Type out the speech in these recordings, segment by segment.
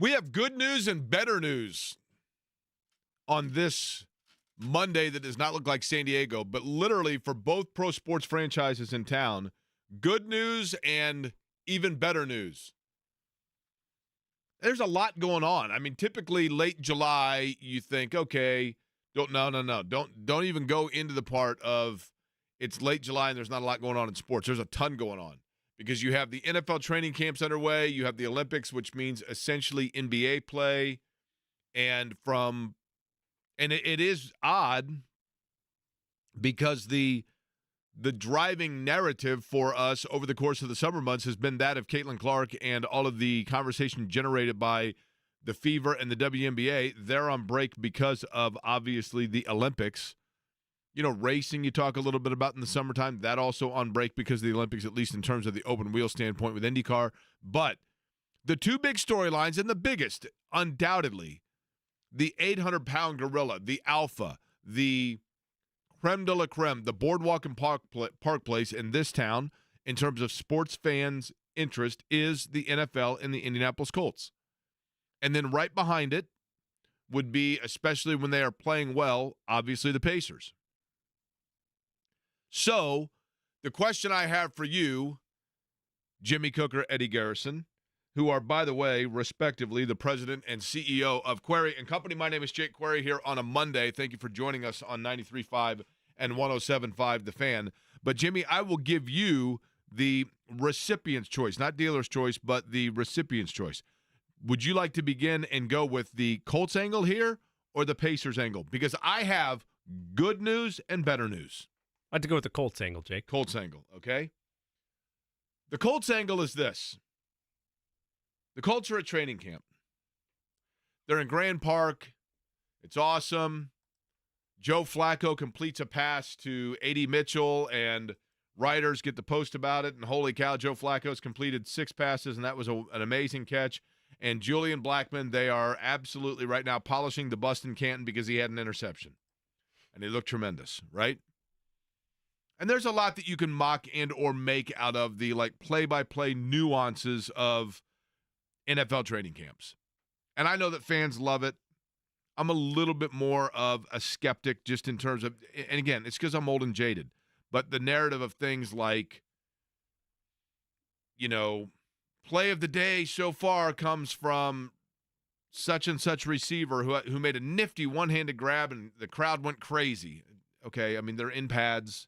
We have good news and better news on this Monday that does not look like San Diego, but literally for both pro sports franchises in town, good news and even better news. There's a lot going on. I mean, typically late July, you think, okay, don't even go into the part of it's late July and there's not a lot going on in sports. There's a ton going on because you have the NFL training camps underway, you have the Olympics, which means essentially NBA play, and it is odd because the driving narrative for us over the course of the summer months has been that of Caitlin Clark and all of the conversation generated by the Fever and the WNBA. They're on break because of, obviously, the Olympics. You know, racing you talk a little bit about in the summertime, that also on break because of the Olympics, at least in terms of the open wheel standpoint with IndyCar. But the two big storylines, and the biggest, undoubtedly, the 800-pound gorilla, the alpha, the creme de la creme, the boardwalk and park place in this town in terms of sports fans' interest is the NFL and the Indianapolis Colts. And then right behind it would be, especially when they are playing well, obviously the Pacers. So the question I have for you, Jimmy Cooker, Eddie Garrison, who are, by the way, respectively, the president and CEO of Query & Company. My name is Jake Query here on a Monday. Thank you for joining us on 93.5 and 107.5 The Fan. But, Jimmy, I will give you the recipient's choice, not dealer's choice, but the recipient's choice. Would you like to begin and go with the Colts angle here or the Pacers angle? Because I have good news and better news. I'd like to go with the Colts angle, Jake. Colts angle, okay? The Colts angle is this. The Colts are at training camp. They're in Grand Park. It's awesome. Joe Flacco completes a pass to A.D. Mitchell, and writers get the post about it. And holy cow, Joe Flacco's completed 6 passes, and that was an amazing catch. And Julian Blackmon, they are absolutely right now polishing the bust in Canton because he had an interception. And he looked tremendous, right? And there's a lot that you can mock and or make out of the play-by-play nuances of NFL training camps. And I know that fans love it. I'm a little bit more of a skeptic just in terms of, and again, it's because I'm old and jaded, but the narrative of things like, you know, play of the day so far comes from such and such receiver who made a nifty one-handed grab and the crowd went crazy. Okay, I mean, they're in pads,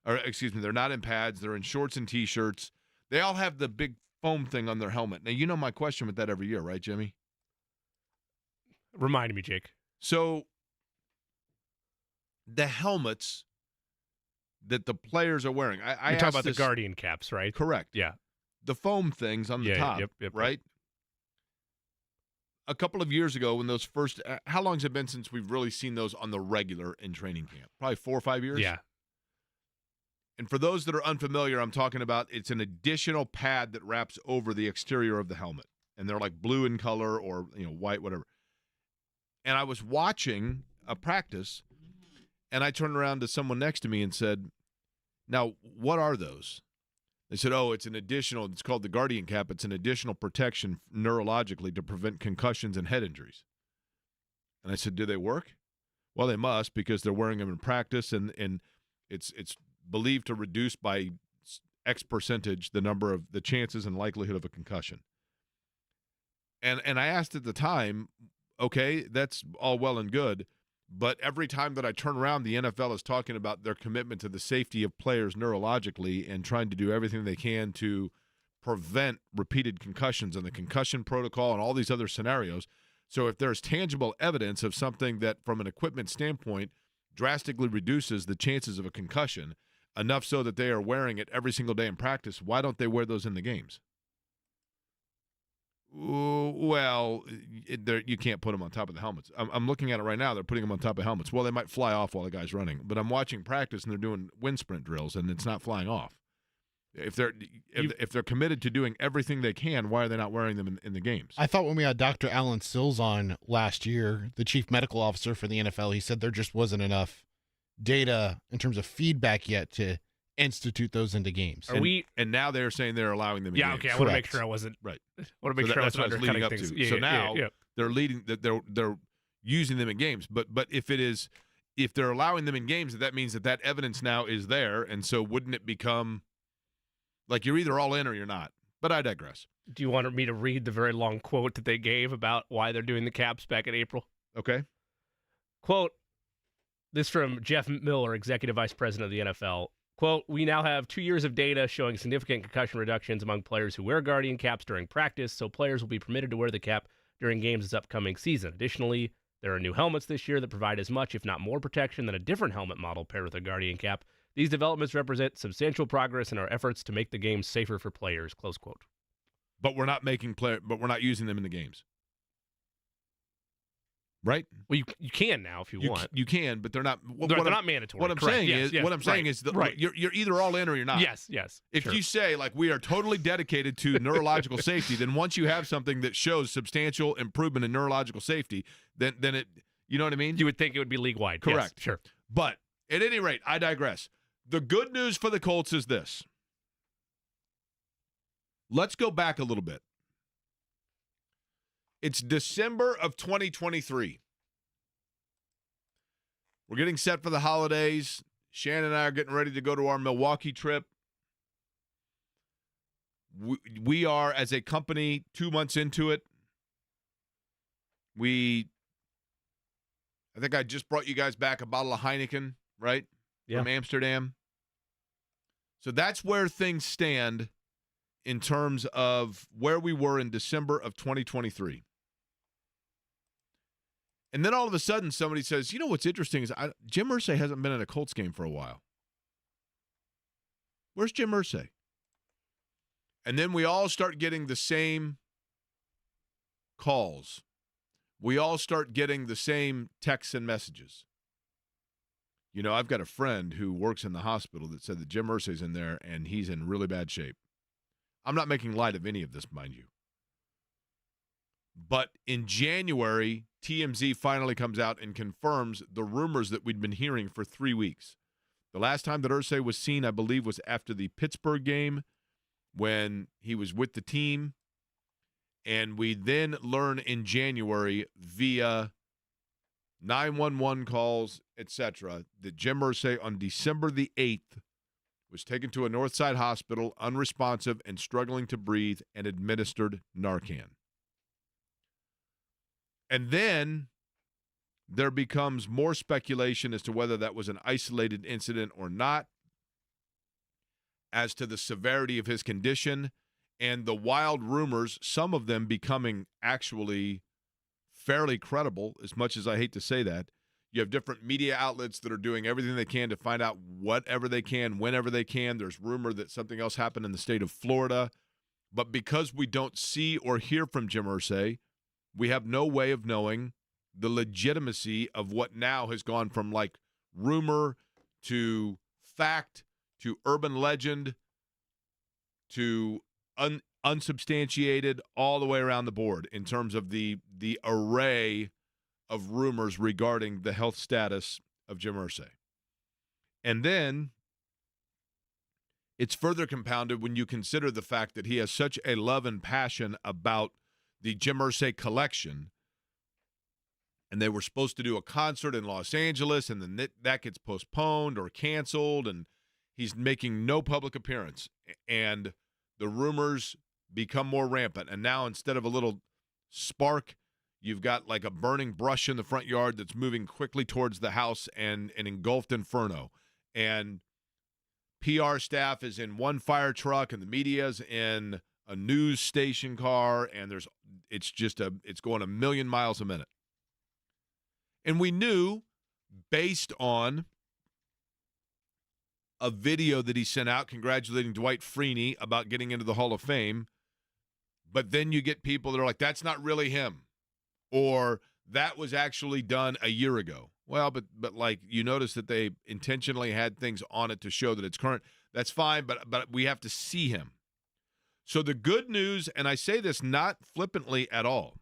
they're not in pads, they're in shorts and T-shirts. They all have the big foam thing on their helmet. Now, you know my question with that every year, right, Jimmy? Remind me, Jake. So, the helmets that the players are wearing. You're talking about the Guardian caps, right? Correct. Yeah. The foam things on the top, yep, right? A couple of years ago when those first how long has it been since we've really seen those on the regular in training camp? Probably 4 or 5 years? Yeah. And for those that are unfamiliar, I'm talking about it's an additional pad that wraps over the exterior of the helmet. And they're like blue in color or, white, whatever. And I was watching a practice, and I turned around to someone next to me and said, now, what are those? They said, it's it's called the Guardian Cap. It's an additional protection neurologically to prevent concussions and head injuries. And I said, do they work? Well, they must because they're wearing them in practice, and it's believed to reduce by X percentage the chances and likelihood of a concussion. And I asked at the time, okay, that's all well and good, but every time that I turn around, the NFL is talking about their commitment to the safety of players neurologically and trying to do everything they can to prevent repeated concussions and the concussion protocol and all these other scenarios. So if there's tangible evidence of something that from an equipment standpoint drastically reduces the chances of a concussion, enough so that they are wearing it every single day in practice, why don't they wear those in the games? Well, you can't put them on top of the helmets. I'm looking at it right now. They're putting them on top of helmets. Well, they might fly off while the guy's running, but I'm watching practice and they're doing wind sprint drills and it's not flying off. If they're committed to doing everything they can, why are they not wearing them in the games? I thought when we had Dr. Alan Sills on last year, the chief medical officer for the NFL, he said there just wasn't enough data in terms of feedback yet to institute those into games. And now they're saying they're allowing them in Yeah, games. okay. I want to make sure I wasn't. Right. I want to make sure I that's what I wasn't was leading undercutting up things. to. Yeah, So yeah, now yeah. they're leading that they're using them in games. But if they're allowing them in games, that means that evidence now is there, and so wouldn't it become like you're either all in or you're not? But I digress. Do you want me to read the very long quote that they gave about why they're doing the caps back in April? Okay. Quote, this from Jeff Miller, Executive Vice President of the NFL. Quote, we now have 2 years of data showing significant concussion reductions among players who wear Guardian caps during practice, so players will be permitted to wear the cap during games this upcoming season. Additionally, there are new helmets this year that provide as much, if not more, protection than a different helmet model paired with a Guardian cap. These developments represent substantial progress in our efforts to make the game safer for players, close quote. But we're not we're not using them in the games. Right? Well, you can now if you want. You can, but they're not. They're not mandatory. What I'm Correct. saying Yes, is, yes, what I'm saying right, is, right. you're either all in or you're not. Yes. If sure. you say like we are totally dedicated to neurological safety, then once you have something that shows substantial improvement in neurological safety, then it, you know what I mean? You would think it would be league wide. Correct. Yes, sure. But at any rate, I digress. The good news for the Colts is this. Let's go back a little bit. It's December of 2023. We're getting set for the holidays. Shannon and I are getting ready to go to our Milwaukee trip. We are, as a company, 2 months into it. I think I just brought you guys back a bottle of Heineken, right? Yeah. From Amsterdam. So that's where things stand in terms of where we were in December of 2023. And then all of a sudden somebody says, you know what's interesting is Jim Irsay hasn't been in a Colts game for a while. Where's Jim Irsay? And then we all start getting the same calls. We all start getting the same texts and messages. You know, I've got a friend who works in the hospital that said that Jim Irsay's in there and he's in really bad shape. I'm not making light of any of this, mind you. But in January, TMZ finally comes out and confirms the rumors that we'd been hearing for 3 weeks. The last time that Irsay was seen, I believe, was after the Pittsburgh game when he was with the team. And we then learn in January via 911 calls, etc., that Jim Irsay on December the 8th was taken to a Northside hospital, unresponsive and struggling to breathe, and administered Narcan. And then there becomes more speculation as to whether that was an isolated incident or not, as to the severity of his condition, and the wild rumors, some of them becoming actually fairly credible, as much as I hate to say that. You have different media outlets that are doing everything they can to find out whatever they can, whenever they can. There's rumor that something else happened in the state of Florida. But because we don't see or hear from Jim Irsay, we have no way of knowing the legitimacy of what now has gone from like rumor to fact to urban legend to unsubstantiated, all the way around the board in terms of the array of rumors regarding the health status of Jim Irsay. And then it's further compounded when you consider the fact that he has such a love and passion about the Jim Irsay collection. And they were supposed to do a concert in Los Angeles, and then that gets postponed or canceled, and he's making no public appearance. And the rumors become more rampant. And now instead of a little spark, you've got like a burning brush in the front yard that's moving quickly towards the house and an engulfed inferno. And PR staff is in one fire truck, and the media's in a news station car, and it's going a million miles a minute. And we knew, based on a video that he sent out congratulating Dwight Freeney about getting into the Hall of Fame, but then you get people that are like, that's not really him, or that was actually done a year ago. Well, but like you notice that they intentionally had things on it to show that it's current. That's fine, but we have to see him. So the good news, and I say this not flippantly at all,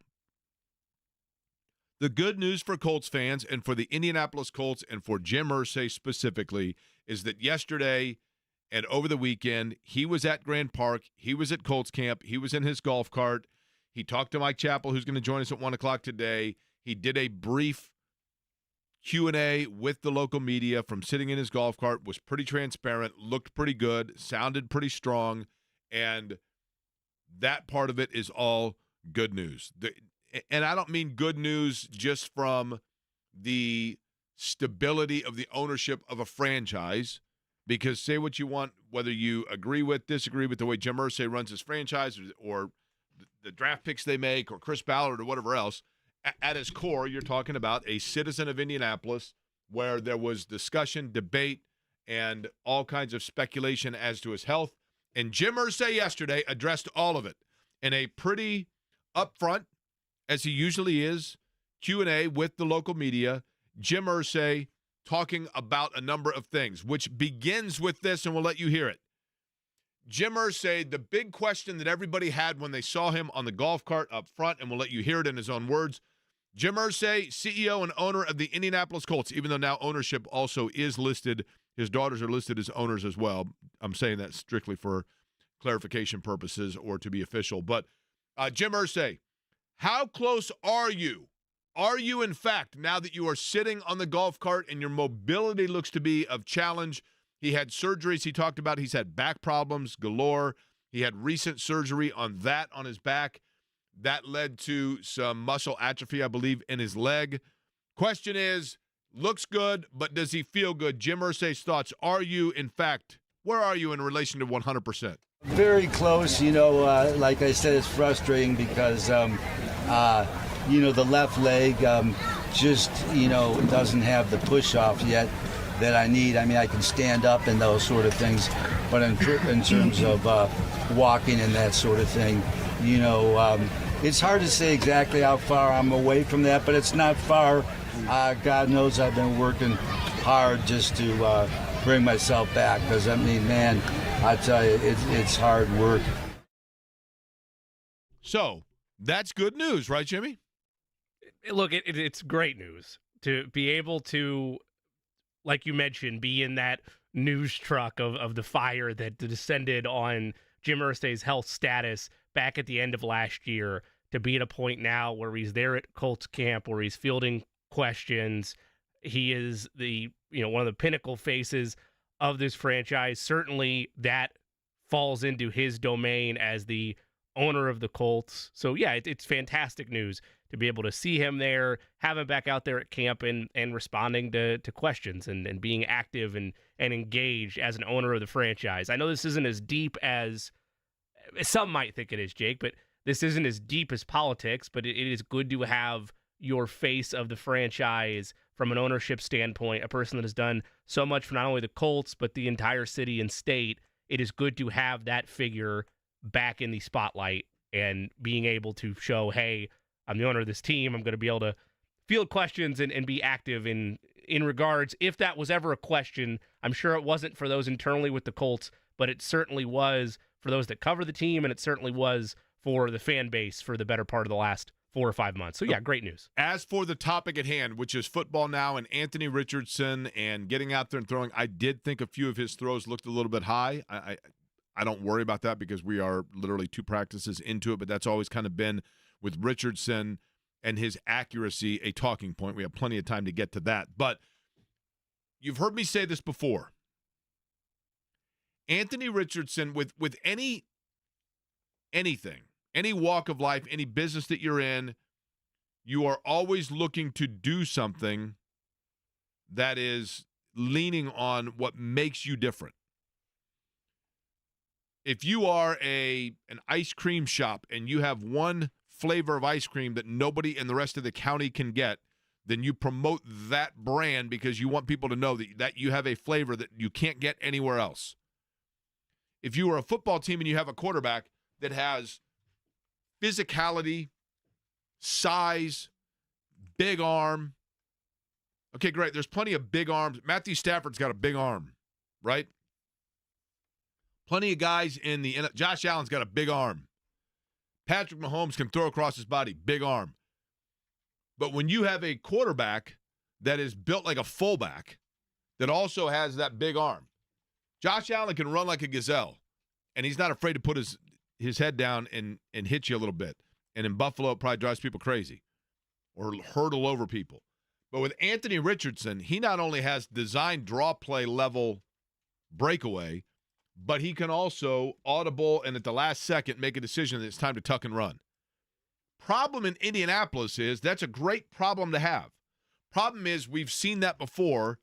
the good news for Colts fans and for the Indianapolis Colts and for Jim Irsay specifically is that yesterday And over the weekend, he was at Grand Park. He was at Colts camp. He was in his golf cart. He talked to Mike Chappell, who's going to join us at 1 o'clock today. He did a brief Q&A with the local media from sitting in his golf cart, was pretty transparent, looked pretty good, sounded pretty strong, and that part of it is all good news. And I don't mean good news just from the stability of the ownership of a franchise, because say what you want, whether you agree with, disagree with the way Jim Irsay runs his franchise or the draft picks they make or Chris Ballard or whatever else, at its core, you're talking about a citizen of Indianapolis where there was discussion, debate, and all kinds of speculation as to his health. And Jim Irsay yesterday addressed all of it in a pretty upfront, as he usually is, Q&A with the local media. Jim Irsay talking about a number of things, which begins with this, and we'll let you hear it. Jim Irsay, the big question that everybody had when they saw him on the golf cart up front, and we'll let you hear it in his own words. Jim Irsay, CEO and owner of the Indianapolis Colts, even though now ownership also is listed. His daughters are listed as owners as well. I'm saying that strictly for clarification purposes or to be official. But Jim Irsay, how close are you? Are you, in fact, now that you are sitting on the golf cart and your mobility looks to be of challenge? He had surgeries he talked about. He's had back problems galore. He had recent surgery on his back. That led to some muscle atrophy, I believe, in his leg. Question is, looks good, but does he feel good? Jim Irsay's thoughts. Are you, in fact, where are you in relation to 100%? Very close. Like I said, it's frustrating because, the left leg just, doesn't have the push-off yet that I need. I mean, I can stand up and those sort of things, but in terms of walking and that sort of thing, it's hard to say exactly how far I'm away from that, but it's not far. God knows I've been working hard just to bring myself back because, I mean, man, I tell you, it's hard work. So that's good news, right, Jimmy? Look, it's great news to be able to, like you mentioned, be in that news truck of the fire that descended on Jim Irsay's health status back at the end of last year, to be at a point now where he's there at Colts camp, where he's fielding questions. He is one of the pinnacle faces of this franchise. Certainly that falls into his domain as the owner of the Colts. So yeah, it's fantastic news to be able to see him there, have him back out there at camp and responding to questions and being active and engaged as an owner of the franchise. I know this isn't as deep as some might think it is, Jake, but this isn't as deep as politics, but it is good to have your face of the franchise from an ownership standpoint, a person that has done so much for not only the Colts, but the entire city and state. It is good to have that figure back in the spotlight and being able to show, hey, I'm the owner of this team. I'm going to be able to field questions and be active in regards. If that was ever a question, I'm sure it wasn't for those internally with the Colts, but it certainly was for those that cover the team, and it certainly was for the fan base for the better part of the last 4 or 5 months. So, yeah, great news. As for the topic at hand, which is football now and Anthony Richardson and getting out there and throwing, I did think a few of his throws looked a little bit high. I don't worry about that because we are literally 2 practices into it, but that's always kind of been with Richardson and his accuracy a talking point. We have plenty of time to get to that. But you've heard me say this before. Anthony Richardson, with anything, any walk of life, any business that you're in, you are always looking to do something that is leaning on what makes you different. If you are an ice cream shop and you have one flavor of ice cream that nobody in the rest of the county can get, then you promote that brand because you want people to know that you have a flavor that you can't get anywhere else. If you are a football team and you have a quarterback that has physicality, size, big arm, okay, great. There's plenty of big arms. Matthew Stafford's got a big arm, right? Plenty of guys Josh Allen's got a big arm. Patrick Mahomes can throw across his body, big arm. But when you have a quarterback that is built like a fullback that also has that big arm, Josh Allen can run like a gazelle, and he's not afraid to put his head down and hit you a little bit. And in Buffalo, it probably drives people crazy or hurdle over people. But with Anthony Richardson, he not only has design draw play level breakaway, but he can also audible and at the last second make a decision that it's time to tuck and run. Problem in Indianapolis is that's a great problem to have. Problem is we've seen that before,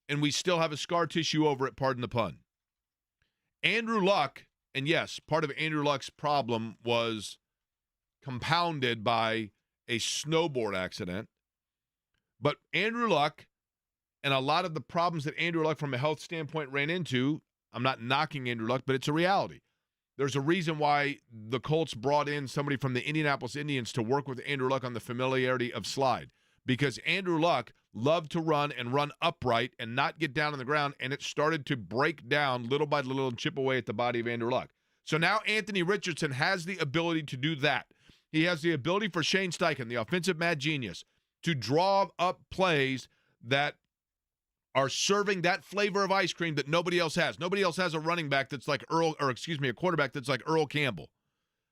and we still have a scar tissue over it, pardon the pun. Andrew Luck, and yes, part of Andrew Luck's problem was compounded by a snowboard accident. But Andrew Luck and a lot of the problems that Andrew Luck from a health standpoint ran into, I'm not knocking Andrew Luck, but it's a reality. There's a reason why the Colts brought in somebody from the Indianapolis Indians to work with Andrew Luck on the familiarity of slide. Because Andrew Luck loved to run and run upright and not get down on the ground, and it started to break down little by little and chip away at the body of Andrew Luck. So now Anthony Richardson has the ability to do that. He has the ability for Shane Steichen, the offensive mad genius, to draw up plays that are serving that flavor of ice cream that nobody else has. Nobody else has a running back that's like a quarterback that's like Earl Campbell,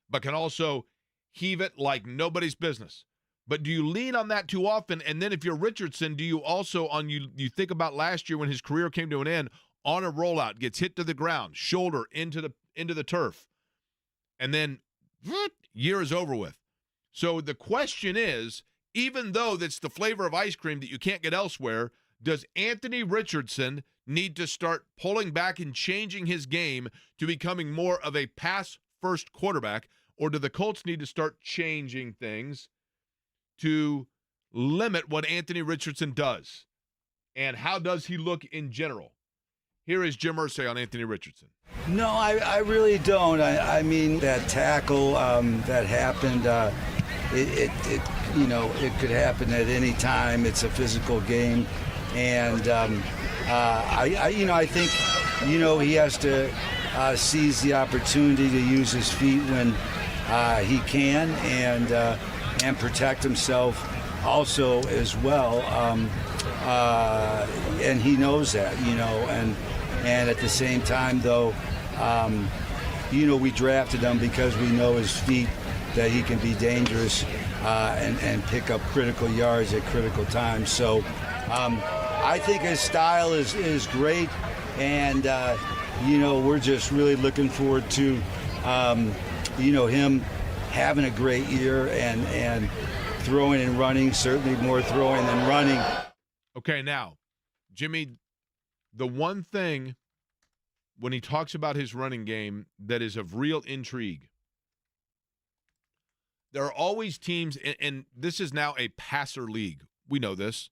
but can also heave it like nobody's business. But do you lean on that too often? And then if you're Richardson, do you also you think about last year when his career came to an end, on a rollout, gets hit to the ground, shoulder into the turf, and then year is over with. So the question is, even though that's the flavor of ice cream that you can't get elsewhere, does Anthony Richardson need to start pulling back and changing his game to becoming more of a pass-first quarterback, or do the Colts need to start changing things to limit what Anthony Richardson does? And how does he look in general? Here is Jim Irsay on Anthony Richardson. No, I really don't. I mean, that tackle that happened, it could happen at any time. It's a physical game. And I think, he has to seize the opportunity to use his feet when he can and protect himself also as well. And he knows that, and at the same time, though, we drafted him because we know his feet, that he can be dangerous and pick up critical yards at critical times. So I think his style is great, and we're just really looking forward to him having a great year and throwing and running, certainly more throwing than running. Okay, now, Jimmy, the one thing when he talks about his running game that is of real intrigue, there are always teams, and this is now a passer league. We know this.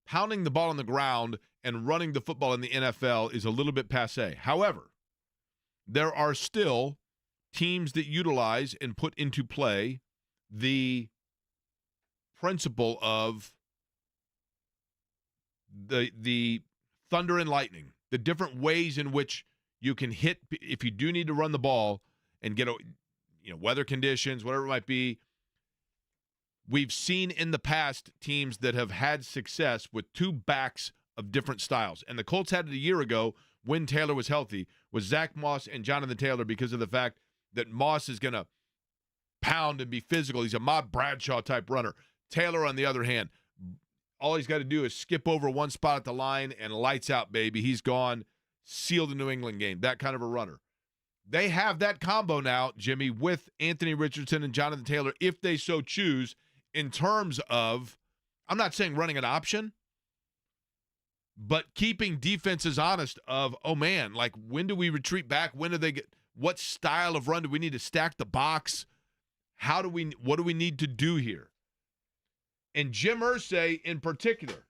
Pounding the ball on the ground and running the football in the NFL is a little bit passé. However, there are still teams that utilize and put into play the principle of the thunder and lightning, the different ways in which you can hit if you do need to run the ball and get weather conditions, whatever it might be. We've seen in the past teams that have had success with two backs of different styles. And the Colts had it a year ago when Taylor was healthy, with Zach Moss and Jonathan Taylor, because of the fact that Moss is going to pound and be physical. He's a Mob Bradshaw type runner. Taylor, on the other hand, all he's got to do is skip over one spot at the line and lights out, baby. He's gone, seal the New England game, that kind of a runner. They have that combo now, Jimmy, with Anthony Richardson and Jonathan Taylor, if they so choose, in terms of, I'm not saying running an option, but keeping defenses honest of, oh man, like when do we retreat back? When do they get, what style of run do we need to stack the box? What do we need to do here? And Jim Irsay in particular,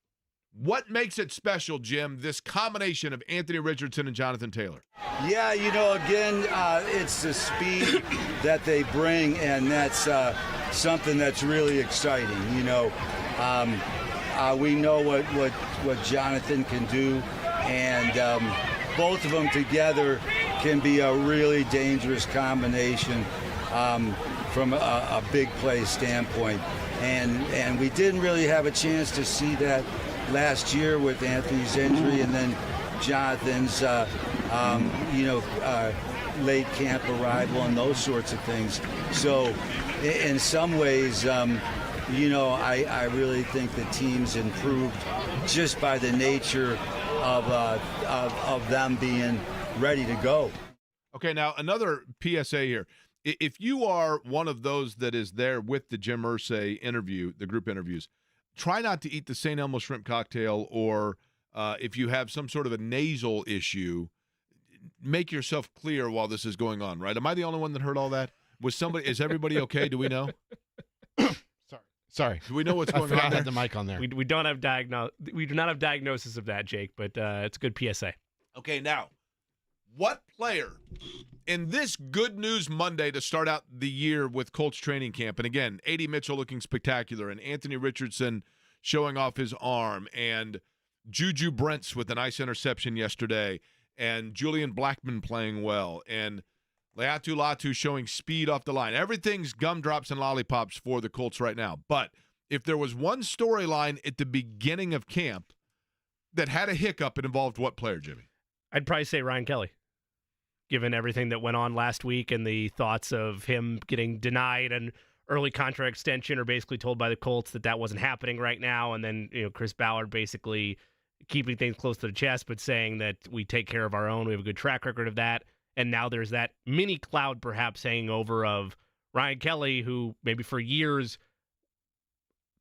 what makes it special, Jim, this combination of Anthony Richardson and Jonathan Taylor? Yeah, again, it's the speed that they bring, and that's something that's really exciting. We know what Jonathan can do, and both of them together can be a really dangerous combination from a big play standpoint. And we didn't really have a chance to see that last year with Anthony's injury, and then Jonathan's, late camp arrival and those sorts of things. So in some ways, I really think the team's improved just by the nature of them being ready to go. Okay, now another PSA here. If you are one of those that is there with the Jim Irsay interview, the group interviews, try not to eat the St. Elmo shrimp cocktail, or if you have some sort of a nasal issue, make yourself clear while this is going on, right? Am I the only one that heard all that? Is everybody okay? Do we know? Sorry. Do we know what's I going forgot on I had there? the mic on there. We don't have we do not have diagnosis of that, Jake, but it's a good PSA. Okay, now, what player in this Good News Monday to start out the year with Colts training camp, and again, A.D. Mitchell looking spectacular, and Anthony Richardson showing off his arm, and Juju Brents with a nice interception yesterday, and Julian Blackmon playing well, and Leatu Latu showing speed off the line. Everything's gumdrops and lollipops for the Colts right now. But if there was one storyline at the beginning of camp that had a hiccup, it involved what player, Jimmy? I'd probably say Ryan Kelly, given everything that went on last week and the thoughts of him getting denied an early contract extension, or basically told by the Colts that wasn't happening right now. And then, Chris Ballard basically keeping things close to the chest, but saying that we take care of our own. We have a good track record of that. And now there's that mini cloud perhaps hanging over of Ryan Kelly, who maybe for years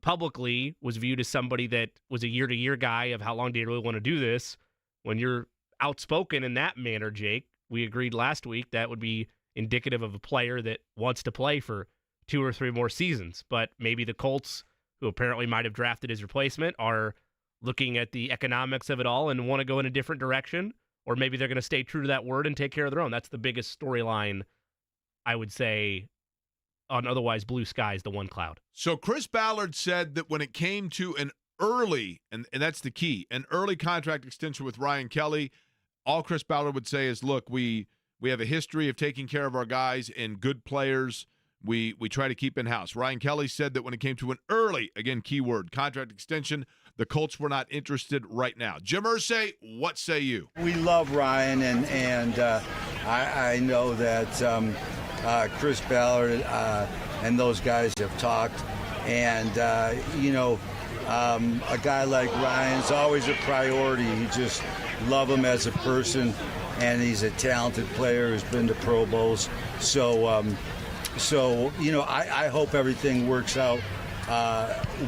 publicly was viewed as somebody that was a year-to-year guy of how long do you really want to do this. When you're outspoken in that manner, Jake, we agreed last week that would be indicative of a player that wants to play for 2 or 3 more seasons. But maybe the Colts, who apparently might have drafted his replacement, are looking at the economics of it all and want to go in a different direction. Or maybe they're going to stay true to that word and take care of their own. That's the biggest storyline, I would say, on otherwise blue skies, the one cloud. So Chris Ballard said that when it came to an early, and that's the key, an early contract extension with Ryan Kelly, all Chris Ballard would say is, look, we have a history of taking care of our guys and good players. We try to keep in-house. Ryan Kelly said that when it came to an early, again, keyword, contract extension, the Colts were not interested right now. Jim Irsay, what say you? We love Ryan, and I know that Chris Ballard and those guys have talked. And, a guy like Ryan's always a priority. You just love him as a person, and he's a talented player who's been to Pro Bowls. So I hope everything works out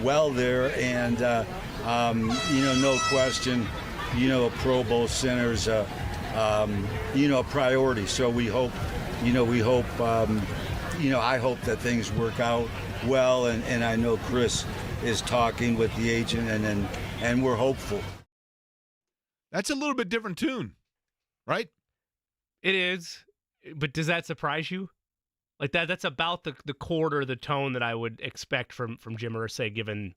well there, and no question, a Pro Bowl center's a priority. So we hope, I hope that things work out well, and I know Chris is talking with the agent, and we're hopeful. That's a little bit different tune, right? It is, but does that surprise you? Like that's about the chord or the tone that I would expect from Jim Irsay, given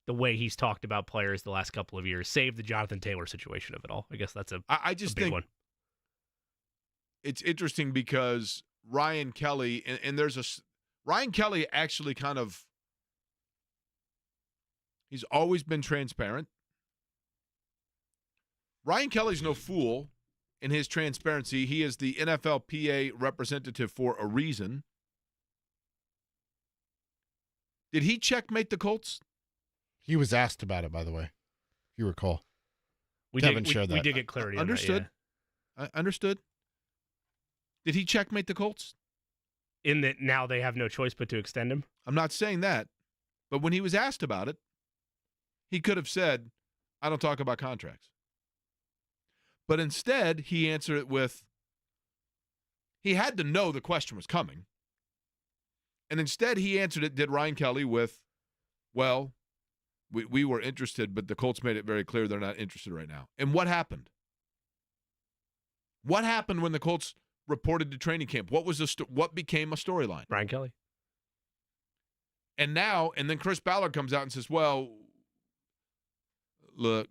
the way he's talked about players the last couple of years, save the Jonathan Taylor situation of it all. I guess that's I just big think one. It's interesting because Ryan Kelly, and Ryan Kelly actually he's always been transparent. Ryan Kelly's no fool in his transparency. He is the NFLPA representative for a reason. Did he checkmate the Colts? He was asked about it, by the way, if you recall. We Haven't shared we that. did get clarity on Understood. that, I understood. Did he checkmate the Colts? yeah. In that now they have no choice but to extend him? I'm not saying that. But when he was asked about it, he could have said, I don't talk about contracts. But instead, he answered it with, he had to know the question was coming. And instead, he answered it, did Ryan Kelly, with, well, we were interested, but the Colts made it very clear they're not interested right now. And what happened? What happened when the Colts reported to training camp? What became a storyline? Ryan Kelly. And then Chris Ballard comes out and says, well, look,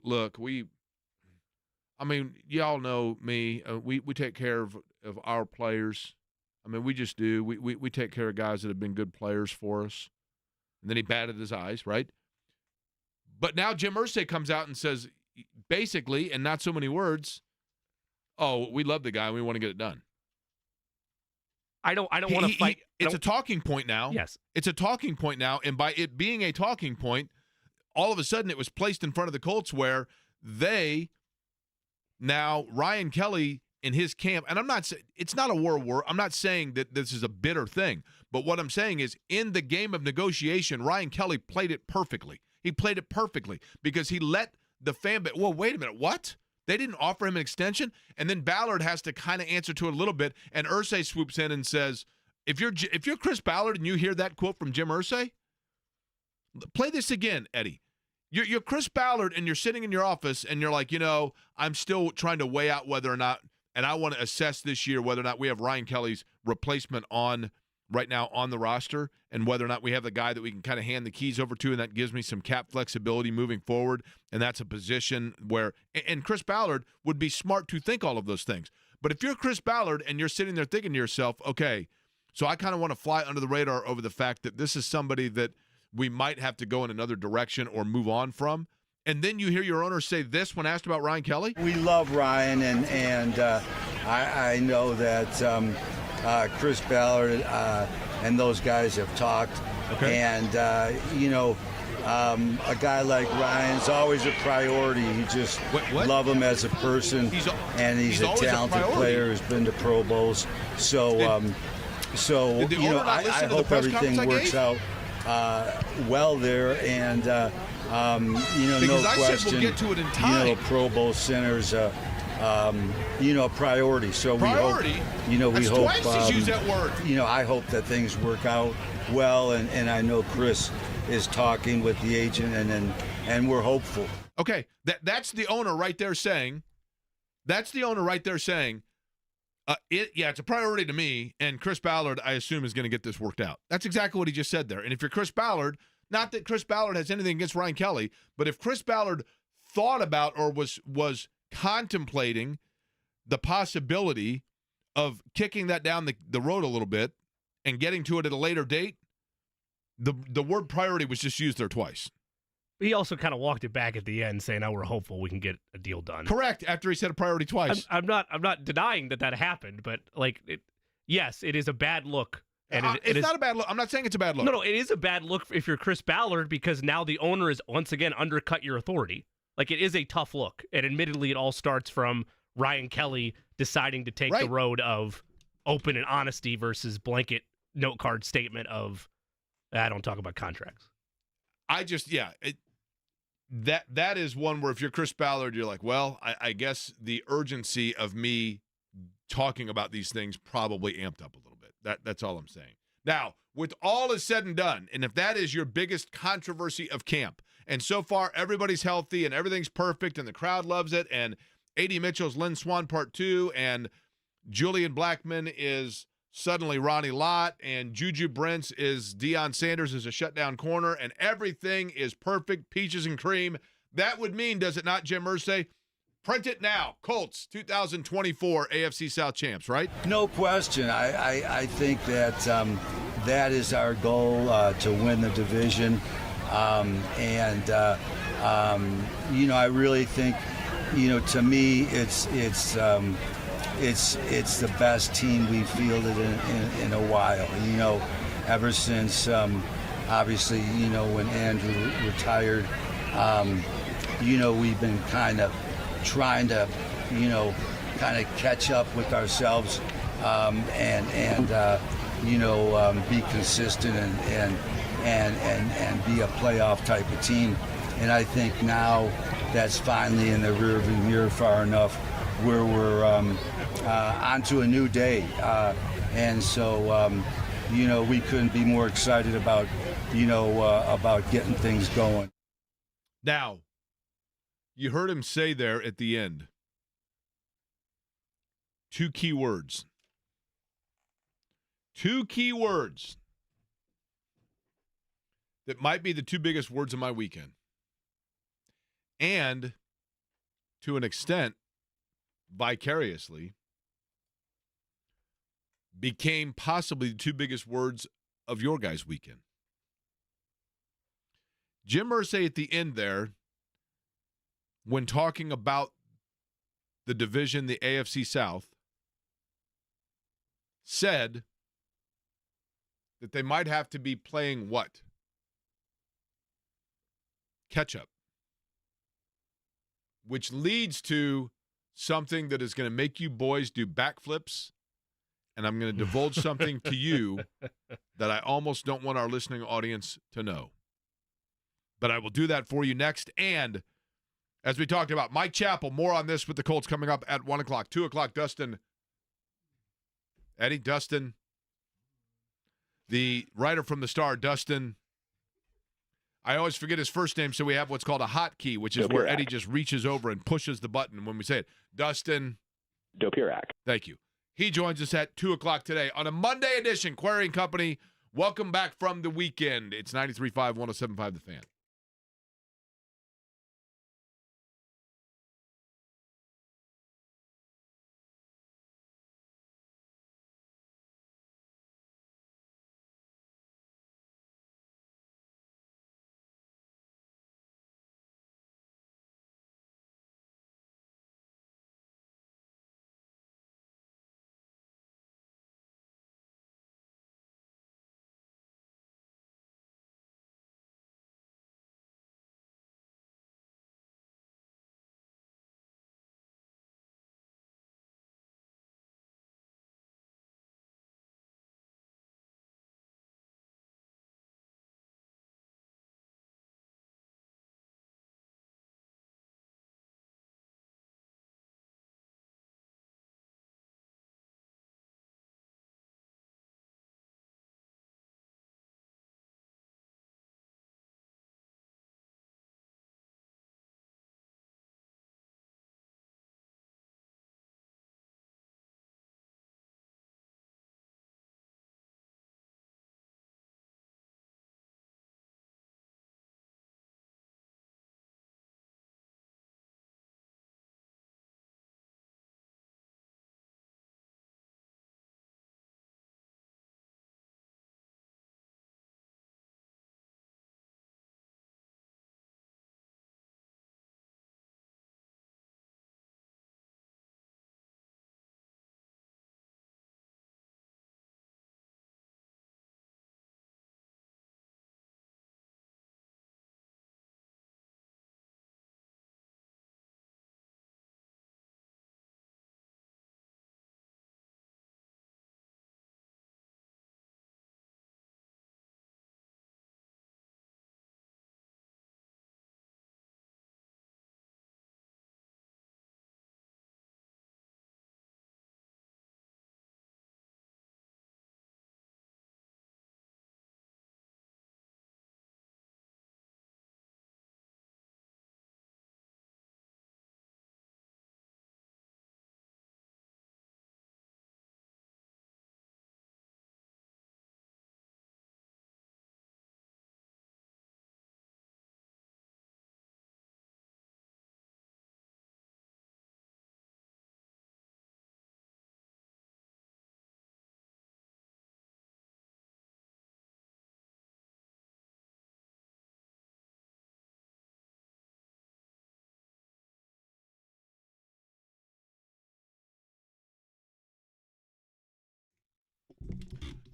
y'all know me. We take care of our players. We just do. We take care of guys that have been good players for us. And then he batted his eyes, right? But now Jim Irsay comes out and says, basically, in not so many words, oh, we love the guy and we want to get it done. I don't want to fight. It's a talking point now. Yes. It's a talking point now, and by it being a talking point, all of a sudden it was placed in front of the Colts where Ryan Kelly in his camp, and I'm not saying it's not a war. I'm not saying that this is a bitter thing, but what I'm saying is in the game of negotiation, Ryan Kelly played it perfectly. He played it perfectly because he let the fan base, well, wait a minute, what? They didn't offer him an extension? And then Ballard has to kind of answer to it a little bit, and Irsay swoops in and says, if you're Chris Ballard and you hear that quote from Jim Irsay, play this again, Eddie. You're Chris Ballard and you're sitting in your office and you're like, I'm still trying to weigh out whether or not, and I want to assess this year whether or not we have Ryan Kelly's replacement right now on the roster and whether or not we have the guy that we can kind of hand the keys over to, and that gives me some cap flexibility moving forward, and that's a position where – and Chris Ballard would be smart to think all of those things. But if you're Chris Ballard and you're sitting there thinking to yourself, okay, so I kind of want to fly under the radar over the fact that this is somebody that we might have to go in another direction or move on from, and then you hear your owner say this when asked about Ryan Kelly? We love Ryan, and I know that Chris Ballard and those guys have talked. Okay. And, a guy like Ryan's always a priority. You just love him as a person, and he's a talented player who's been to Pro Bowls. So, I hope everything works out well there, and because no I question. said we'll get to it in time. Pro Bowl center's a priority. So priority. We hope. That's twice he's used that word. I hope that things work out well, and I know Chris is talking with the agent, and we're hopeful. Okay, that's the owner right there saying. That's the owner right there saying. It's a priority to me, and Chris Ballard, I assume, is going to get this worked out. That's exactly what he just said there. And if you're Chris Ballard, not that Chris Ballard has anything against Ryan Kelly, but if Chris Ballard thought about or was contemplating the possibility of kicking that down the road a little bit and getting to it at a later date, the word priority was just used there twice. He also kind of walked it back at the end, saying, "Now we're hopeful we can get a deal done." Correct. After he said a priority twice. I'm not denying that happened, but yes, it is a bad look. And it's not a bad look. I'm not saying it's a bad look. No, it is a bad look if you're Chris Ballard, because now the owner has once again undercut your authority. It is a tough look, and admittedly, it all starts from Ryan Kelly deciding to take the road of open and honesty versus blanket note card statement of, I don't talk about contracts. That is one where if you're Chris Ballard, you're like, well, I guess the urgency of me talking about these things probably amped up a little bit. That's all I'm saying. Now, with all is said and done, and if that is your biggest controversy of camp, and so far everybody's healthy and everything's perfect and the crowd loves it, and A.D. Mitchell's Lynn Swann Part 2, and Julian Blackmon is suddenly Ronnie Lott, and Juju Brents is Deion Sanders as a shutdown corner, and everything is perfect, peaches and cream. That would mean, does it not, Jim Irsay? Print it now. Colts, 2024 AFC South champs, right? No question. I think that that is our goal, to win the division. I really think, to me, it's the best team we've fielded in a while. Ever since, obviously, when Andrew retired, we've been kind of trying to, catch up with ourselves, be consistent and be a playoff type of team. And I think now that's finally in the rearview mirror far enough where we're onto a new day. And so, we couldn't be more excited about getting things going. Now, you heard him say there at the end, two key words. Two key words that might be the two biggest words of my weekend. And, to an extent, vicariously, became possibly the two biggest words of your guys' weekend. Jim Irsay at the end there when talking about the division, the AFC South, said that they might have to be playing what? Catch-up. Which leads to something that is going to make you boys do backflips, and I'm going to divulge something to you that I almost don't want our listening audience to know. But I will do that for you next. And as we talked about, Mike Chappell, more on this with the Colts coming up at 1 o'clock. 2 o'clock, Dustin. Eddie, Dustin. The writer from the Star, Dustin. I always forget his first name, so we have what's called a hotkey, which is where Eddie just reaches over and pushes the button when we say it. Dustin. Dopirak. Thank you. He joins us at 2 o'clock today on a Monday edition. Query and Company, welcome back from the weekend. It's 93.5, 107.5 The Fan.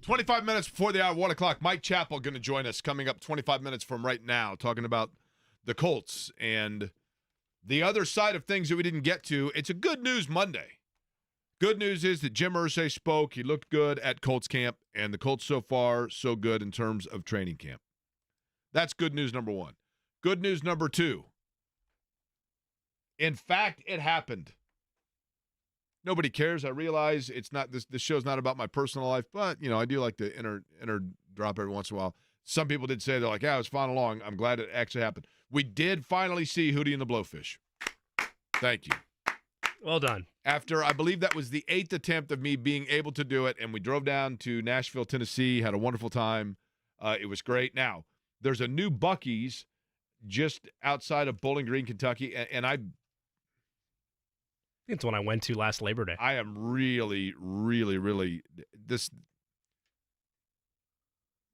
"25 minutes before the hour, 1 o'clock, Mike Chappell going to join us coming up 25 minutes from right now, talking about the Colts and the other side of things that we didn't get to. It's a good news Monday. Good news is that Jim Irsay spoke. He looked good at Colts camp, and the Colts so far so good in terms of training camp. That's good news number one. Good news number two. In fact, it happened. Nobody cares. I realize it's not this show's not about my personal life, but I do like to enter drop every once in a while. Some people did say, they're like, yeah, I was following along. I'm glad it actually happened. We did finally see Hootie and the Blowfish. Thank you. Well done. After, I believe that was the 8th attempt of me being able to do it, and we drove down to Nashville, Tennessee, had a wonderful time. It was great. Now, there's a new Buc-ee's just outside of Bowling Green, Kentucky, and I think it's one I went to last Labor Day. I am really, really, really this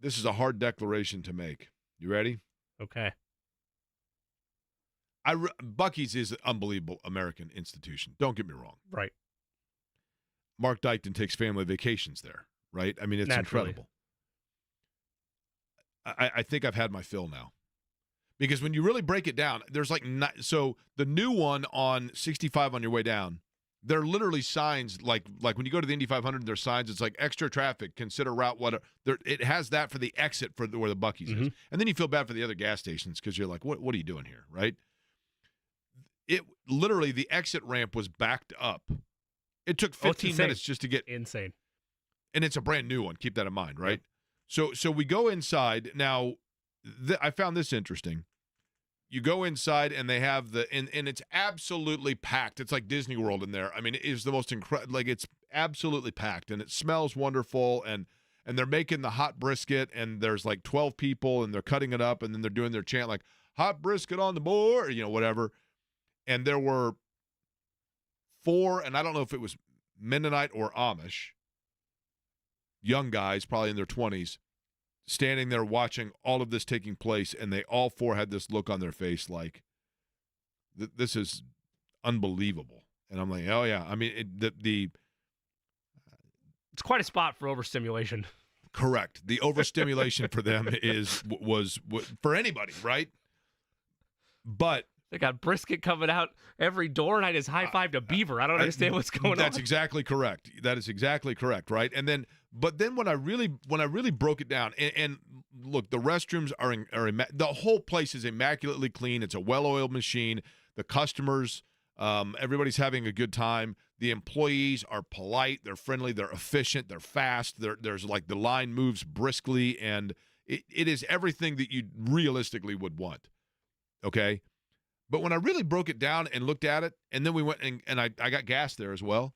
is a hard declaration to make. You ready? Okay. Buc-ee's is an unbelievable American institution. Don't get me wrong. Right. Mark Dykton takes family vacations there, right? I mean, it's Naturally. incredible. I think I've had my fill now. Because when you really break it down, there's so the new one on 65 on your way down, there are literally signs like when you go to the Indy 500, there's signs. It's like extra traffic, consider route what. It has that for the exit for where the Buc-ee's is, and then you feel bad for the other gas stations because you're like, what are you doing here, right? It literally the exit ramp was backed up. It took 15 minutes just to get insane, and it's a brand new one. Keep that in mind, right? Yep. So we go inside now. I found this interesting. You go inside and they have and it's absolutely packed. It's like Disney World in there. I mean, it is the most incredible. Like it's absolutely packed and it smells wonderful. And they're making the hot brisket and there's like 12 people and they're cutting it up and then they're doing their chant like hot brisket on the board, whatever. And there were 4, and I don't know if it was Mennonite or Amish, young guys, probably in their 20s, standing there watching all of this taking place, and they all 4 had this look on their face like, this is unbelievable. And I'm like, oh, yeah. I mean, it's quite a spot for overstimulation. Correct. The overstimulation for them was for anybody, right? But they got brisket coming out every door, and I just high-fived a beaver. I don't understand what's going on. That's exactly correct. That is exactly correct, right? And then, but then when I really broke it down, and look, the restrooms are the whole place is immaculately clean. It's a well-oiled machine. The customers, everybody's having a good time. The employees are polite. They're friendly. They're efficient. They're fast. There's like the line moves briskly, and it is everything that you realistically would want. Okay. But when I really broke it down and looked at it, and then we went and I got gas there as well,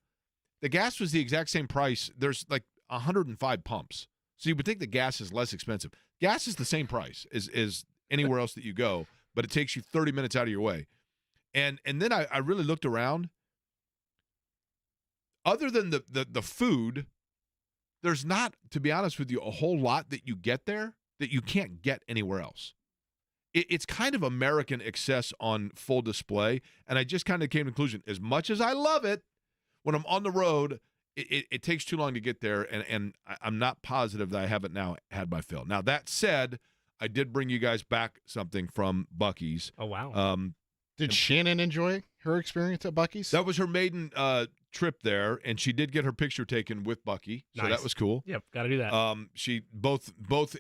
the gas was the exact same price. There's like 105 pumps. So you would think the gas is less expensive. Gas is the same price as anywhere else that you go, but it takes you 30 minutes out of your way. And then I really looked around. Other than the food, there's not, to be honest with you, a whole lot that you get there that you can't get anywhere else. It's kind of American excess on full display, and I just kind of came to the conclusion, as much as I love it, when I'm on the road, it takes too long to get there, and I'm not positive that I haven't now had my fill. Now, that said, I did bring you guys back something from Buc-ee's. Oh, wow. Did Shannon enjoy her experience at Buc-ee's? That was her maiden trip there, and she did get her picture taken with Buc-ee, so Nice. that was cool. Yep, got to do that. She both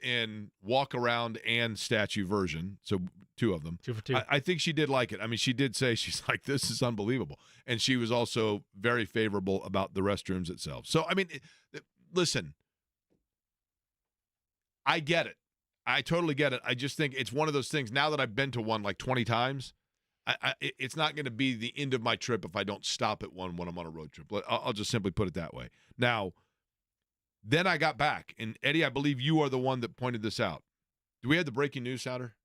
in walk around and statue version, so 2 of them. 2 for 2. I think she did like it. I mean, she did say she's like, this is unbelievable, and she was also very favorable about the restrooms itself. So I mean, listen, I get it. I totally get it. I just think it's one of those things. Now that I've been to one like 20 times. It's not going to be the end of my trip if I don't stop at one when I'm on a road trip. I'll just simply put it that way. Now, then I got back, and Eddie, I believe you are the one that pointed this out. Do we have the breaking news, Souter?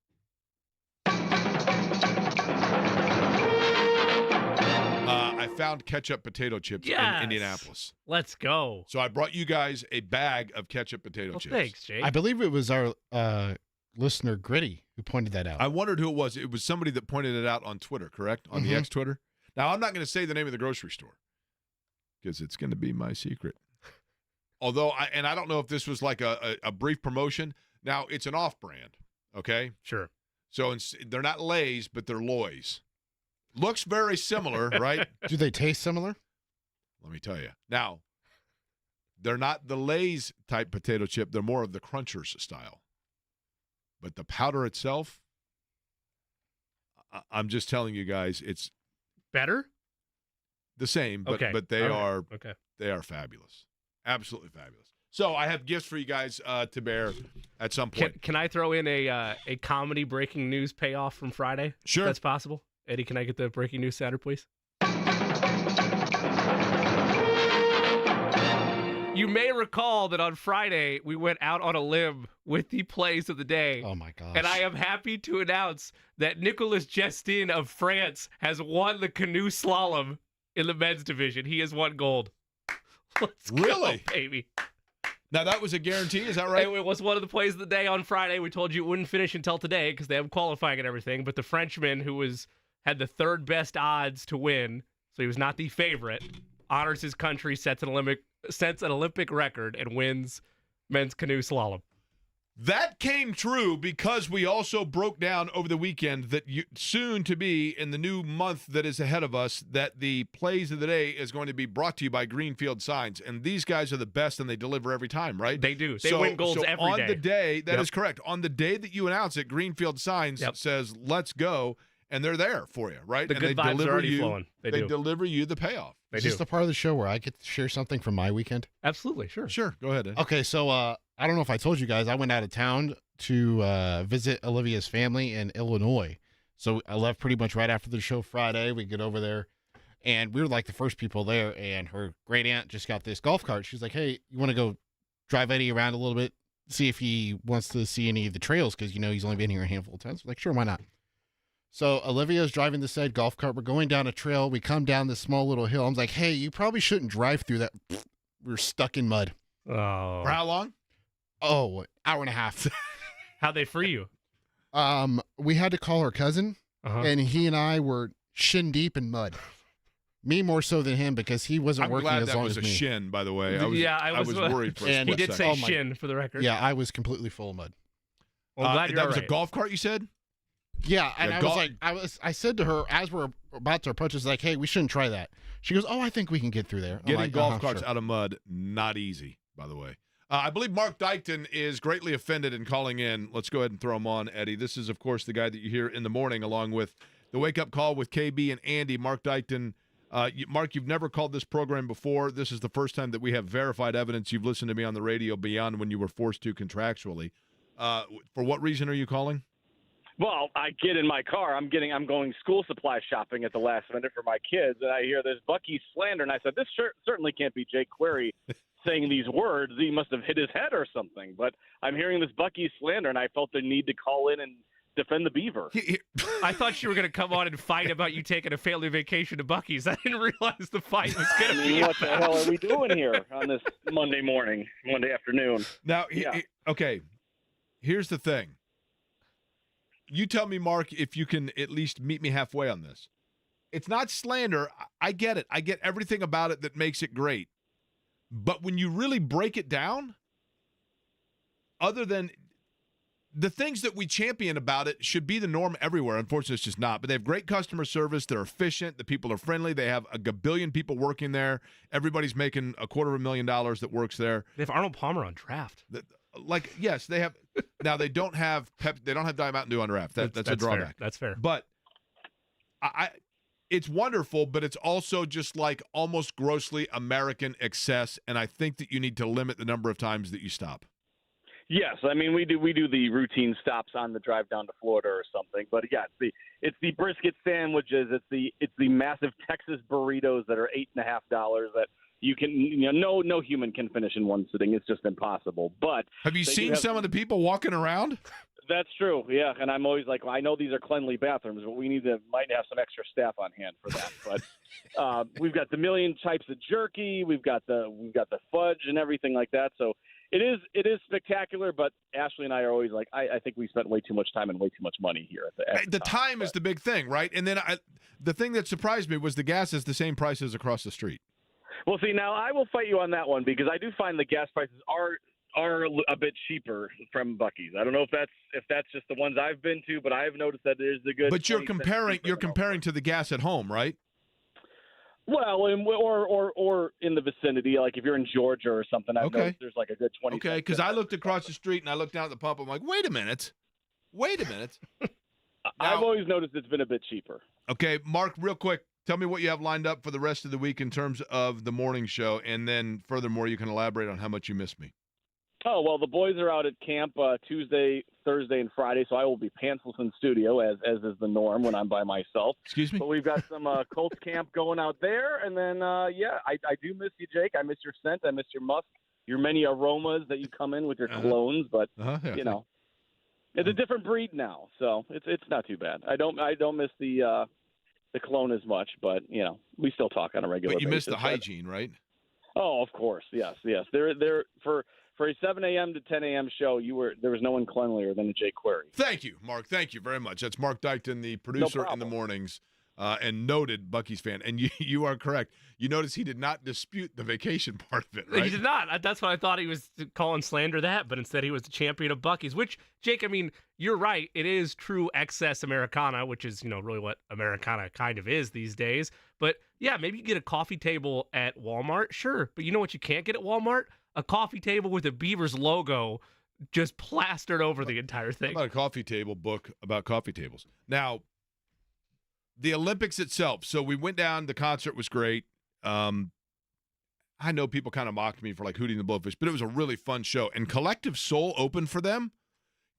I found ketchup potato chips in Indianapolis. Let's go. So I brought you guys a bag of ketchup potato chips. Thanks, Jake. I believe it was our listener Gritty who pointed that out. I wondered who it was. It was somebody that pointed it out on Twitter, correct? On the X Twitter. Now, I'm not going to say the name of the grocery store because it's going to be my secret. Although, I don't know if this was like a brief promotion. Now, it's an off-brand, okay? Sure. So they're not Lay's, but they're Loy's. Looks very similar, right? Do they taste similar? Let me tell you. Now, they're not the Lay's type potato chip. They're more of the Crunchers style. But the powder itself, I'm just telling you guys, it's better. The same, but Okay. but they are okay. They are fabulous, absolutely fabulous. So I have gifts for you guys to bear at some point. Can I throw in a comedy breaking news payoff from Friday? Sure, if that's possible. Eddie, can I get the breaking news sounder, please? You may recall that on Friday, we went out on a limb with the plays of the day. Oh, my gosh. And I am happy to announce that Nicolas Jestin of France has won the canoe slalom in the men's division. He has won gold. Let's Really? go, baby. Now, that was a guarantee, is that right? It was one of the plays of the day on Friday. We told you it wouldn't finish until today because they have qualifying and everything. But the Frenchman who was had the third best odds to win, so he was not the favorite, honors his country, sets an Olympic record, and wins men's canoe slalom. That came true because we also broke down over the weekend that soon to be in the new month that is ahead of us, that the plays of the day is going to be brought to you by Greenfield Signs. And these guys are the best, and they deliver every time, right? They do. They win golds every day. On the day, that is correct. On the day that you announce it, Greenfield Signs says, let's go, and they're there for you, right? The good vibes are already flowing. They deliver you the payoff. Is this the part of the show where I get to share something from my weekend? Absolutely, sure. Sure, go ahead, Ed. Okay, so I don't know if I told you guys, I went out of town to visit Olivia's family in Illinois. So I left pretty much right after the show Friday. We get over there, and we were like the first people there, and her great aunt just got this golf cart. She's like, hey, you want to go drive Eddie around a little bit, see if he wants to see any of the trails, because, he's only been here a handful of times. We're like, sure, why not? So Olivia's driving the said golf cart. We're going down a trail. We come down this small little hill. I'm like, hey, you probably shouldn't drive through that. We're stuck in mud. Oh. For how long? Oh, hour and a half. How'd they free you? We had to call her cousin, and he and I were shin deep in mud. Me more so than him because he wasn't working as long as me. I'm glad that was a shin, by the way. I was worried for a and split he did second. say shin for the record. Yeah, I was completely full of mud. Well, I'm glad you're that was right. a golf cart, you said? Yeah, and I said to her as we're about to approach, it's like, hey, we shouldn't try that. She goes, oh, I think we can get through there. Getting golf carts out of mud, not easy, by the way. I believe Mark Dykton is greatly offended in calling in. Let's go ahead and throw him on, Eddie. This is, of course, the guy that you hear in the morning along with the wake-up call with KB and Andy. Mark Dykton. Mark, you've never called this program before. This is the first time that we have verified evidence you've listened to me on the radio beyond when you were forced to contractually. For what reason are you calling? Well, I get in my car. I'm going school supply shopping at the last minute for my kids, and I hear this Buc-ee slander, and I said, this certainly can't be Jake Query saying these words. He must have hit his head or something. But I'm hearing this Buc-ee slander, and I felt the need to call in and defend the Beaver. I thought you were going to come on and fight about you taking a family vacation to Buc-ee's. I didn't realize the fight was going to be. What the hell are we doing here on this Monday afternoon? Now, okay, here's the thing. You tell me, Mark, if you can at least meet me halfway on this. It's not slander. I get it. I get everything about it that makes it great. But when you really break it down, other than the things that we champion about it should be the norm everywhere. Unfortunately, it's just not. But they have great customer service. They're efficient. The people are friendly. They have a gabillion people working there. Everybody's making $250,000 that works there. They have Arnold Palmer on draft. Yes, they have. Now they don't have They don't have Diet Mountain Dew on draft. That's a drawback. Fair. That's fair. But it's wonderful, but it's also just like almost grossly American excess. And I think that you need to limit the number of times that you stop. Yes, I mean we do the routine stops on the drive down to Florida or something. But yeah, it's the brisket sandwiches. It's the massive Texas burritos that are $8.50 that. You can, no human can finish in one sitting. It's just impossible. But have you seen some of the people walking around? That's true. Yeah, and I'm always like, well, I know these are cleanly bathrooms, but we might have some extra staff on hand for that. But we've got the million types of jerky. We've got the fudge and everything like that. So it is spectacular. But Ashley and I are always like, I think we spent way too much time and way too much money here at the time is the big thing, right? And then the thing that surprised me was the gas is the same price as across the street. Well, see, now I will fight you on that one because I do find the gas prices are a bit cheaper from Buc-ee's. I don't know if that's just the ones I've been to, but I have noticed that there's a good. But you're comparing to the gas at home, right? Well, or in the vicinity, like if you're in Georgia or something, I've noticed there's like a good 20. Okay, because I looked across the street and I looked down at the pump. I'm like, wait a minute. I've always noticed it's been a bit cheaper. Okay, Mark, real quick. Tell me what you have lined up for the rest of the week in terms of the morning show, and then furthermore, you can elaborate on how much you miss me. Oh, well, the boys are out at camp Tuesday, Thursday, and Friday, so I will be pantsless in studio, as is the norm when I'm by myself. Excuse me? But we've got some Colts camp going out there, and then, I do miss you, Jake. I miss your scent. I miss your musk, your many aromas that you come in with your colognes, but, it's a different breed now, so it's not too bad. I don't miss the cologne as much, but we still talk on a regular basis. But you miss the hygiene, right? Oh, of course, yes. They're for a 7 a.m. to 10 a.m. show. There was no one cleanlier than Jake Query. Thank you, Mark. Thank you very much. That's Mark Dykton, the producer in the mornings, and noted Buc-ee's fan. And you are correct. You notice he did not dispute the vacation part of it, right? He did not. That's what I thought he was calling slander that, but instead he was the champion of Buc-ee's, which, Jake, I mean, you're right. It is true excess Americana, which is, really what Americana kind of is these days. But, yeah, maybe you get a coffee table at Walmart. Sure. But you know what you can't get at Walmart? A coffee table with a Beavers logo just plastered over the entire thing. How about a coffee table book about coffee tables? Now, the Olympics itself. So we went down. The concert was great. I know people kind of mocked me for like Hootie and the Blowfish, but it was a really fun show. And Collective Soul opened for them.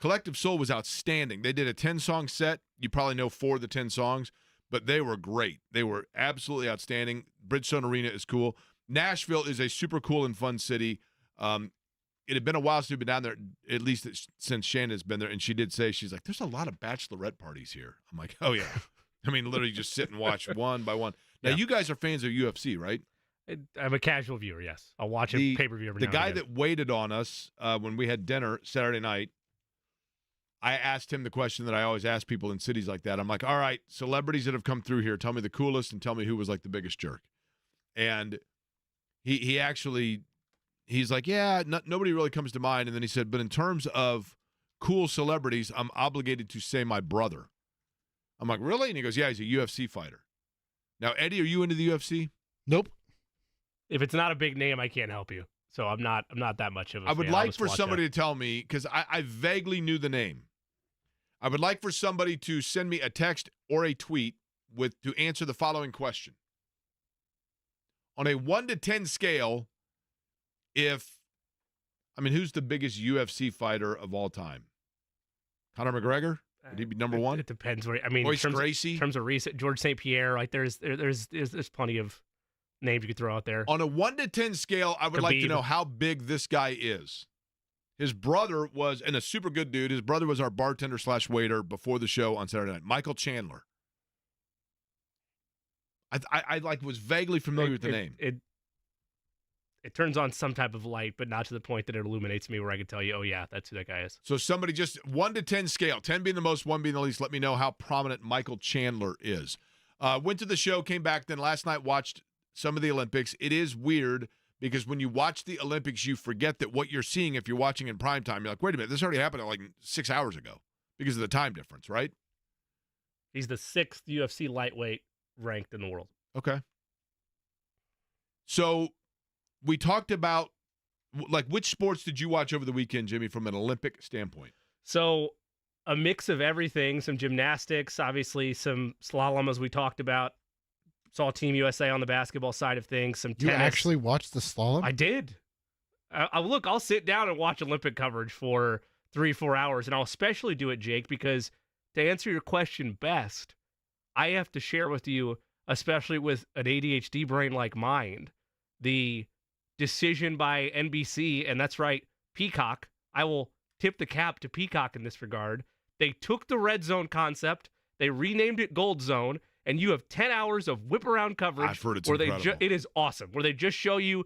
Collective Soul was outstanding. They did a 10-song set. You probably know 4 of the 10 songs, but they were great. They were absolutely outstanding. Bridgestone Arena is cool. Nashville is a super cool and fun city. It had been a while since we've been down there, at least since Shannon's been there, and she did say, she's like, there's a lot of bachelorette parties here. I'm like, oh, yeah. I mean, literally just sit and watch one by one. Now, you guys are fans of UFC, right? I'm a casual viewer, yes. I'll watch a pay-per-view every now and The guy again. that waited on us when we had dinner Saturday night, I asked him the question that I always ask people in cities like that. I'm like, all right, celebrities that have come through here, tell me the coolest and tell me who was like the biggest jerk. And he actually, he's like, yeah, nobody really comes to mind. And then he said, but in terms of cool celebrities, I'm obligated to say my brother. I'm like, really? And he goes, yeah, he's a UFC fighter. Now, Eddie, are you into the UFC? Nope. If it's not a big name, I can't help you. So I'm not that much of a I would fan. I'll like just for watch somebody to tell me, because I vaguely knew the name. I would like for somebody to send me a text or a tweet to answer the following question. On a 1 to 10 scale, who's the biggest UFC fighter of all time? Conor McGregor? Would he be number one? It depends. In Gracie? terms of recent, George St. Pierre, like there's plenty of names you could throw out there. On a 1 to 10 scale, I would like to know how big this guy is. His brother was, and a super good dude, his brother was our bartender / waiter before the show on Saturday night. Michael Chandler. I was vaguely familiar with the name. It turns on some type of light, but not to the point that it illuminates me where I can tell you, oh, yeah, that's who that guy is. So somebody just 1 to 10 scale, 10 being the most, 1 being the least, let me know how prominent Michael Chandler is. Went to the show, came back, then last night watched some of the Olympics. It is weird because when you watch the Olympics, you forget that what you're seeing, if you're watching in prime time, you're like, wait a minute, this already happened like 6 hours ago because of the time difference, right? He's the 6th UFC lightweight ranked in the world. Okay. So we talked about, like, which sports did you watch over the weekend, Jimmy, from an Olympic standpoint? So a mix of everything, some gymnastics, obviously some slalom, as we talked about. Saw Team USA on the basketball side of things, some tennis. You actually watched the slalom? I did. I'll sit down and watch Olympic coverage for 3-4 hours, and I'll especially do it, Jake, because to answer your question best, I have to share with you, especially with an ADHD brain like mine, the decision by NBC, and that's right, Peacock. I will tip the cap to Peacock in this regard. They took the red zone concept, they renamed it Gold Zone, and you have 10 hours of whip around coverage. I've heard it's where incredible. It is awesome. Where they just show you,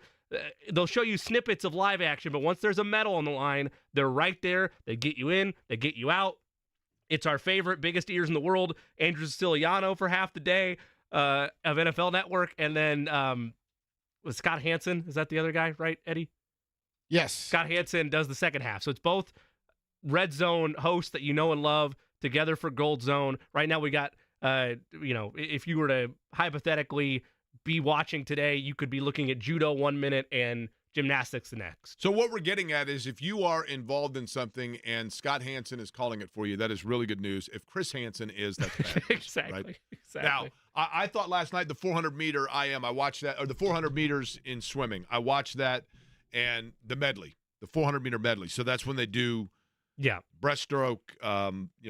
they'll show you snippets of live action, but once there's a medal on the line, they're right there. They get you in, they get you out. It's our favorite, biggest ears in the world, Andrew Siciliano for half the day of NFL Network, and then was Scott Hansen. Is that the other guy, right, Eddie? Yes. Scott Hansen does the second half. So it's both red zone hosts that you know and love together for Gold Zone. Right now we got, if you were to hypothetically be watching today, you could be looking at judo 1 minute and gymnastics the next. So what we're getting at is if you are involved in something and Scott Hansen is calling it for you, that is really good news. If Chris Hansen is, that's bad news, Exactly. right? Exactly. Now, I thought last night the 400-meter I watched that, or the 400 meters in swimming. I watched that and the medley, the 400-meter medley. So that's when they do breaststroke,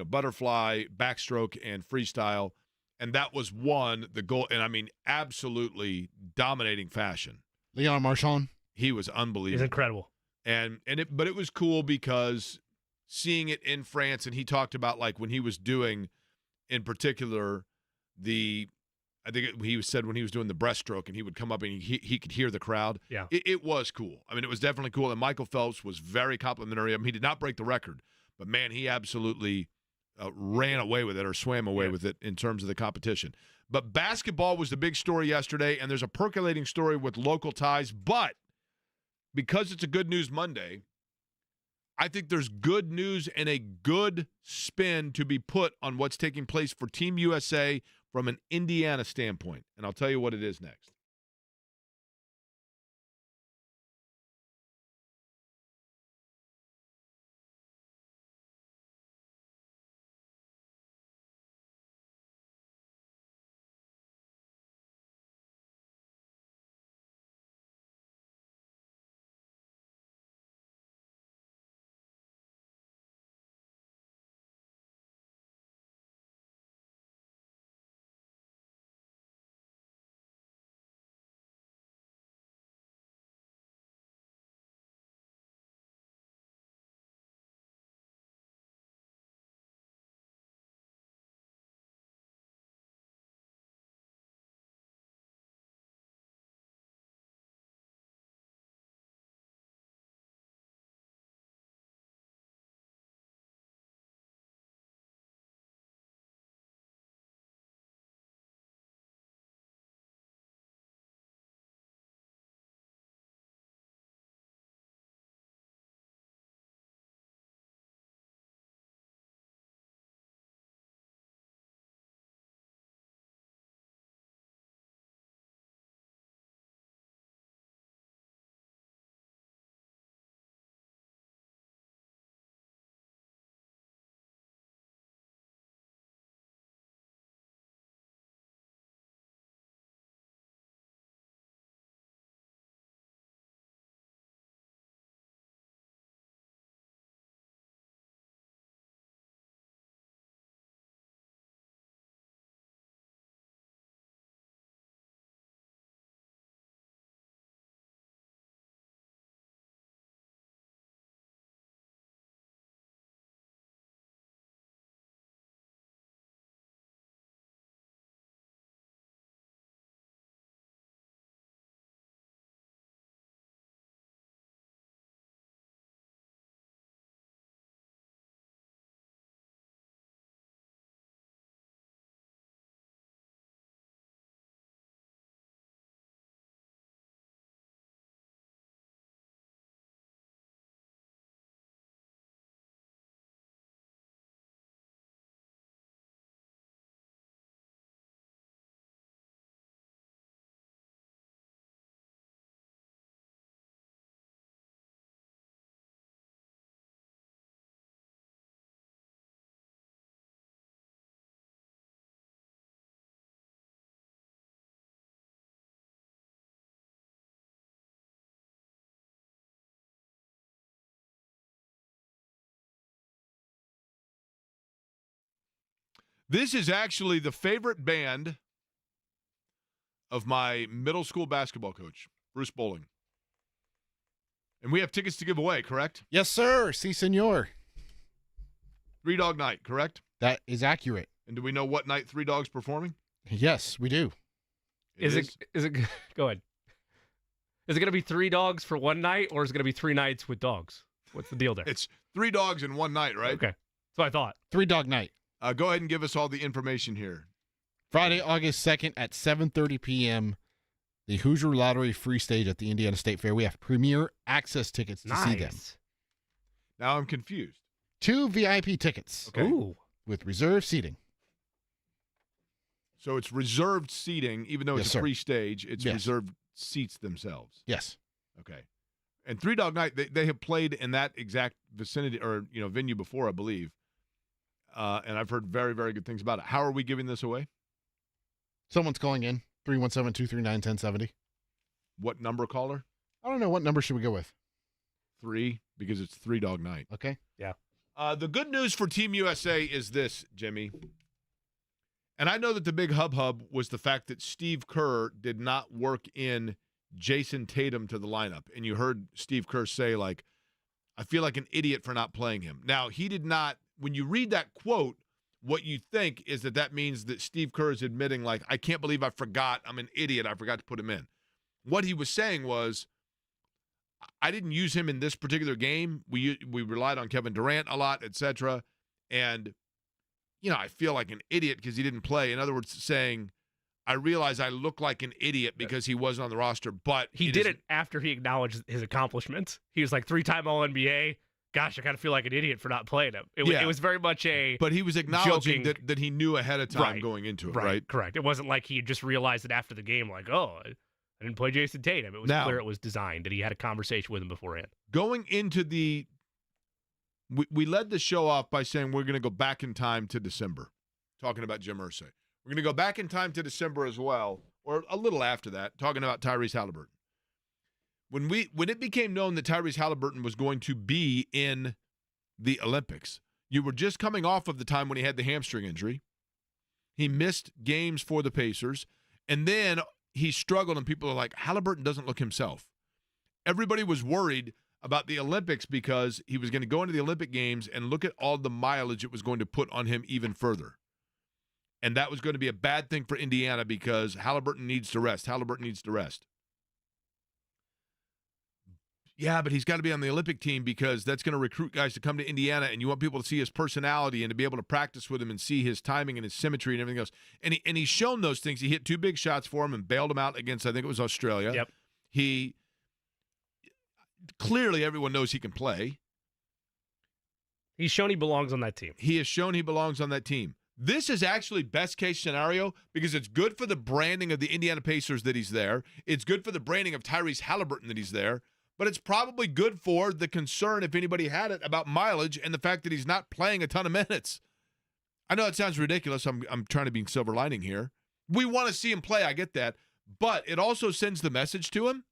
butterfly, backstroke, and freestyle. And that was the goal. And I mean, absolutely dominating fashion. Leon Marchand. He was unbelievable. He's incredible. But it was cool because seeing it in France, and he talked about like when he was doing, in particular, I think he said when he was doing the breaststroke and he would come up and he could hear the crowd. Yeah. It was cool. I mean, it was definitely cool. And Michael Phelps was very complimentary of him. He did not break the record, but, man, he absolutely ran away with it or swam away with it in terms of the competition. But basketball was the big story yesterday, and there's a percolating story with local ties. But because it's a Good News Monday, I think there's good news and a good spin to be put on what's taking place for Team USA from an Indiana standpoint. And I'll tell you what it is next. This is actually the favorite band of my middle school basketball coach, Bruce Bowling. And we have tickets to give away, correct? Yes, sir. Si, senor. Three Dog Night, correct? That is accurate. And do we know what night Three Dogs performing? Yes, we do. Is it go ahead. Is it going to be 3 dogs for one night, or is it going to be 3 nights with dogs? What's the deal there? It's 3 dogs in one night, right? Okay. That's what I thought. 3 Dog Night. Go ahead and give us all the information here. Friday, August 2nd at 7:30 p.m., the Hoosier Lottery free stage at the Indiana State Fair. We have premier access tickets to see them. Now I'm confused. 2 VIP tickets Okay. Ooh. with reserved seating. So it's reserved seating, even though it's Yes, a sir. free stage, it's Yes. reserved seats themselves. Yes. Okay. And Three Dog Night, they have played in that exact vicinity or venue before, I believe. And I've heard very, very good things about it. How are we giving this away? Someone's calling in. 317-239-1070. What number caller? I don't know. What number should we go with? 3, because it's Three Dog Night. Okay. The good news for Team USA is this, Jimmy. And I know that the big hub was the fact that Steve Kerr did not work in Jason Tatum to the lineup. And you heard Steve Kerr say, I feel like an idiot for not playing him. Now, he did not, when you read that quote, what you think is that means that Steve Kerr is admitting, like, I can't believe I forgot. I'm an idiot. I forgot to put him in. What he was saying was, I didn't use him in this particular game. We relied on Kevin Durant a lot, etc. And, I feel like an idiot because he didn't play. In other words, saying, I realize I look like an idiot because he wasn't on the roster, but he did it after he acknowledged his accomplishments. He was like 3-time All-NBA. Gosh, I kind of feel like an idiot for not playing him. It was very much But he was acknowledging that he knew ahead of time going into it, right? Correct. It wasn't like he just realized it after the game, like, oh, I didn't play Jason Tatum. It was clear it was designed, that he had a conversation with him beforehand. Going into we led the show off by saying we're going to go back in time to December, talking about Jim Irsay. We're going to go back in time to December as well, or a little after that, talking about Tyrese Haliburton. When it became known that Tyrese Haliburton was going to be in the Olympics, you were just coming off of the time when he had the hamstring injury. He missed games for the Pacers, and then he struggled, and people are like, Haliburton doesn't look himself. Everybody was worried about the Olympics because he was going to go into the Olympic Games and look at all the mileage it was going to put on him even further. And that was going to be a bad thing for Indiana because Haliburton needs to rest. Yeah, but he's got to be on the Olympic team because that's going to recruit guys to come to Indiana, and you want people to see his personality and to be able to practice with him and see his timing and his symmetry and everything else. And he's shown those things. He hit 2 big shots for him and bailed him out against, I think it was Australia. Yep. He clearly, everyone knows he can play. He's shown he belongs on that team. He has shown he belongs on that team. This is actually best case scenario because it's good for the branding of the Indiana Pacers that he's there. It's good for the branding of Tyrese Haliburton that he's there. But it's probably good for the concern, if anybody had it, about mileage and the fact that he's not playing a ton of minutes. I know it sounds ridiculous. I'm trying to be silver lining here. We want to see him play. I get that. But it also sends the message to him.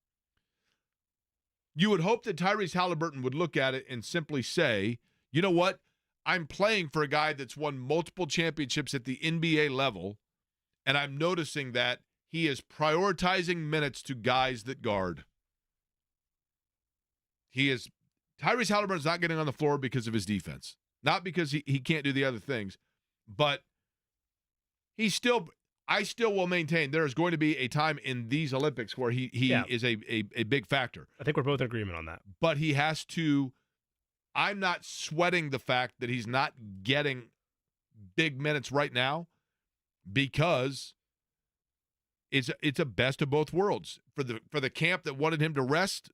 You would hope that Tyrese Haliburton would look at it and simply say, you know what? I'm playing for a guy that's won multiple championships at the NBA level, and I'm noticing that he is prioritizing minutes to guys that guard. Tyrese Haliburton's not getting on the floor because of his defense. Not because he can't do the other things, but I still will maintain there is going to be a time in these Olympics where he is a big factor. I think we're both in agreement on that. But he has to – I'm not sweating the fact that he's not getting big minutes right now because it's a best of both worlds. For the camp that wanted him to rest,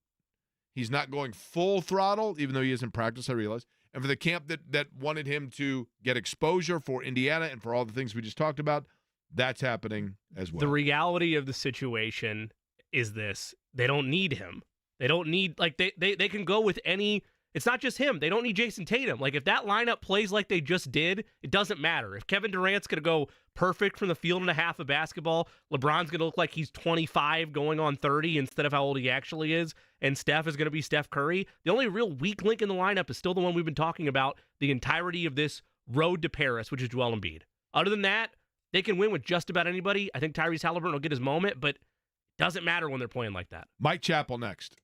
he's not going full throttle, even though he is in practice, I realize. And for the camp that wanted him to get exposure for Indiana and for all the things we just talked about, that's happening as well. The reality of the situation is this. They don't need him. They don't need, like, they can go with any. It's not just him. They don't need Jason Tatum. Like, if that lineup plays like they just did, it doesn't matter. If Kevin Durant's going to go perfect from the field and a half of basketball, LeBron's going to look like he's 25 going on 30 instead of how old he actually is, and Steph is going to be Steph Curry, the only real weak link in the lineup is still the one we've been talking about the entirety of this road to Paris, which is Joel Embiid. Other than that, they can win with just about anybody. I think Tyrese Haliburton will get his moment, but it doesn't matter when they're playing like that. Mike Chappell next.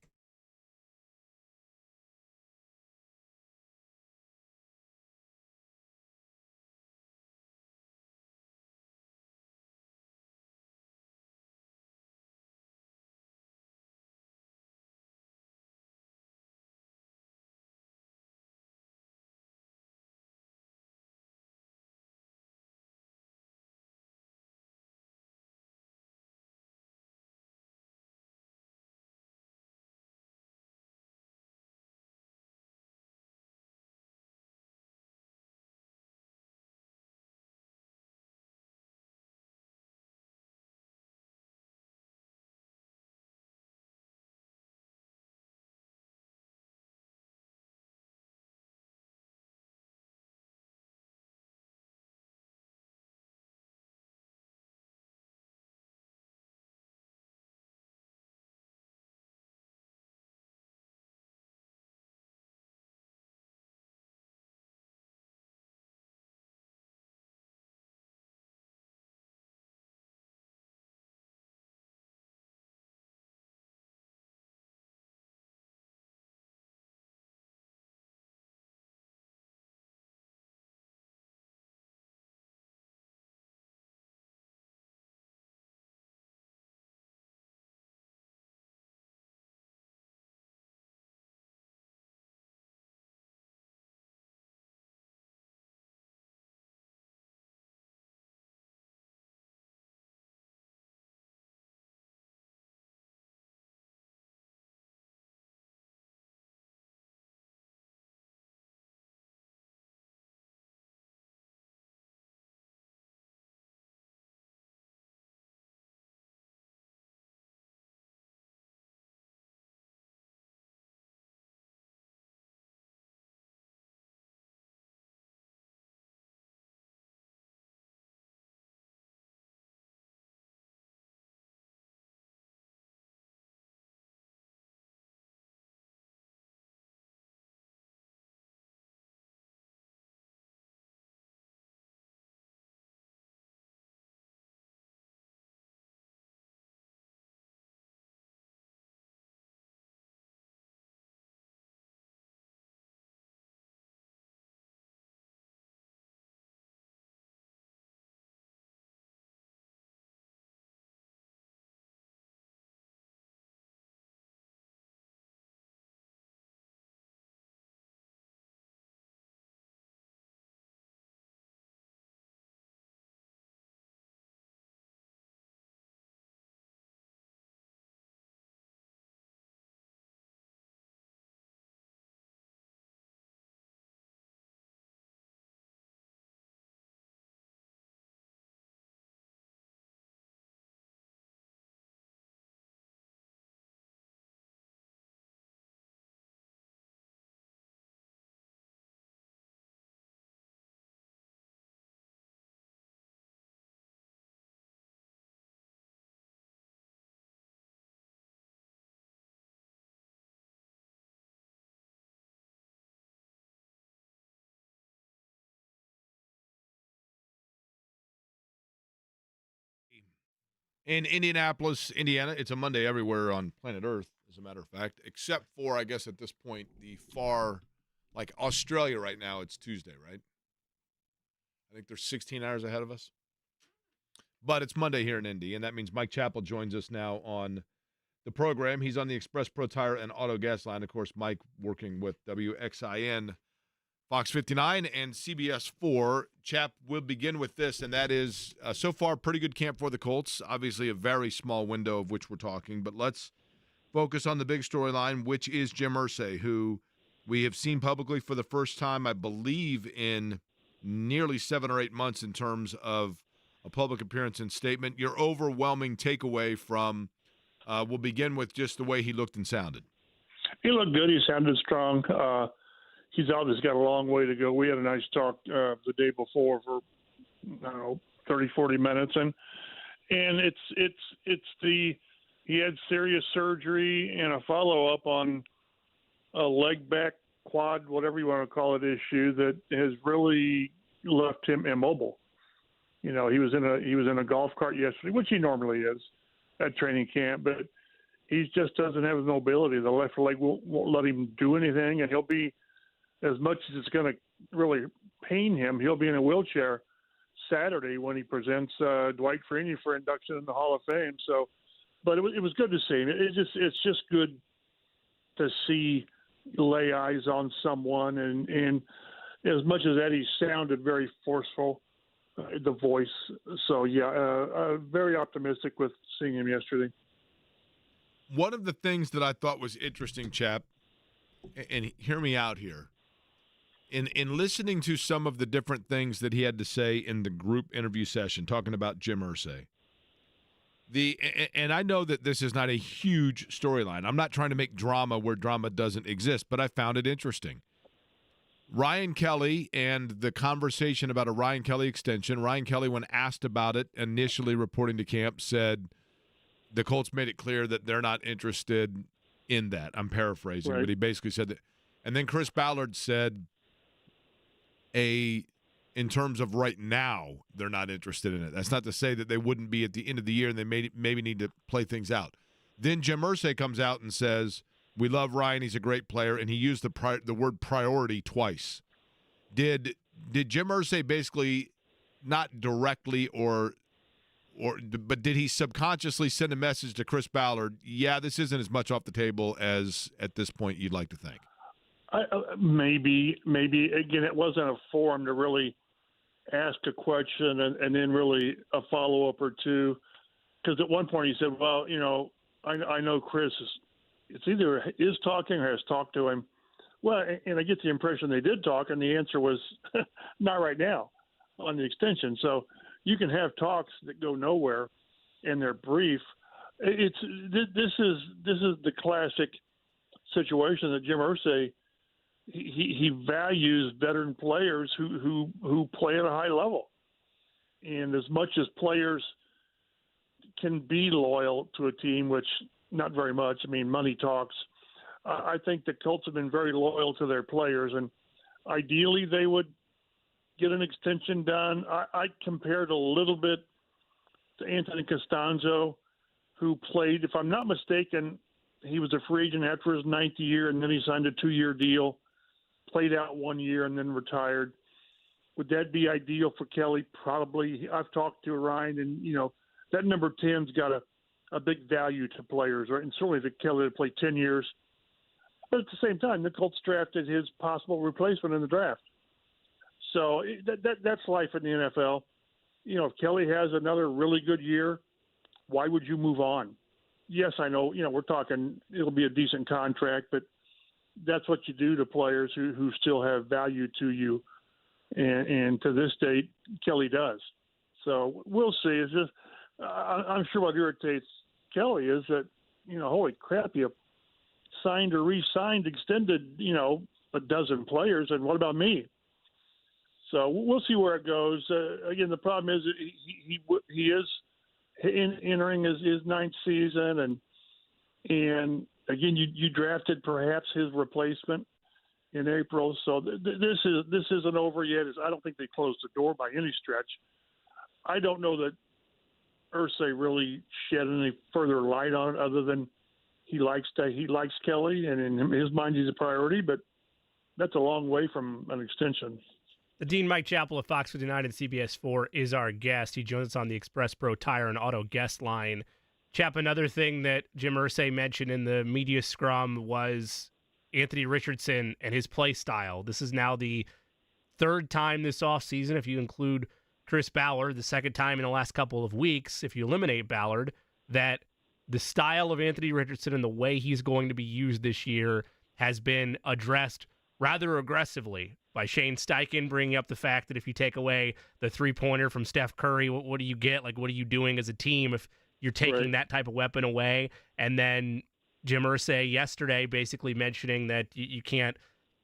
in Indianapolis, Indiana. It's a Monday everywhere on planet Earth, as a matter of fact, except for, I guess, at this point, the far, like Australia right now, it's Tuesday, right? I think they're 16 hours ahead of us. But it's Monday here in Indy, and that means Mike Chappell joins us now on the program. He's on the Express Pro Tire and Auto Gas line. Of course, Mike working with WXIN, Fox 59, and CBS 4. Chap, we'll begin with this, and that is, so far, pretty good camp for the Colts. Obviously, a very small window of which we're talking, but let's focus on the big storyline, which is Jim Irsay, who we have seen publicly for the first time, I believe, in nearly 7 or 8 months in terms of a public appearance and statement. Your overwhelming takeaway from, we'll begin with just the way he looked and sounded. He looked good. He sounded strong. He's obviously got a long way to go. We had a nice talk the day before for, 30, 40 minutes. And he had serious surgery and a follow-up on a leg back, quad, whatever you want to call it, issue that has really left him immobile. He was in a golf cart yesterday, which he normally is at training camp, but he just doesn't have his mobility. The left leg won't let him do anything, and he'll be, as much as it's going to really pain him, he'll be in a wheelchair Saturday when he presents Dwight Freeney for induction in the Hall of Fame. So, but it was good to see him. It's just good to see, lay eyes on someone, and as much as Eddie sounded very forceful, the voice. So, very optimistic with seeing him yesterday. One of the things that I thought was interesting, Chap, and hear me out here, in listening to some of the different things that he had to say in the group interview session, talking about Jim Irsay, and I know that this is not a huge storyline. I'm not trying to make drama where drama doesn't exist, but I found it interesting. Ryan Kelly and the conversation about a Ryan Kelly extension. Ryan Kelly, when asked about it, initially reporting to camp, said the Colts made it clear that they're not interested in that. I'm paraphrasing, right. But he basically said that. And then Chris Ballard said, in terms of right now, they're not interested in it. That's not to say that they wouldn't be at the end of the year and they maybe need to play things out. Then Jim Irsay comes out and says, we love Ryan. He's a great player, and he used the word priority twice. Did Jim Irsay basically, not directly but did he subconsciously send a message to Chris Ballard? Yeah, this isn't as much off the table as at this point you'd like to think. Maybe again, it wasn't a forum to really ask a question and then really a follow up or two. Because at one point he said, "Well, I know Chris is either is talking or has talked to him." Well, and I get the impression they did talk, and the answer was not right now on the extension. So you can have talks that go nowhere, and they're brief. This is the classic situation that Jim Irsay he values veteran players who play at a high level, and as much as players can be loyal to a team, which not very much. I mean, money talks. I think the Colts have been very loyal to their players, and ideally they would get an extension done. I compared a little bit to Anthony Costanzo, who played, if I'm not mistaken, he was a free agent after his 9th year, and then he signed a 2-year deal, played out 1 year, and then retired. Would that be ideal for Kelly? Probably. I've talked to Ryan, and, that number 10's got a big value to players, right? And certainly for Kelly to play 10 years. But at the same time, the Colts drafted his possible replacement in the draft. So that's life in the NFL. If Kelly has another really good year, why would you move on? Yes, I know, we're talking it'll be a decent contract, but that's what you do to players who still have value to you. And to this date, Kelly does. So we'll see. It's just, I'm sure what irritates Kelly is that, holy crap, you signed or re-signed, extended, a dozen players, and what about me? So we'll see where it goes. Again, the problem is he is entering his 9th season, and again, you drafted perhaps his replacement in April. So this isn't over yet. I don't think they closed the door by any stretch. I don't know that Irsay really shed any further light on it other than he likes Kelly, and in his mind he's a priority, but that's a long way from an extension. The Dean Mike Chappell of Fox 59 and CBS 4 is our guest. He joins us on the Express Pro Tire and Auto guest line. Chap, another thing that Jim Irsay mentioned in the media scrum was Anthony Richardson and his play style. This is now the third time this offseason, if you include Chris Ballard, the second time in the last couple of weeks, if you eliminate Ballard, that the style of Anthony Richardson and the way he's going to be used this year has been addressed rather aggressively by Shane Steichen, bringing up the fact that if you take away the three-pointer from Steph Curry, what do you get? Like, what are you doing as a team if you're taking that type of weapon away? And then Jim Irsay yesterday basically mentioning that you can't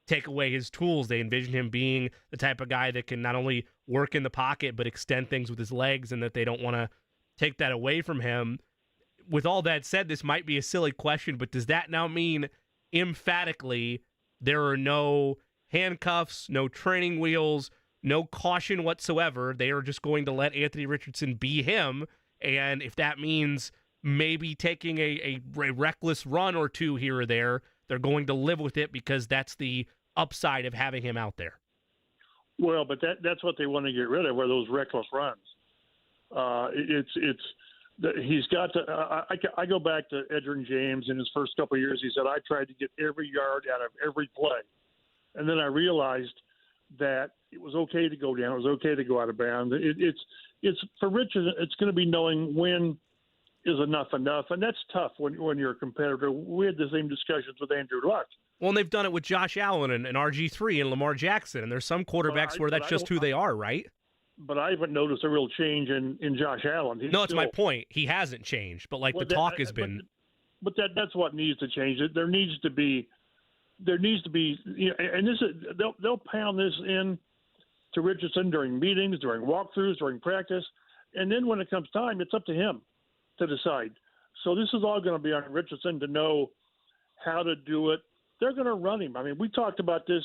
take away his tools. They envision him being the type of guy that can not only work in the pocket but extend things with his legs, and that they don't want to take that away from him. With all that said, this might be a silly question, but does that now mean emphatically there are no handcuffs, no training wheels, no caution whatsoever? They are just going to let Anthony Richardson be him, and if that means maybe taking a reckless run or two here or there, they're going to live with it because that's the upside of having him out there. Well, but that's what they want to get rid of, are those reckless runs. He's got to. I go back to Edgerrin James in his first couple of years. He said, "I tried to get every yard out of every play," and then I realized that it was okay to go down. It was okay to go out of bounds. It's for Richard. It's going to be knowing when is enough, and that's tough when you're a competitor. We had the same discussions with Andrew Luck. Well, and they've done it with Josh Allen and RG3 and Lamar Jackson, and there's some quarterbacks where that's just who they are, right? But I haven't noticed a real change in Josh Allen. It's my point. He hasn't changed, but the talk has been. But that's what needs to change. There needs to be, and this is they'll pound this in to Richardson during meetings, during walkthroughs, during practice, and then when it comes time, it's up to him to decide. So this is all going to be on Richardson to know how to do it. They're going to run him. I mean, we talked about this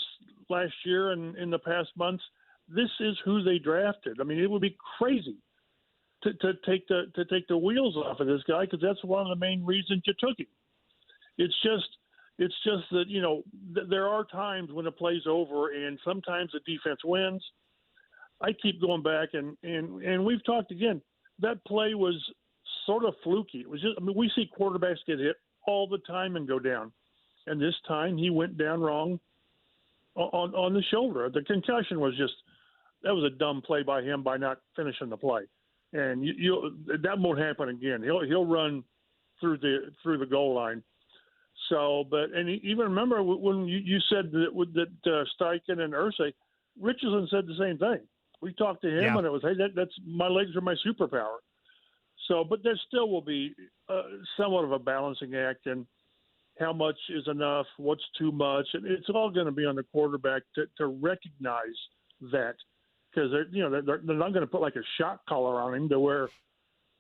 last year and in the past months. This is who they drafted. I mean, it would be crazy to take the wheels off of this guy, because that's one of the main reasons you took him. It's just that there are times when it plays over, and sometimes the defense wins. I keep going back and we've talked again. That play was sort of fluky. It was just, we see quarterbacks get hit all the time and go down, and this time he went down wrong on the shoulder. The concussion was just. That was a dumb play by him by not finishing the play, and that won't happen again. He'll run through the goal line. So, and even remember when you said that Steichen and Irsay, Richardson said the same thing. We talked to him, and it was, hey, that's my legs are my superpower. So, but there still will be somewhat of a balancing act, and how much is enough, what's too much, and it's all going to be on the quarterback to recognize that. Because they're not going to put like a shot collar on him to where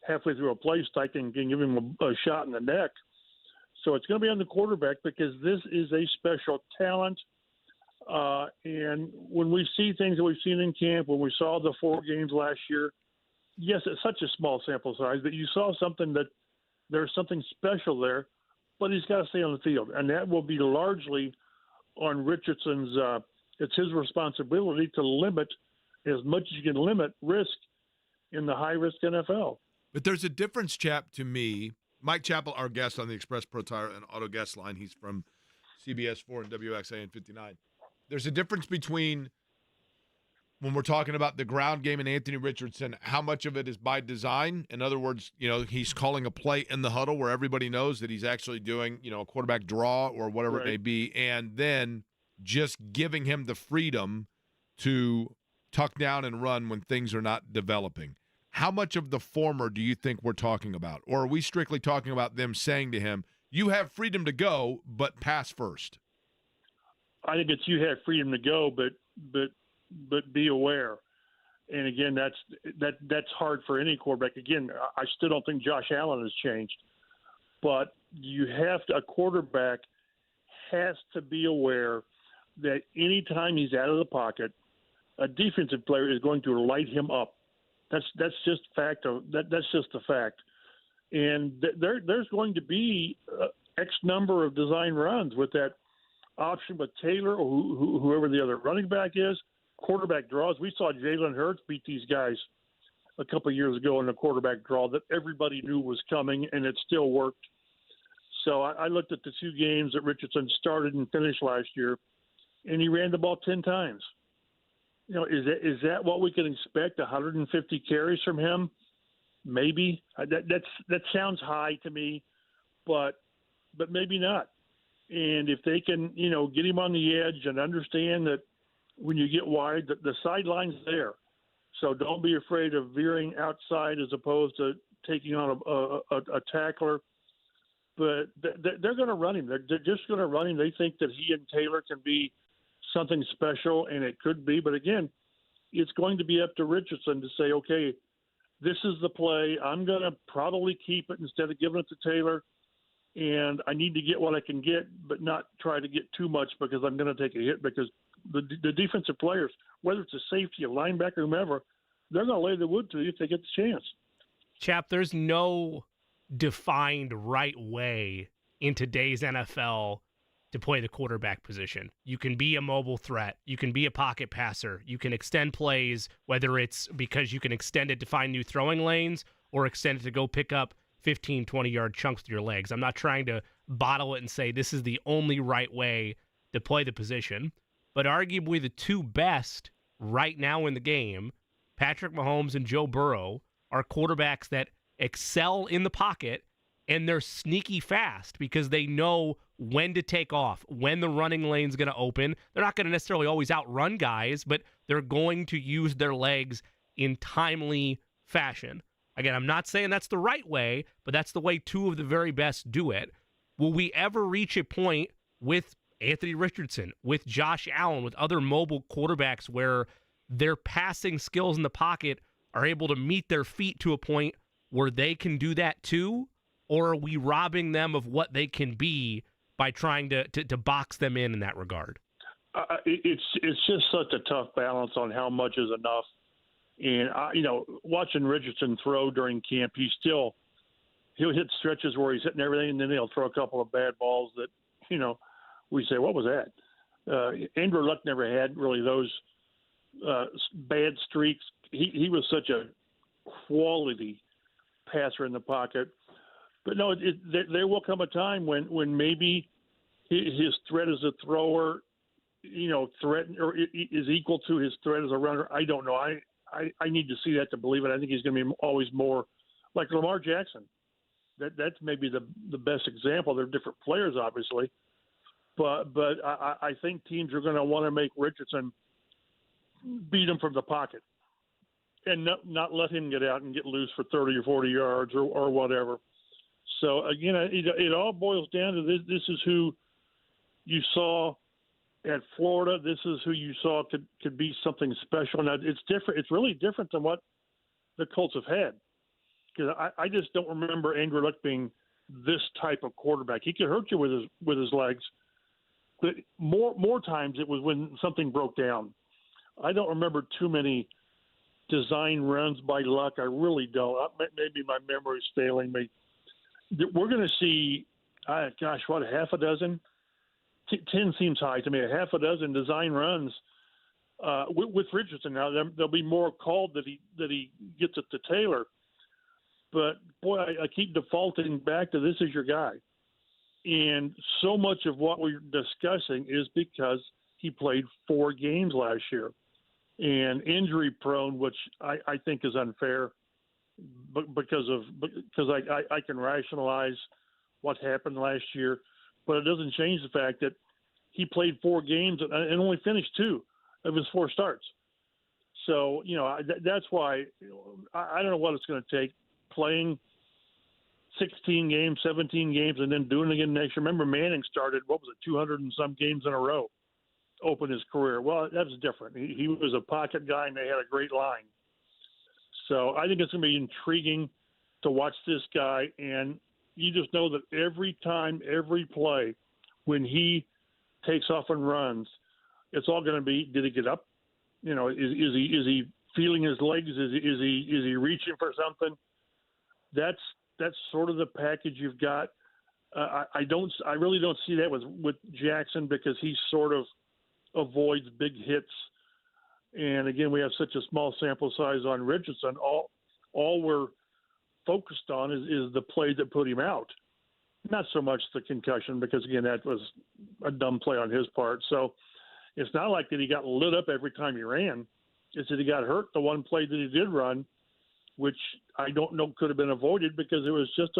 halfway through a play Steichen can give him a shot in the neck. So it's going to be on the quarterback, because this is a special talent. And when we see things that we've seen in camp, when we saw the 4 games last year, yes, it's such a small sample size, but you saw something that there's something special there, but he's got to stay on the field. And that will be largely on Richardson's it's his responsibility to limit as much as you can limit risk in the high-risk NFL. But there's a difference, Chap, to me. Mike Chappell, our guest on the Express Pro Tire and Auto guest line, he's from CBS 4 and WXAN 59. There's a difference between when we're talking about the ground game and Anthony Richardson, how much of it is by design. In other words, he's calling a play in the huddle where everybody knows that he's actually doing, a quarterback draw or whatever it may be, and then just giving him the freedom to tuck down and run when things are not developing. How much of the former do you think we're talking about? Or are we strictly talking about them saying to him, you have freedom to go, but pass first? I think it's you have freedom to go, but be aware. And again, that's hard for any quarterback. Again, I still don't think Josh Allen has changed. But a quarterback has to be aware that anytime he's out of the pocket, a defensive player is going to light him up. That's just fact. That's just the fact. And there's going to be X number of design runs with that option with Taylor or whoever the other running back is. Quarterback draws. We saw Jalen Hurts beat these guys a couple of years ago in a quarterback draw that everybody knew was coming, and it still worked. So I looked at the 2 games that Richardson started and finished last year, and he ran the ball 10 times. Is that what we can expect? 150 carries from him? Maybe. That sounds high to me, but maybe not. And if they can, get him on the edge and understand that when you get wide, the sideline's there. So don't be afraid of veering outside as opposed to taking on a tackler. But they're going to run him. They're just going to run him. They think that he and Taylor can be something special, and it could be. But, again, it's going to be up to Richardson to say, okay, this is the play. I'm going to probably keep it instead of giving it to Taylor, and I need to get what I can get but not try to get too much because I'm going to take a hit because the defensive players, whether it's a safety, a linebacker, whomever, they're going to lay the wood to you if they get the chance. Chap, there's no defined right way in today's NFL to play the quarterback position. You can be a mobile threat. You can be a pocket passer. You can extend plays, whether it's because you can extend it to find new throwing lanes or extend it to go pick up 15, 20-yard chunks with your legs. I'm not trying to bottle it and say this is the only right way to play the position, but arguably the 2 best right now in the game, Patrick Mahomes and Joe Burrow, are quarterbacks that excel in the pocket, and they're sneaky fast because they know when to take off, when the running lane's going to open. They're not going to necessarily always outrun guys, but they're going to use their legs in timely fashion. Again, I'm not saying that's the right way, but that's the way 2 of the very best do it. Will we ever reach a point with Anthony Richardson, with Josh Allen, with other mobile quarterbacks where their passing skills in the pocket are able to meet their feet to a point where they can do that too? Or are we robbing them of what they can be by trying to box them in that regard? It's just such a tough balance on how much is enough. And, watching Richardson throw during camp, he'll hit stretches where he's hitting everything, and then he'll throw a couple of bad balls that, we say, what was that? Andrew Luck never had really those bad streaks. He was such a quality passer in the pocket. But no, there will come a time when maybe his threat as a thrower, threaten or is equal to his threat as a runner. I don't know. I need to see that to believe it. I think he's going to be always more like Lamar Jackson. That's maybe the best example. They're different players, obviously, but I think teams are going to want to make Richardson beat him from the pocket and not let him get out and get loose for 30 or 40 yards or whatever. So, again, it all boils down to this. This is who you saw at Florida. This is who you saw could be something special. Now, it's different. It's really different than what the Colts have had. Because I just don't remember Andrew Luck being this type of quarterback. He could hurt you with his legs. But more times it was when something broke down. I don't remember too many design runs by Luck. I really don't. Maybe my memory is failing me. We're going to see, half a dozen? 10 seems high to me. A half a dozen design runs with Richardson. Now, there'll be more called that he gets it to Taylor. But, boy, I keep defaulting back to this is your guy. And so much of what we're discussing is because he played 4 games last year. And injury prone, which I think is unfair. Because I can rationalize what happened last year, but it doesn't change the fact that he played 4 games and only finished 2 of his 4 starts. So, that's why I don't know what it's going to take playing 16 games, 17 games, and then doing it again next year. Remember Manning started, 200 and some games in a row, open his career. Well, that was different. He was a pocket guy, and they had a great line. So I think it's going to be intriguing to watch this guy, and you just know that every time, every play, when he takes off and runs, it's all going to be: did he get up? Is he feeling his legs? Is he reaching for something? That's sort of the package you've got. I really don't see that with Jackson, because he sort of avoids big hits. And again, we have such a small sample size on Richardson. All we're focused on is the play that put him out, not so much the concussion, because again, that was a dumb play on his part. So it's not like that he got lit up every time he ran. It's that he got hurt the one play that he did run, which I don't know could have been avoided, because it was just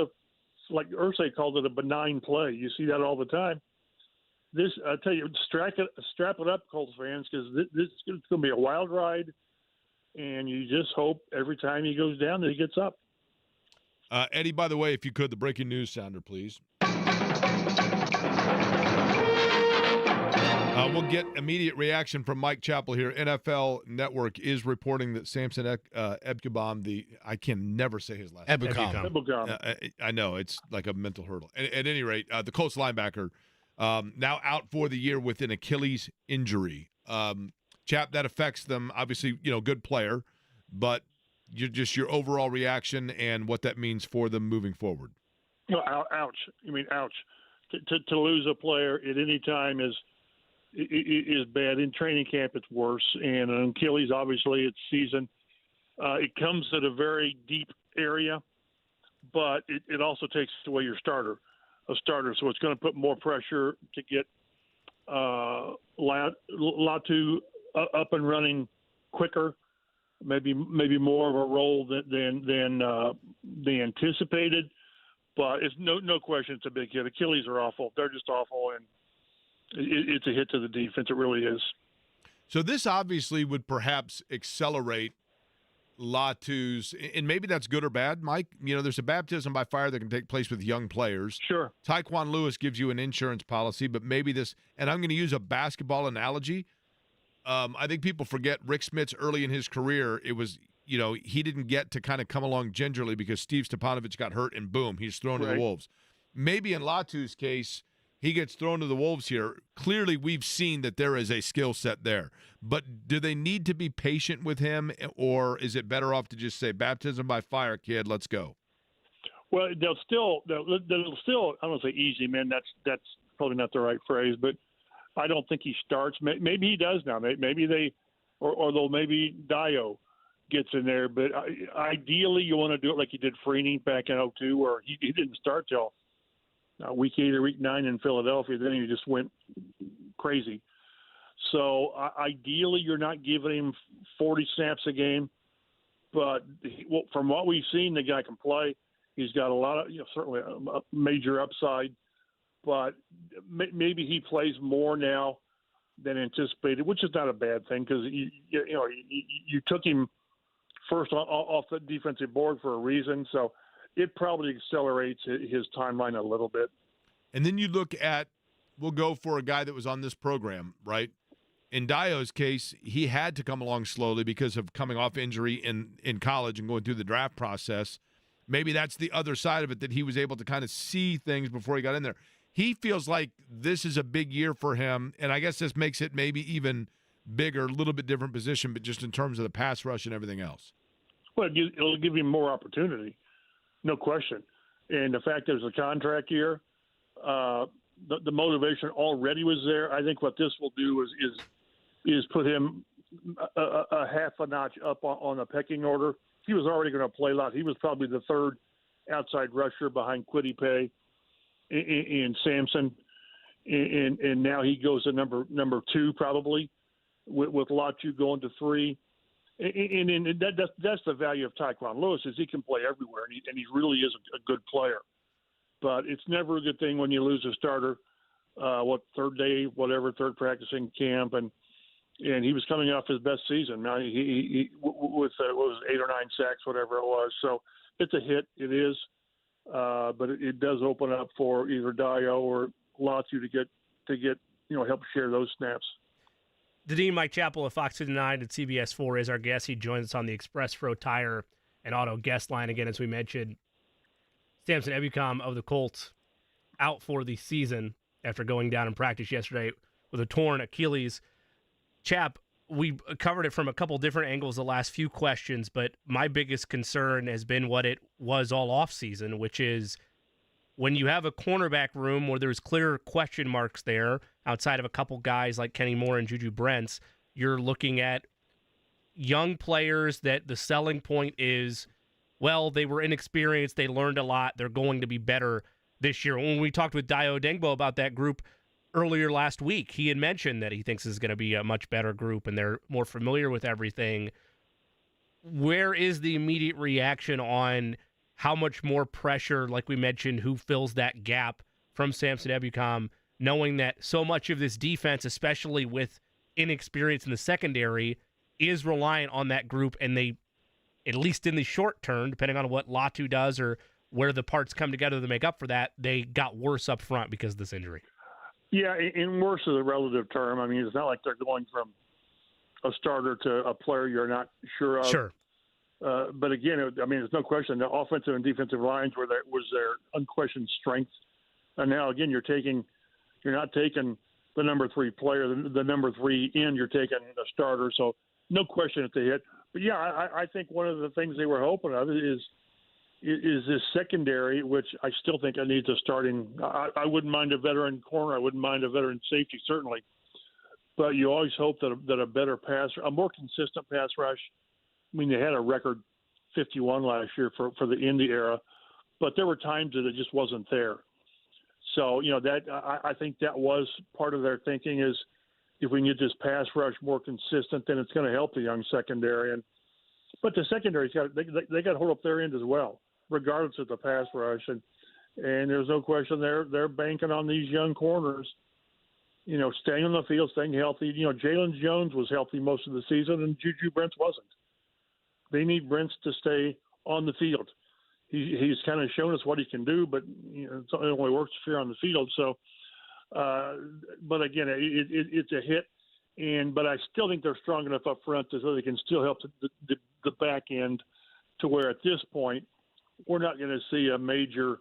like Irsay called it, a benign play. You see that all the time. This, I tell you, strap it up, Colts fans, because this is going to be a wild ride, and you just hope every time he goes down that he gets up. Eddie, by the way, if you could, the breaking news sounder, please. We'll get immediate reaction from Mike Chappell here. NFL Network is reporting that Samson Ebukam, I can never say his last name. Ebukam. I know, it's like a mental hurdle. At any rate, the Colts linebacker now out for the year with an Achilles injury. Chap, that affects them. Obviously, good player, but your overall reaction and what that means for them moving forward. No, ouch. I mean, ouch. To lose a player at any time is bad. In training camp, it's worse. And an Achilles, obviously, it's season. It comes at a very deep area, but it also takes away your starter. So it's going to put more pressure to get Latu up and running quicker, maybe more of a role than they anticipated. But it's no question it's a big hit. Achilles are awful. They're just awful, and it's a hit to the defense. It really is. So this obviously would perhaps accelerate Latu's, and maybe that's good or bad, Mike. There's a baptism by fire that can take place with young players. Sure. Tyquan Lewis gives you an insurance policy, but maybe this, and I'm going to use a basketball analogy. I think people forget Rick Smits early in his career. It was, he didn't get to kind of come along gingerly because Steve Stepanovich got hurt, and boom, he's thrown to the Wolves. Maybe in Latu's case, he gets thrown to the Wolves here. Clearly, we've seen that there is a skill set there. But do they need to be patient with him, or is it better off to just say, baptism by fire, kid, let's go? Well, they'll still, I don't want to say easy, man. That's probably not the right phrase, but I don't think he starts. Maybe he does now. Maybe maybe Dyon gets in there. But ideally, you want to do it like you did Freeney back in 2002, where he didn't start till week 8 or week 9 in Philadelphia. Then he just went crazy. So ideally, you're not giving him 40 snaps a game. But from what we've seen, the guy can play. He's got a lot of, certainly a major upside. But maybe he plays more now than anticipated, which is not a bad thing, because you took him first off the defensive board for a reason. So it probably accelerates his timeline a little bit. And then you look at, we'll go for a guy that was on this program, right? In Dyo's case, he had to come along slowly because of coming off injury in college and going through the draft process. Maybe that's the other side of it, that he was able to kind of see things before he got in there. He feels like this is a big year for him, and I guess this makes it maybe even bigger, a little bit different position, but just in terms of the pass rush and everything else. Well, it'll give him more opportunity, no question. And the fact there's a contract year, the motivation already was there. I think what this will do is put him a half a notch up on the pecking order. He was already going to play a lot. He was probably the third outside rusher behind Kwity Paye and Samson, and now he goes to number 2 probably, with Latu going to 3. And that's the value of Tyquan Lewis, is he can play everywhere, and he really is a good player. But it's never a good thing when you lose a starter. Third practicing camp, and he was coming off his best season. Now he with 8 or 9 sacks, whatever it was. So it's a hit. It is. But it does open up for either Dyon or Latu to get help share those snaps. Dyon, Mike Chappell of Fox 9 at CBS 4 is our guest. He joins us on the Express Pro Tire and Auto guest line again, as we mentioned. Samson Ebukam of the Colts out for the season after going down in practice yesterday with a torn Achilles. Chap, we covered it from a couple different angles the last few questions, but my biggest concern has been what it was all offseason, which is when you have a cornerback room where there's clear question marks there outside of a couple guys like Kenny Moore and Juju Brents, you're looking at young players that the selling point is, well, they were inexperienced, they learned a lot, they're going to be better this year. When we talked with Dyo Dengbo about that group earlier last week, he had mentioned that he thinks this is going to be a much better group and they're more familiar with everything. Where is the immediate reaction on how much more pressure, like we mentioned, who fills that gap from Samson Ebukam, knowing that so much of this defense, especially with inexperience in the secondary, is reliant on that group, and they, at least in the short term, depending on what Latu does or where the parts come together to make up for that, they got worse up front because of this injury. Yeah, and worse is a relative term. I mean, it's not like they're going from a starter to a player you're not sure of. Sure. But again, I mean, there's no question the offensive and defensive lines was their unquestioned strength. And now, again, you're not taking the number 3 player, the number 3 end, you're taking a starter. So no question if they hit. But yeah, I think one of the things they were hoping of is this secondary, which I still think it needs a starting. I wouldn't mind a veteran corner. I wouldn't mind a veteran safety, certainly. But you always hope that a better a more consistent pass rush. I mean, they had a record 51 last year for the Indy era, but there were times that it just wasn't there. So, that I think that was part of their thinking is if we can get this pass rush more consistent, then it's going to help the young secondary. But the secondary's they got to hold up their end as well, regardless of the pass rush. And there's no question they're banking on these young corners, staying on the field, staying healthy. Jalen Jones was healthy most of the season, and Juju Brents wasn't. They need Brents to stay on the field. He's kind of shown us what he can do, but it only works if you're on the field. So, but again, it's a hit. But I still think they're strong enough up front so they can still help the back end to where at this point we're not going to see a major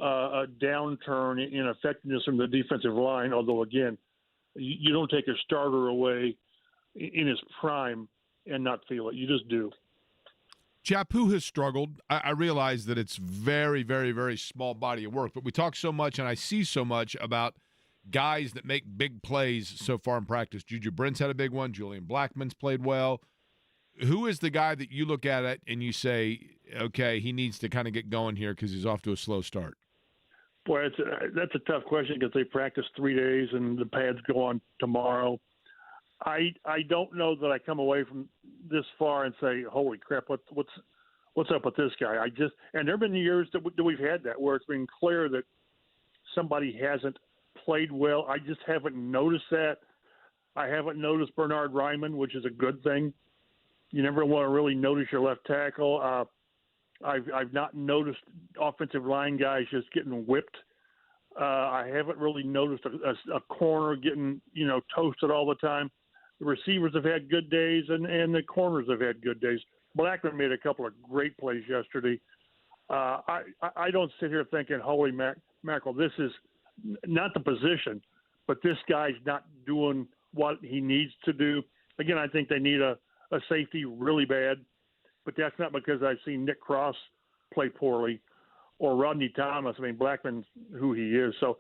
a downturn in effectiveness from the defensive line. Although again, you don't take a starter away in his prime and not feel it. You just do. Chappell has struggled. I realize that it's very, very, very small body of work, but we talk so much and I see so much about guys that make big plays so far in practice. Juju Brents had a big one. Julian Blackmon's played well. Who is the guy that you look at it and you say, okay, he needs to kind of get going here because he's off to a slow start? Boy, that's a tough question because they practice 3 days and the pads go on tomorrow. I don't know that I come away from this far and say, holy crap, what's up with this guy? And there have been years that we've had that where it's been clear that somebody hasn't played well. I just haven't noticed that. I haven't noticed Bernhard Raimann, which is a good thing. You never want to really notice your left tackle. I've not noticed offensive line guys just getting whipped. I haven't really noticed a corner getting, toasted all the time. The receivers have had good days, and the corners have had good days. Blackman made a couple of great plays yesterday. I don't sit here thinking, holy mackerel, this is not the position, but this guy's not doing what he needs to do. Again, I think they need a safety really bad, but that's not because I've seen Nick Cross play poorly or Rodney Thomas. I mean, Blackman's who he is. So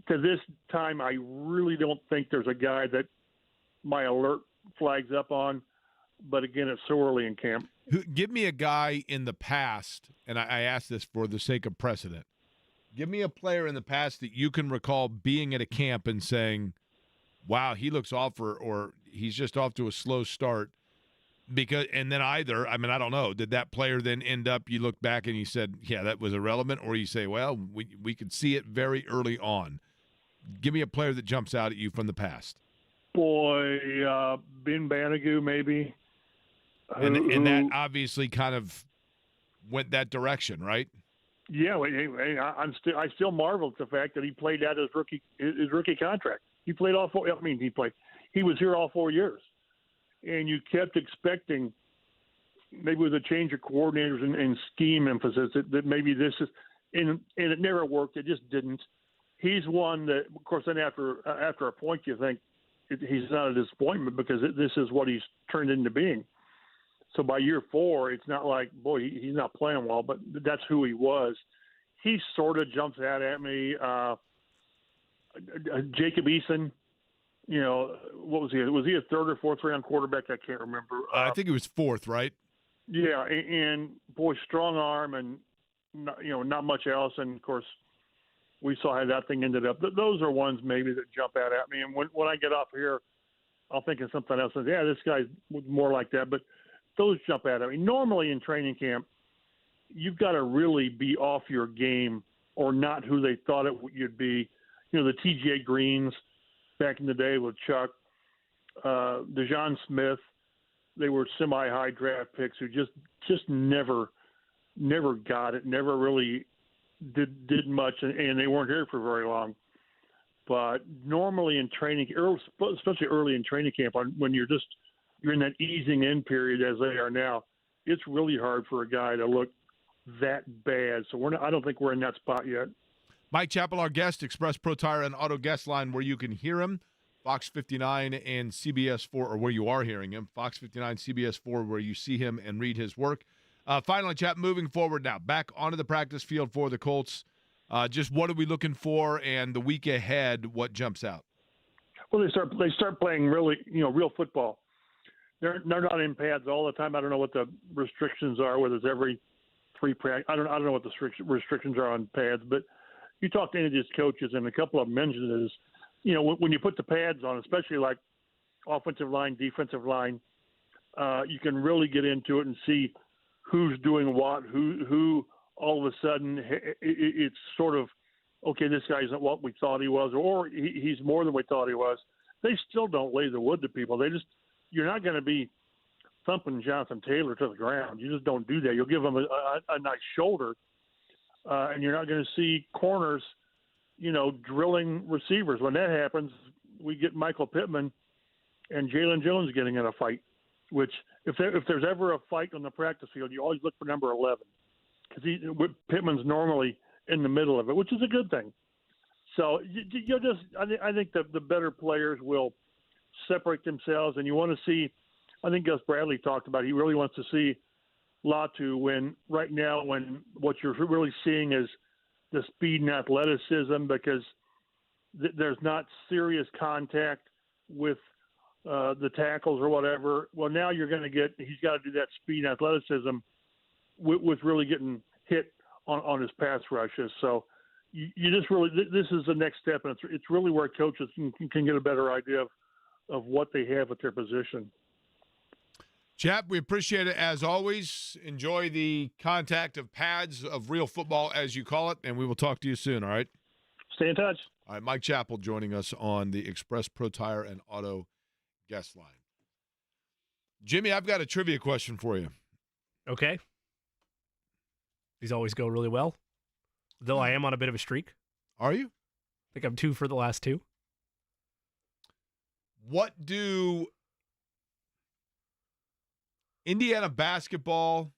to this time, I really don't think there's a guy that my alert flags up on. But again, it's so early in camp. Give me a guy in the past, and I ask this for the sake of precedent. Give me a player in the past that you can recall being at a camp and saying, wow, he looks off or he's just off to a slow start. And then I don't know, did that player then end up, you look back and you said, yeah, that was irrelevant, or you say, well, we could see it very early on. Give me a player that jumps out at you from the past. Boy, Ben Banigou maybe. And that obviously kind of went that direction, right? Yeah, I still marvel at the fact that he played out his rookie contract. He played all four. I mean, he was here all 4 years, and you kept expecting maybe with a change of coordinators and scheme emphasis that maybe this is, and it never worked. It just didn't. He's one that, of course, then after a point, you think, he's not a disappointment because this is what he's turned into being. So by year 4, it's not like, boy, he's not playing well, but that's who he was. He sort of jumps out at me. Jacob Eason, what was he? Was he a 3rd or 4th round quarterback? I can't remember. I think it was 4th, right? Yeah, and boy, strong arm and not much else. And of course, we saw how that thing ended up. Those are ones maybe that jump out at me. And when I get off here, I'll think of something else. And, yeah, this guy's more like that. But those jump out at me. Normally in training camp, you've got to really be off your game or not who they thought you'd be. The TJ Greens back in the day with Chuck, DeJon Smith, they were semi-high draft picks who just never got it, never really did much, and they weren't here for very long. But normally in training, especially early in training camp, when you're in that easing in period as they are now, it's really hard for a guy to look that bad. So I don't think we're in that spot yet. Mike Chappell, our guest, Express Pro Tire and Auto Guest Line, where you can hear him, Fox 59 and CBS 4, or where you are hearing him, Fox 59, CBS 4, where you see him and read his work. Finally, Chap, moving forward now, back onto the practice field for the Colts. Just what are we looking for, and the week ahead, what jumps out? Well, they start playing really, real football. They're not in pads all the time. I don't know what the restrictions are, whether it's every 3 practice. I don't know what the restrictions are on pads, but you talk to any of these coaches, and a couple of them mentioned is, when you put the pads on, especially like offensive line, defensive line, you can really get into it and see who's doing what, who all of a sudden it's sort of, okay, this guy isn't what we thought he was, or he's more than we thought he was. They still don't lay the wood to people. You're not going to be thumping Jonathan Taylor to the ground. You just don't do that. You'll give him a nice shoulder, and you're not going to see corners, drilling receivers. When that happens, we get Michael Pittman and Jalen Jones getting in a fight, which if there's ever a fight on the practice field, you always look for number 11 because Pittman's normally in the middle of it, which is a good thing. So I think that the better players will separate themselves, and you want to see. I think Gus Bradley talked about he really wants to see Latu when what you're really seeing is the speed and athleticism because there's not serious contact with the tackles or whatever. Well, now he's got to do that speed and athleticism with really getting hit on his pass rushes. So you just really this is the next step, and it's really where coaches can get a better idea of what they have at their position. Chap, we appreciate it as always. Enjoy the contact of pads of real football, as you call it, and we will talk to you soon, all right? Stay in touch. All right, Mike Chappell joining us on the Express Pro Tire and Auto Guest Line. Jimmy, I've got a trivia question for you. Okay. These always go really well, though I am on a bit of a streak. Are you? I think I'm 2 for the last 2. What do Indiana basketball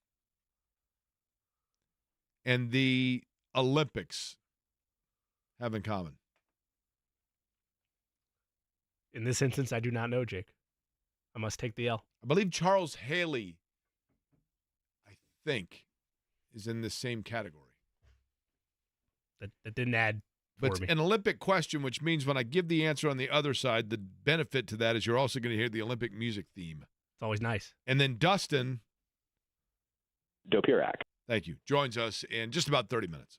and the Olympics have in common? In this instance, I do not know, Jake. I must take the L. I believe Charles Haley, I think, is in the same category. That didn't add But for it's me. an Olympic question, which means when I give the answer on the other side, the benefit to that is you're also going to hear the Olympic music theme. It's always nice. And then Dustin, Dopirak. thank you, joins us in just about 30 minutes.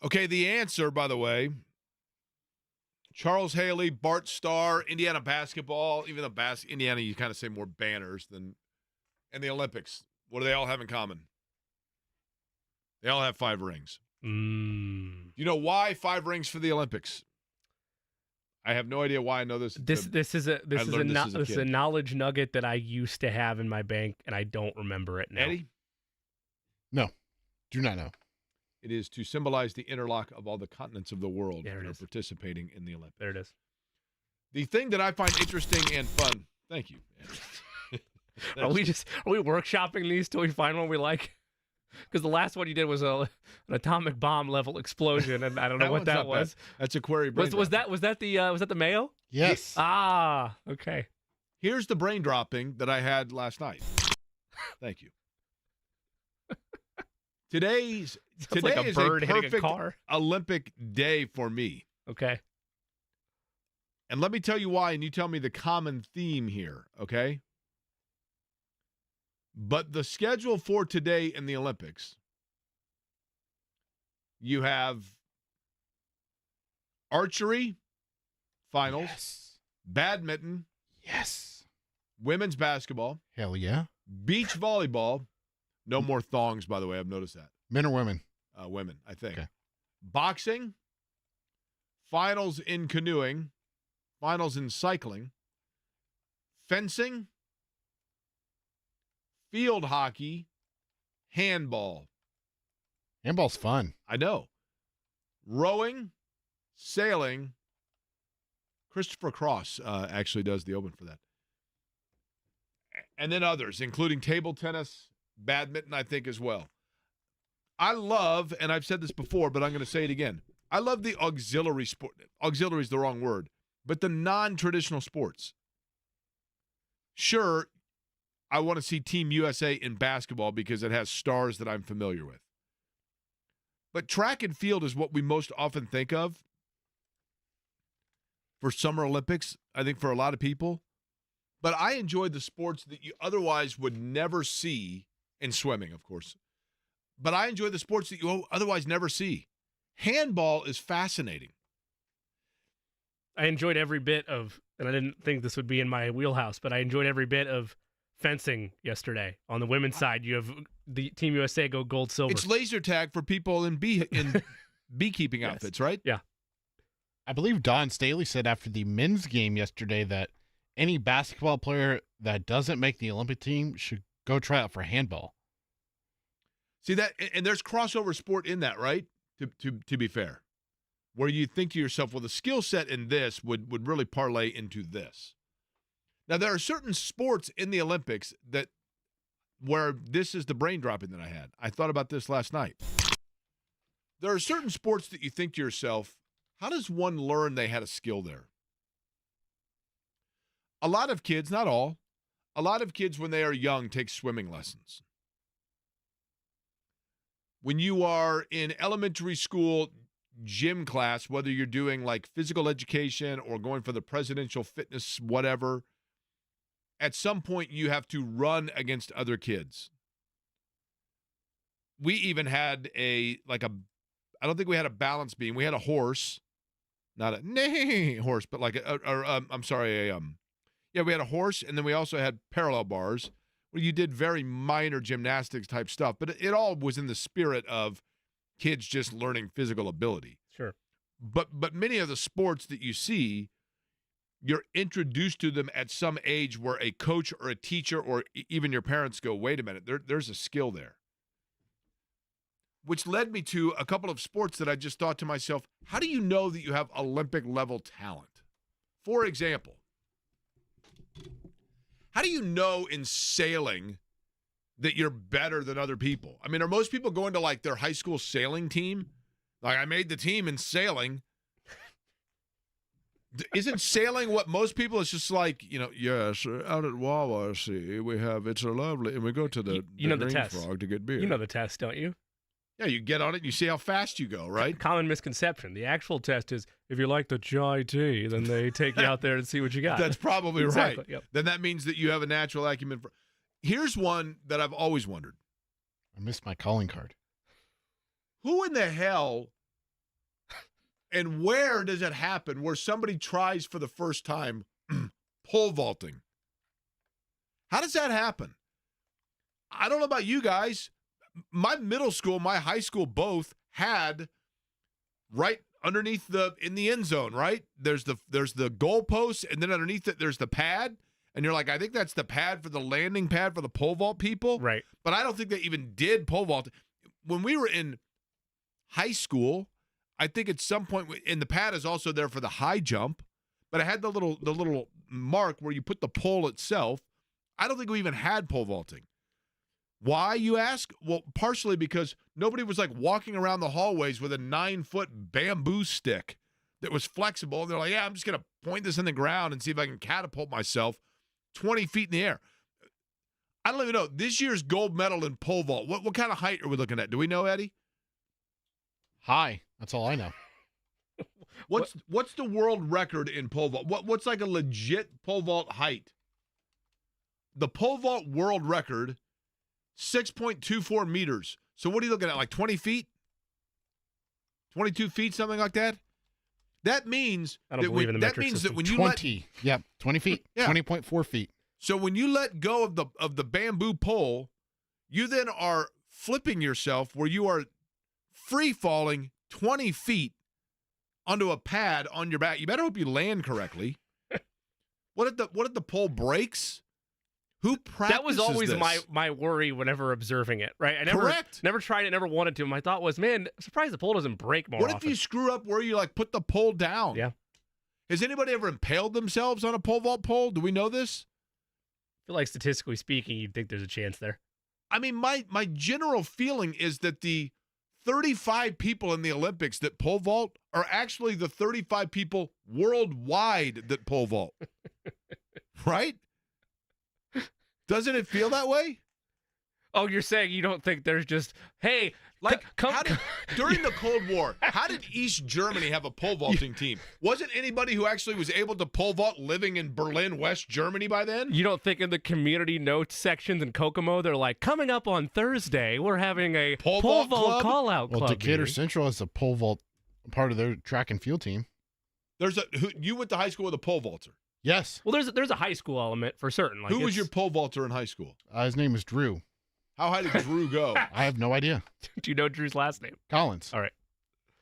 Okay, the answer, by the way, Charles Haley, Bart Starr, Indiana basketball, even though Indiana, you kind of say more banners than, and the Olympics. What do they all have in common? They all have 5 rings. Mm. You know why 5 rings for the Olympics? I have no idea why I know this. This is a knowledge nugget that I used to have in my bank, and I don't remember it now. Eddie? No, do not know. It is to symbolize the interlock of all the continents of the world There it that are is. participating in the Olympics. There it is. The thing that I find interesting and fun. Thank you. Are we workshopping these till we find one we like? Because the last one you did was an atomic bomb level explosion, and I don't know what that was. That's a query brain. Was that the Mayo? Yes. Ah, okay. Here's the brain dropping that I had last night. Thank you. Today like a is bird a hitting a perfect car. Olympic day for me. Okay. And let me tell you why, and you tell me the common theme here, okay? But the schedule for today in the Olympics, you have archery finals, Yes. badminton, Yes. women's basketball, Hell yeah. beach volleyball. No more thongs, by the way. I've noticed that. Men or women? Women, I think. Okay. Boxing, finals in canoeing, finals in cycling, fencing, field hockey, handball. Handball's fun. I know. Rowing, sailing. Christopher Cross actually does the open for that. And then others, including table tennis, badminton, I think, as well. I love, and I've said this before, but I'm going to say it again. I love the auxiliary sport. Auxiliary is the wrong word, but the non-traditional sports. Sure, I want to see Team USA in basketball because it has stars that I'm familiar with. But track and field is what we most often think of for Summer Olympics, I think, for a lot of people. But I enjoy the sports that you otherwise would never see, in swimming, of course. But I enjoy the sports that you otherwise never see. Handball is fascinating. I enjoyed every bit of, and I didn't think this would be in my wheelhouse, but I enjoyed every bit of fencing yesterday. On the women's side, you have the Team USA go gold, silver. It's laser tag for people in beekeeping outfits, right? Yeah. I believe Don Staley said after the men's game yesterday that any basketball player that doesn't make the Olympic team should go try out for handball. See that, and there's crossover sport in that, right? To be fair, where you think to yourself, well, the skill set in this would really parlay into this. Now, there are certain sports in the Olympics that where this is the brain dropping that I had. I thought about this last night. There are certain sports that you think to yourself, how does one learn they had a skill there? A lot of kids, not all, a lot of kids when they are young take swimming lessons. When you are in elementary school gym class, whether you're doing like physical education or going for the presidential fitness, whatever, at some point you have to run against other kids. We even had I don't think we had a balance beam. We had a horse, not a horse, but like we had a horse, and then we also had parallel bars where you did very minor gymnastics type stuff, but it all was in the spirit of kids just learning physical ability. Sure. But many of the sports that you see, you're introduced to them at some age where a coach or a teacher or even your parents go, wait a minute, there's a skill there. Which led me to a couple of sports that I just thought to myself, how do you know that you have Olympic level talent? For example, how do you know in sailing that you're better than other people? I mean, are most people going to like their high school sailing team? Like, I made the team in sailing. Isn't sailing what most people, it's just like, yes, out at Wawa, see, we have, it's a lovely, and we go to the Green test. Frog to get beer. You know the test, don't you? Yeah, you get on it and you see how fast you go, right? Common misconception. The actual test is if you like the chai tea, then they take you out there and see what you got. That's probably exactly, right. Yep. Then that means that you have a natural acumen. Here's one that I've always wondered. I missed my calling card. Who in the hell And where does it happen where somebody tries for the first time pole vaulting? How does that happen? I don't know about you guys. My middle school, my high school both had right underneath in the end zone, right? There's the goal post, and then underneath it there's the pad. And you're like, I think that's the pad for the landing pad for the pole vault people. Right. But I don't think they even did pole vault. When we were in high school, I think at some point, and the pad is also there for the high jump, but I had the little mark where you put the pole itself. I don't think we even had pole vaulting. Why, you ask? Well, partially because nobody was like walking around the hallways with a 9-foot bamboo stick that was flexible. And they're like, yeah, I'm just going to point this in the ground and see if I can catapult myself 20 feet in the air. I don't even know. This year's gold medal in pole vault, what kind of height are we looking at? Do we know, Eddie? High. That's all I know. What's the world record in pole vault? What's like a legit pole vault height? The pole vault world record, 6.24 meters. So what are you looking at, like 20 feet? 22 feet, something like that? That means I don't believe in the metric means system. that when you 20. Yep, 20 feet. Yeah. 20.4 feet. So when you let go of the bamboo pole, you then are flipping yourself where you are free falling 20 feet onto a pad on your back. You better hope you land correctly. What if the pole breaks? Who practices That was always this? my worry whenever observing it, right? I Correct. never tried it, never wanted to. My thought was, man, I'm surprised the pole doesn't break more What often. if you screw up where you like put the pole down? Yeah. Has anybody ever impaled themselves on a pole vault pole? Do we know this? I feel like statistically speaking, you'd think there's a chance there. I mean, my general feeling is that the 35 people in the Olympics that pole vault are actually the 35 people worldwide that pole vault. Right? Doesn't it feel that way? Oh, you're saying you don't think there's just, hey, Like, come. during the Cold War, how did East Germany have a pole vaulting team? Wasn't anybody who actually was able to pole vault living in Berlin, West Germany by then? You don't think in the community notes sections in Kokomo, they're like, coming up on Thursday, we're having a Pole pole vault vault club? call-out Well, club. Decatur meeting. Central has a pole vault part of their track and field team. You went to high school with a pole vaulter. Yes. Well, there's a high school element for certain. Like Who was it's- your pole vaulter in high school? His name is Drew. How high did Drew go? I have no idea. Do you know Drew's last name? Collins. All right.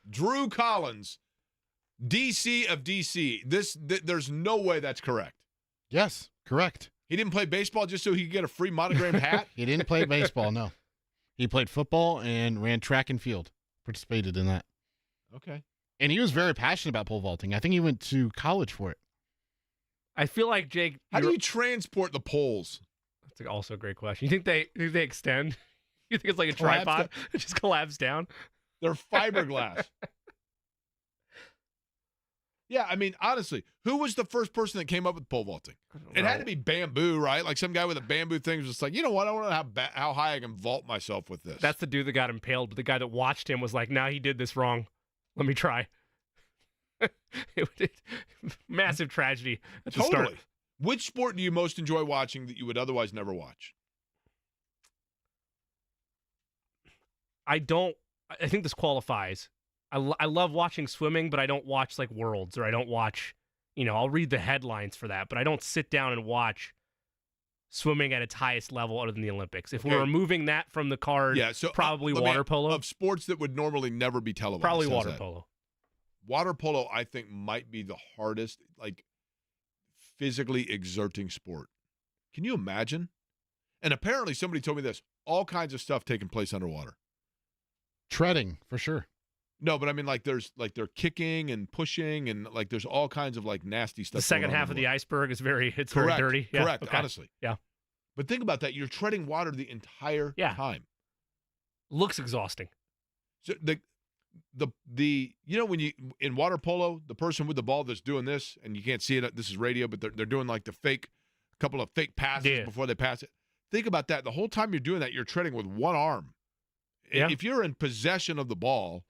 Drew Collins, DC of DC. There's no way that's correct. Yes, correct. He didn't play baseball just so he could get a free monogrammed hat? He didn't play baseball, no. He played football and ran track and field. Participated in that. Okay. And he was very passionate about pole vaulting. I think he went to college for it. I feel like, Jake, How do you transport the poles? that's also a great question. You think they extend? You think it's like a Collapse tripod? It just collapse down? They're fiberglass. Yeah, I mean, honestly, who was the first person that came up with pole vaulting? It had to be bamboo, right? Like some guy with a bamboo thing was just like, you know what? I want to know how high I can vault myself with this. That's the dude that got impaled, but the guy that watched him was like, nah, he did this wrong. Let me try. Massive tragedy at the totally. start. Which sport do you most enjoy watching that you would otherwise never watch? I think this qualifies. I love watching swimming, but I don't watch like Worlds, or I don't watch, I'll read the headlines for that, but I don't sit down and watch swimming at its highest level other than the Olympics. If we're Okay. removing that from the card, Yeah, so probably let me- water polo. Of sports that would normally never be televised. Probably how's water that? polo. Water polo, I think, might be the hardest, like, physically exerting sport. Can you imagine? And apparently somebody told me this, all kinds of stuff taking place underwater. Treading, for sure. No, but I mean, like, they're kicking and pushing, and like there's all kinds of like nasty stuff. The second going on half of the underwater. iceberg is very Correct. dirty. Yeah, Correct. okay. Honestly. Yeah. But think about that. You're treading water the entire Yeah. time. Looks exhausting. So the when you in water polo, the person with the ball that's doing this, and you can't see it. This is radio, but they're doing like couple of fake passes before they pass it. Think about that. The whole time you're doing that, you're treading with one arm. Yeah. If you're in possession of the ball,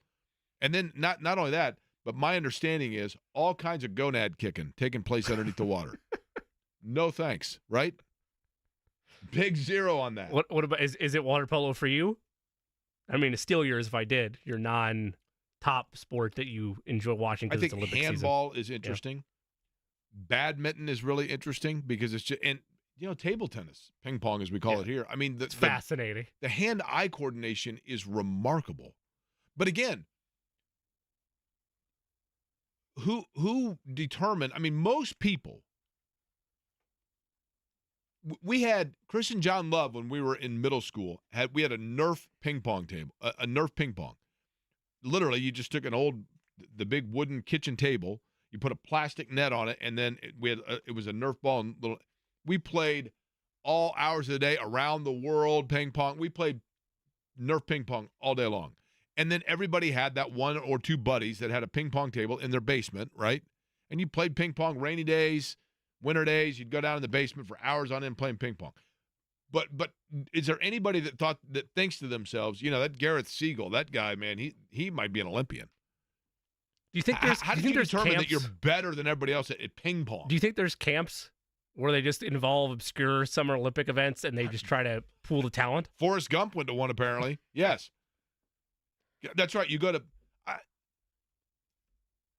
and then not only that, but my understanding is all kinds of gonad kicking taking place underneath the water. No thanks, right? Big zero on that. What about is it water polo for you? I mean, to steal yours if I did. You're non. top sport that you enjoy watching I because think it's Olympic handball season. is interesting. Badminton is really interesting because it's just, and table tennis, ping pong as we call it here. I mean, It's fascinating. the hand-eye coordination is remarkable. But again, who determined? I mean, most people. We had Chris and John Love when we were in middle school. We had a Nerf ping pong table, a Nerf ping pong. Literally, you just took the big wooden kitchen table, you put a plastic net on it, and then it was a Nerf ball. And we played all hours of the day around the world ping pong. We played Nerf ping pong all day long. And then everybody had that one or two buddies that had a ping pong table in their basement, right? And you played ping pong rainy days, winter days. You'd go down in the basement for hours on end playing ping pong. But is there anybody that thinks to themselves, that Gareth Siegel, that guy, man, he might be an Olympian? Do you think there's how did you determine that you're better than everybody else at ping pong? Do you think there's camps where they just involve obscure Summer Olympic events and they just try to pool the talent? Forrest Gump went to one, apparently. Yes. That's right. You go to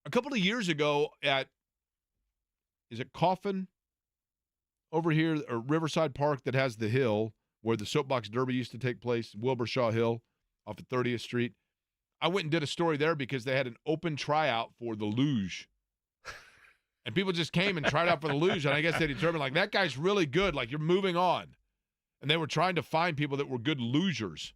a couple of years ago is it Coffin over here, or Riverside Park that has the hill where the soapbox derby used to take place, Wilbur Shaw Hill off of 30th Street. I went and did a story there because they had an open tryout for the luge. And people just came and tried out for the luge, and I guess they determined, like, that guy's really good, like, you're moving on. And they were trying to find people that were good lugers.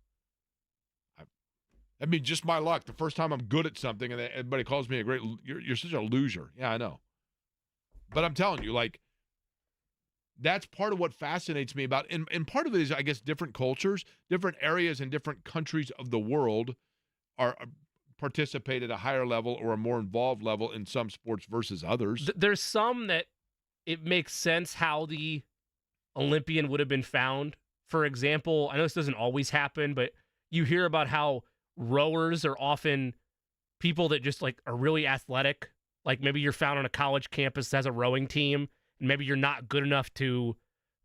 I mean, just my luck. The first time I'm good at something, and everybody calls me you're such a loser. Yeah, I know. But I'm telling you, like, that's part of what fascinates me about, and part of it is, I guess, different cultures, different areas and different countries of the world are participate at a higher level or a more involved level in some sports versus others. There's some that it makes sense how the Olympian would have been found. For example, I know this doesn't always happen, but you hear about how rowers are often people that just like are really athletic. Like maybe you're found on a college campus that has a rowing team, and maybe you're not good enough to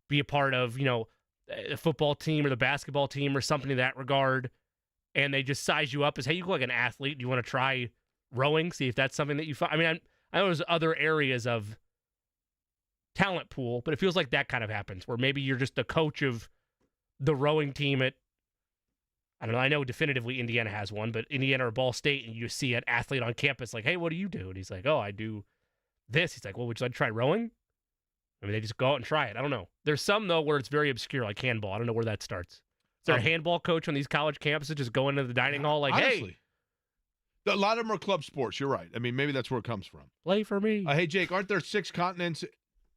be a part of, a football team or the basketball team or something in that regard. And they just size you up as, hey, you look like an athlete. Do you want to try rowing? See if that's something that you find. I mean, I know there's other areas of talent pool, but it feels like that kind of happens where maybe you're just the coach of the rowing team at, I don't know, I know definitively Indiana has one, but Indiana or Ball State, and you see an athlete on campus like, hey, what do you do? And he's like, oh, I do this. He's like, well, would you like to try rowing? I mean, they just go out and try it. I don't know. There's some, though, where it's very obscure, like handball. I don't know where that starts. Is there a handball coach on these college campuses just going into the dining hall like, honestly, hey? A lot of them are club sports. You're right. I mean, maybe that's where it comes from. Play for me. Hey, Jake, aren't there 6 continents?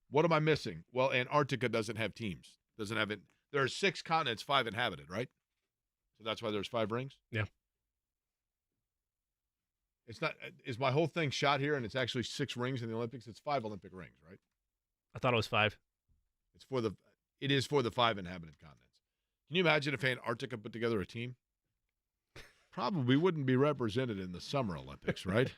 What am I missing? Well, Antarctica doesn't have teams. Doesn't have it. There are 6 continents, 5 inhabited, right? So that's why there's 5 rings? Yeah. It's not. Is my whole thing shot here and it's actually 6 rings in the Olympics? It's 5 Olympic rings, right? I thought it was 5. It is for the 5 inhabited continents. Can you imagine if Antarctica put together a team? Probably wouldn't be represented in the Summer Olympics, right?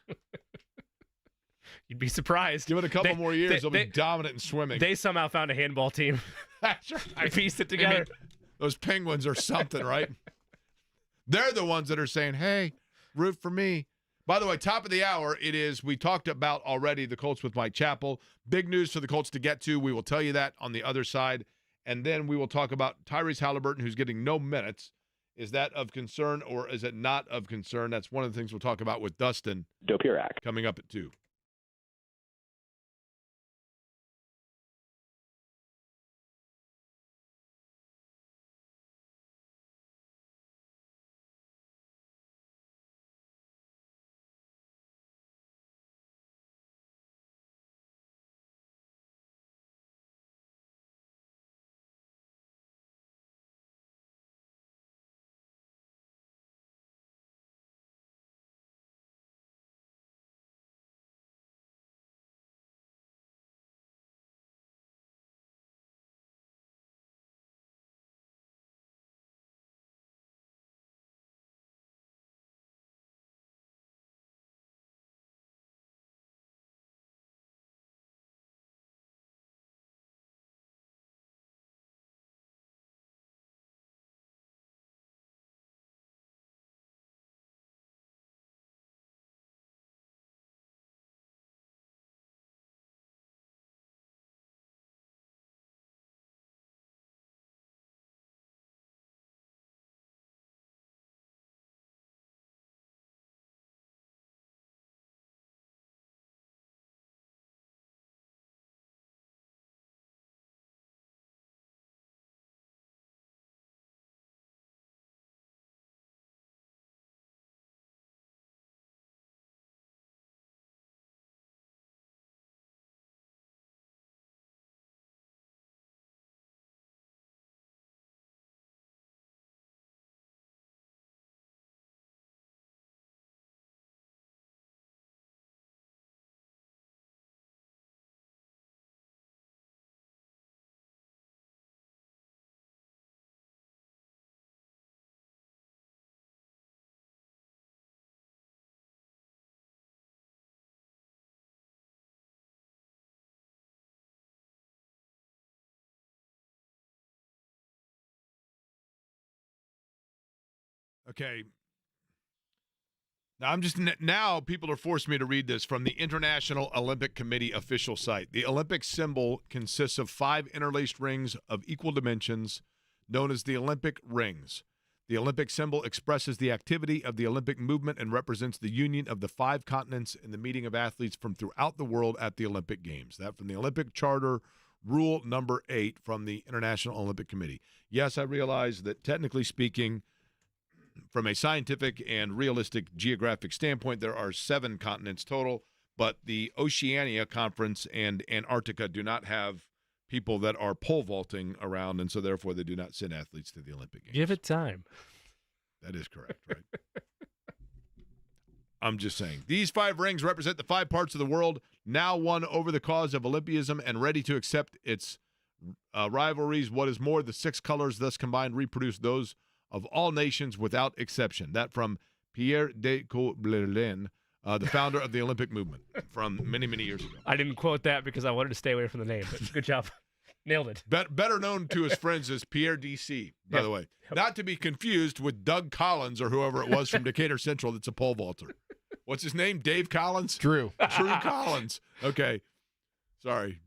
You'd be surprised. Give it a couple more years, they'll be dominant in swimming. They somehow found a handball team. That's right. They pieced it together. I mean, those Penguins are something, right? They're the ones that are saying, hey, root for me. By the way, top of the hour, we talked about already the Colts with Mike Chappell. Big news for the Colts to get to. We will tell you that on the other side. And then we will talk about Tyrese Haliburton, who's getting no minutes. Is that of concern or is it not of concern? That's one of the things we'll talk about with Dustin. Dopirak. Coming up at 2. Okay. Now people are forcing me to read this from the International Olympic Committee official site. The Olympic symbol consists of 5 interlaced rings of equal dimensions known as the Olympic rings. The Olympic symbol expresses the activity of the Olympic movement and represents the union of the 5 continents in the meeting of athletes from throughout the world at the Olympic Games. That from the Olympic Charter, Rule number 8 from the International Olympic Committee. Yes, I realize that technically speaking, from a scientific and realistic geographic standpoint, there are 7 continents total, but the Oceania Conference and Antarctica do not have people that are pole vaulting around, and so therefore they do not send athletes to the Olympic Games. Give it time. That is correct, right? I'm just saying. These 5 rings represent the 5 parts of the world now won over the cause of Olympism and ready to accept its rivalries. What is more, the 6 colors thus combined reproduce those of all nations without exception. That from Pierre de Coubertin, the founder of the Olympic movement from many, many years ago. I didn't quote that because I wanted to stay away from the name, but good job. Nailed it. Better known to his friends as Pierre DC, by the way. Not to be confused with Doug Collins or whoever it was from Decatur Central that's a pole vaulter. What's his name? Dave Collins? Drew Collins. Okay. Sorry.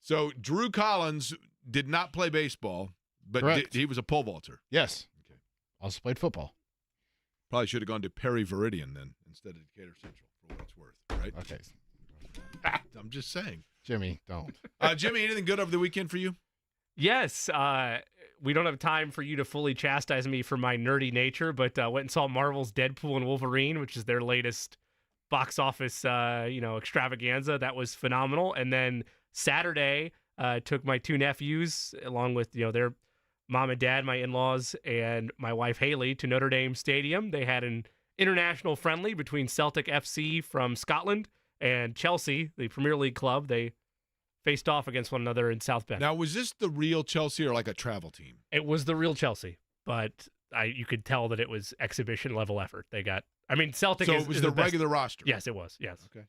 So Drew Collins did not play baseball, but he was a pole vaulter. Yes. Okay. Also played football. Probably should have gone to Perry Veridian then instead of Decatur Central for what it's worth, right? Okay. I'm just saying. Jimmy, don't. Jimmy, anything good over the weekend for you? Yes. We don't have time for you to fully chastise me for my nerdy nature, but went and saw Marvel's Deadpool and Wolverine, which is their latest box office, extravaganza. That was phenomenal. And then Saturday, took my 2 nephews along with, their mom and dad, my in-laws, and my wife Haley to Notre Dame Stadium. They had an international friendly between Celtic FC from Scotland and Chelsea, the Premier League club. They faced off against one another in South Bend. Now, was this the real Chelsea or like a travel team? It was the real Chelsea, but you could tell that it was exhibition level effort. Celtic. So is, it was is the best. regular roster. Yes, it was. Yes. Okay.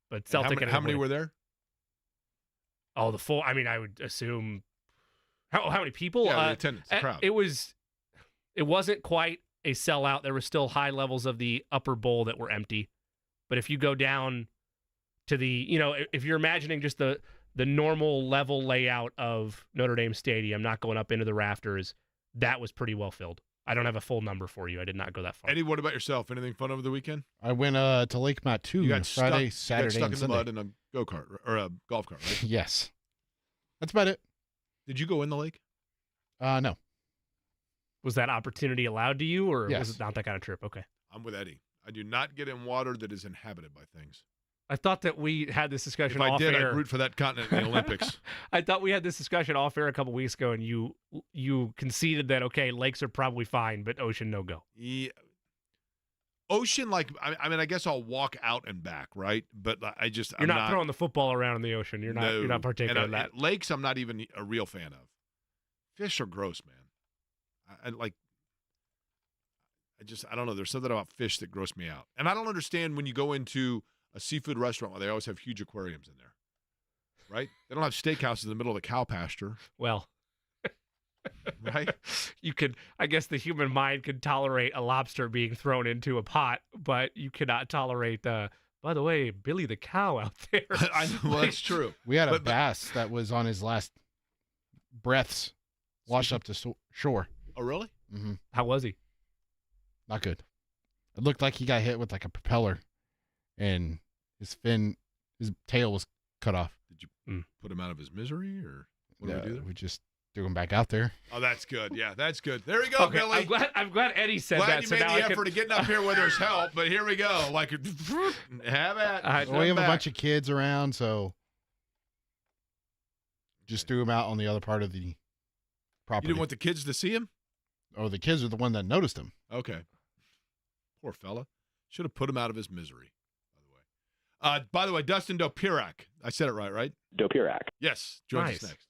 But Celtic. How many were there? Oh, the full. I would assume. How many people? Yeah, the attendance, the crowd. It wasn't quite a sellout. There were still high levels of the upper bowl that were empty. But if you go down to the, if you're imagining just the normal level layout of Notre Dame Stadium, not going up into the rafters, that was pretty well filled. I don't have a full number for you. I did not go that far. Eddie, what about yourself? Anything fun over the weekend? I went to Lake Mattoon You got Friday, stuck, Saturday, you got stuck and in Sunday. the mud in a go-kart or a golf cart, right? Yes. That's about it. Did you go in the lake? No. Was that opportunity allowed to you, or Yes. was it not that kind of trip? Okay. I'm with Eddie. I do not get in water that is inhabited by things. I thought that we had this discussion If I off did, air. I'd root for that continent in the Olympics. I thought we had this discussion off air a couple weeks ago, and you conceded that, okay, lakes are probably fine, but ocean, no go. Yeah. Ocean, I guess I'll walk out and back, right? But You're not throwing the football around in the ocean. You're not partaking in that. Lakes, I'm not even a real fan of. Fish are gross, man. I don't know. There's something about fish that gross me out. And I don't understand when you go into a seafood restaurant where they always have huge aquariums in there, right? They don't have steakhouses in the middle of the cow pasture, Well, right? I guess the human mind could tolerate a lobster being thrown into a pot, but you cannot tolerate by the way, Billy the cow out there. Well, that's true. We had a bass that was on his last breaths, washed up to shore. Oh, really? Mm-hmm. How was he? Not good. It looked like he got hit with like a propeller, and his tail was cut off. Did you put him out of his misery, or what did we do there? We just threw him back out there. Oh, that's good. Yeah, that's good. There we go, Okay, Billy. I'm glad Eddie said Glad that. you so made now the I effort of getting up here where there's help, but here we go. Like, have at. We have a bunch of kids around, so just threw him out on the other part of the property. You didn't want the kids to see him? Oh, the kids are the one that noticed him. Okay. Poor fella. Should have put him out of his misery, by the way. By the way, Dustin Dopirak. I said it right? Dopirak. Yes. Joins us Nice. next.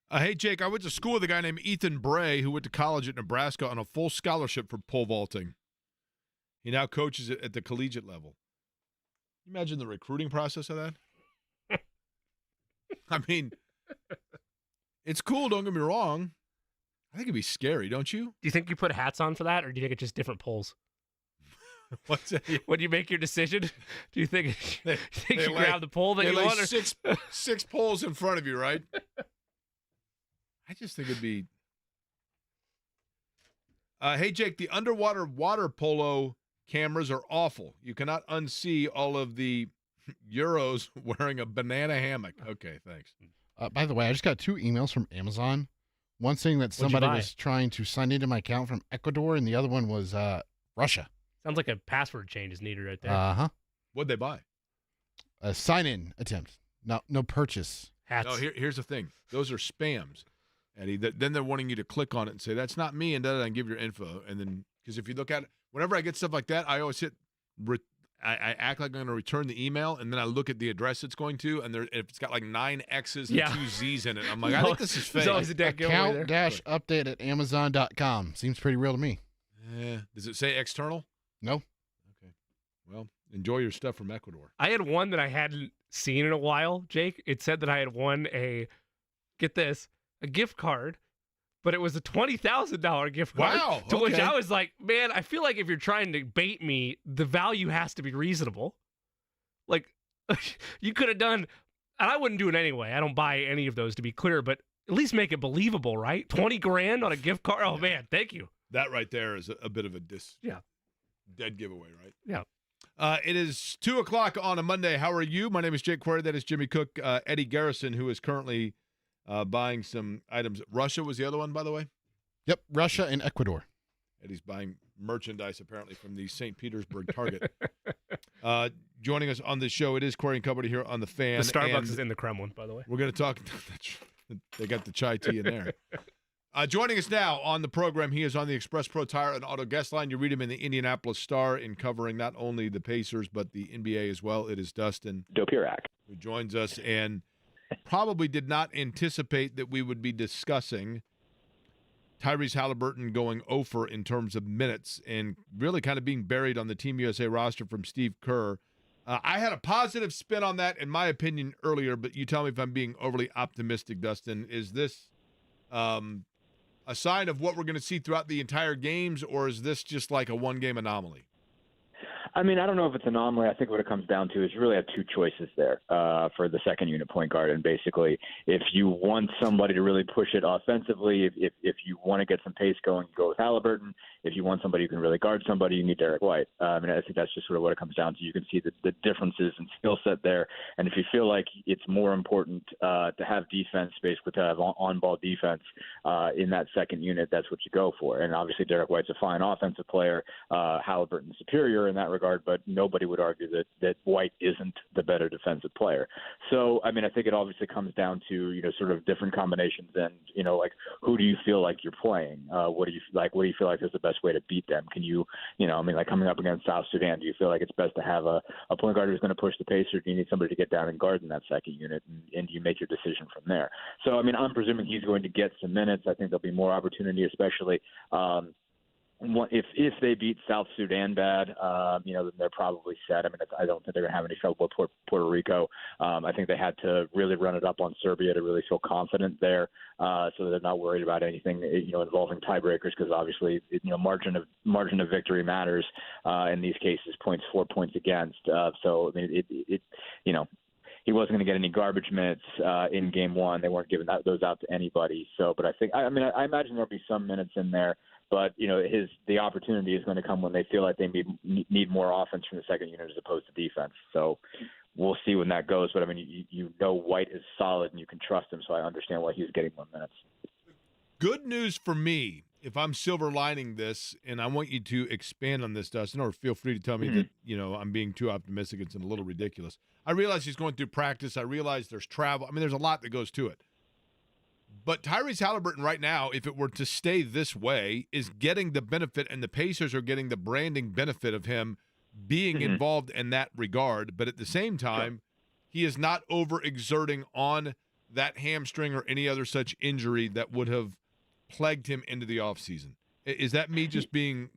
Hey, Jake, I went to school with a guy named Ethan Bray who went to college at Nebraska on a full scholarship for pole vaulting. He now coaches it at the collegiate level. Can you imagine the recruiting process of that? I mean, it's cool, don't get me wrong. I think it'd be scary, don't you? Do you think you put hats on for that, or do you think it's just different poles? What's that? When you make your decision, do you think you lay- grab the pole that They you lay want? six poles in front of you, right? I just think it'd be. Hey, Jake, the underwater water polo cameras are awful. You cannot unsee all of the Euros wearing a banana hammock. Okay, thanks. By the way, I just got 2 emails from Amazon. One saying that What'd you somebody buy? was trying to sign into my account from Ecuador, and the other one was Russia. Sounds like a password change is needed right there. Uh-huh. What'd they buy? A sign-in attempt. No purchase. Hats. No, here's the thing. Those are spams, Eddie. Then they're wanting you to click on it and say, that's not me, and and give your info. And then, because if you look at it, whenever I get stuff like that, I always hit, I act like I'm going to return the email, and then I look at the address it's going to, and if it's got like 9 X's and 2 Z's in it, I'm like, I think this is fake. There's always a dead giveaway there. Account-update at Amazon.com. Seems pretty real to me. Does it say external? No. Okay. Well, enjoy your stuff from Ecuador. I had one that I hadn't seen in a while, Jake. It said that I had won get this, a gift card, but it was a $20,000 gift card. Wow. To which okay. I was like, man, I feel like if you're trying to bait me, the value has to be reasonable. Like, you could have done, and I wouldn't do it anyway. I don't buy any of those, to be clear, but at least make it believable, right? 20 grand on a gift card. Oh, man, thank you. That right there is a bit of a dead giveaway, right? Yeah. It is 2:00 on a Monday. How are you? My name is Jake Query. That is Jimmy Cook. Eddie Garrison, who is currently buying some items. Russia was the other one, by the way? Yep, Russia and Ecuador. Eddie's buying merchandise, apparently, from the St. Petersburg Target. Joining us on the show, it is Query and Company here on The Fan. The Starbucks and is in the Kremlin, by the way. we're going to talk. They got the chai tea in there. Joining us now on the program, he is on the Express Pro Tire and Auto Guest Line. You read him in the Indianapolis Star in covering not only the Pacers but the NBA as well. It is Dustin Dopirak. who joins us and probably did not anticipate that we would be discussing Tyrese Haliburton going over in terms of minutes and really kind of being buried on the Team USA roster from Steve Kerr. I had a positive spin on that, in my opinion, earlier, but you tell me if I'm being overly optimistic, Dustin. Is this a sign of what we're going to see throughout the entire games, or is this just like a one-game anomaly? I mean, I don't know if it's an anomaly. I think what it comes down to is you really have 2 choices there for the second unit point guard. And basically, if you want somebody to really push it offensively, if you want to get some pace going, you go with Haliburton. If you want somebody who can really guard somebody, you need Derek White. I mean, I think that's just sort of what it comes down to. You can see the differences in skill set there. And if you feel like it's more important to have defense, basically to have on-ball defense in that second unit, that's what you go for. And obviously, Derek White's a fine offensive player. Haliburton's superior in that regard, but nobody would argue that White isn't the better defensive player. So, I mean, I think it obviously comes down to, sort of different combinations and, like, who do you feel like you're playing? What do you feel like is the best way to beat them? Can you, like coming up against South Sudan, do you feel like it's best to have a point guard who's going to push the pace, or do you need somebody to get down and guard in that second unit, and you make your decision from there? So, I mean, I'm presuming he's going to get some minutes. I think there'll be more opportunity, especially if they beat South Sudan bad, then they're probably set. I mean, I don't think they're going to have any trouble with Puerto Rico. I think they had to really run it up on Serbia to really feel confident there, so that they're not worried about anything, involving tiebreakers, because obviously, margin of victory matters in these cases. 4 points against. So I mean, he wasn't going to get any garbage minutes in game 1. They weren't giving those out to anybody. So, but I imagine there'll be some minutes in there. But, the opportunity is going to come when they feel like they need more offense from the second unit as opposed to defense. So we'll see when that goes. But, I mean, White is solid and you can trust him, so I understand why he's getting more minutes. Good news for me, if I'm silver lining this, and I want you to expand on this, Dustin, or feel free to tell me that, I'm being too optimistic. It's a little ridiculous. I realize he's going through practice. I realize there's travel. I mean, there's a lot that goes to it. But Tyrese Haliburton right now, if it were to stay this way, is getting the benefit, and the Pacers are getting the branding benefit of him being involved in that regard. But at the same time, he is not overexerting on that hamstring or any other such injury that would have plagued him into the offseason. Is that me just being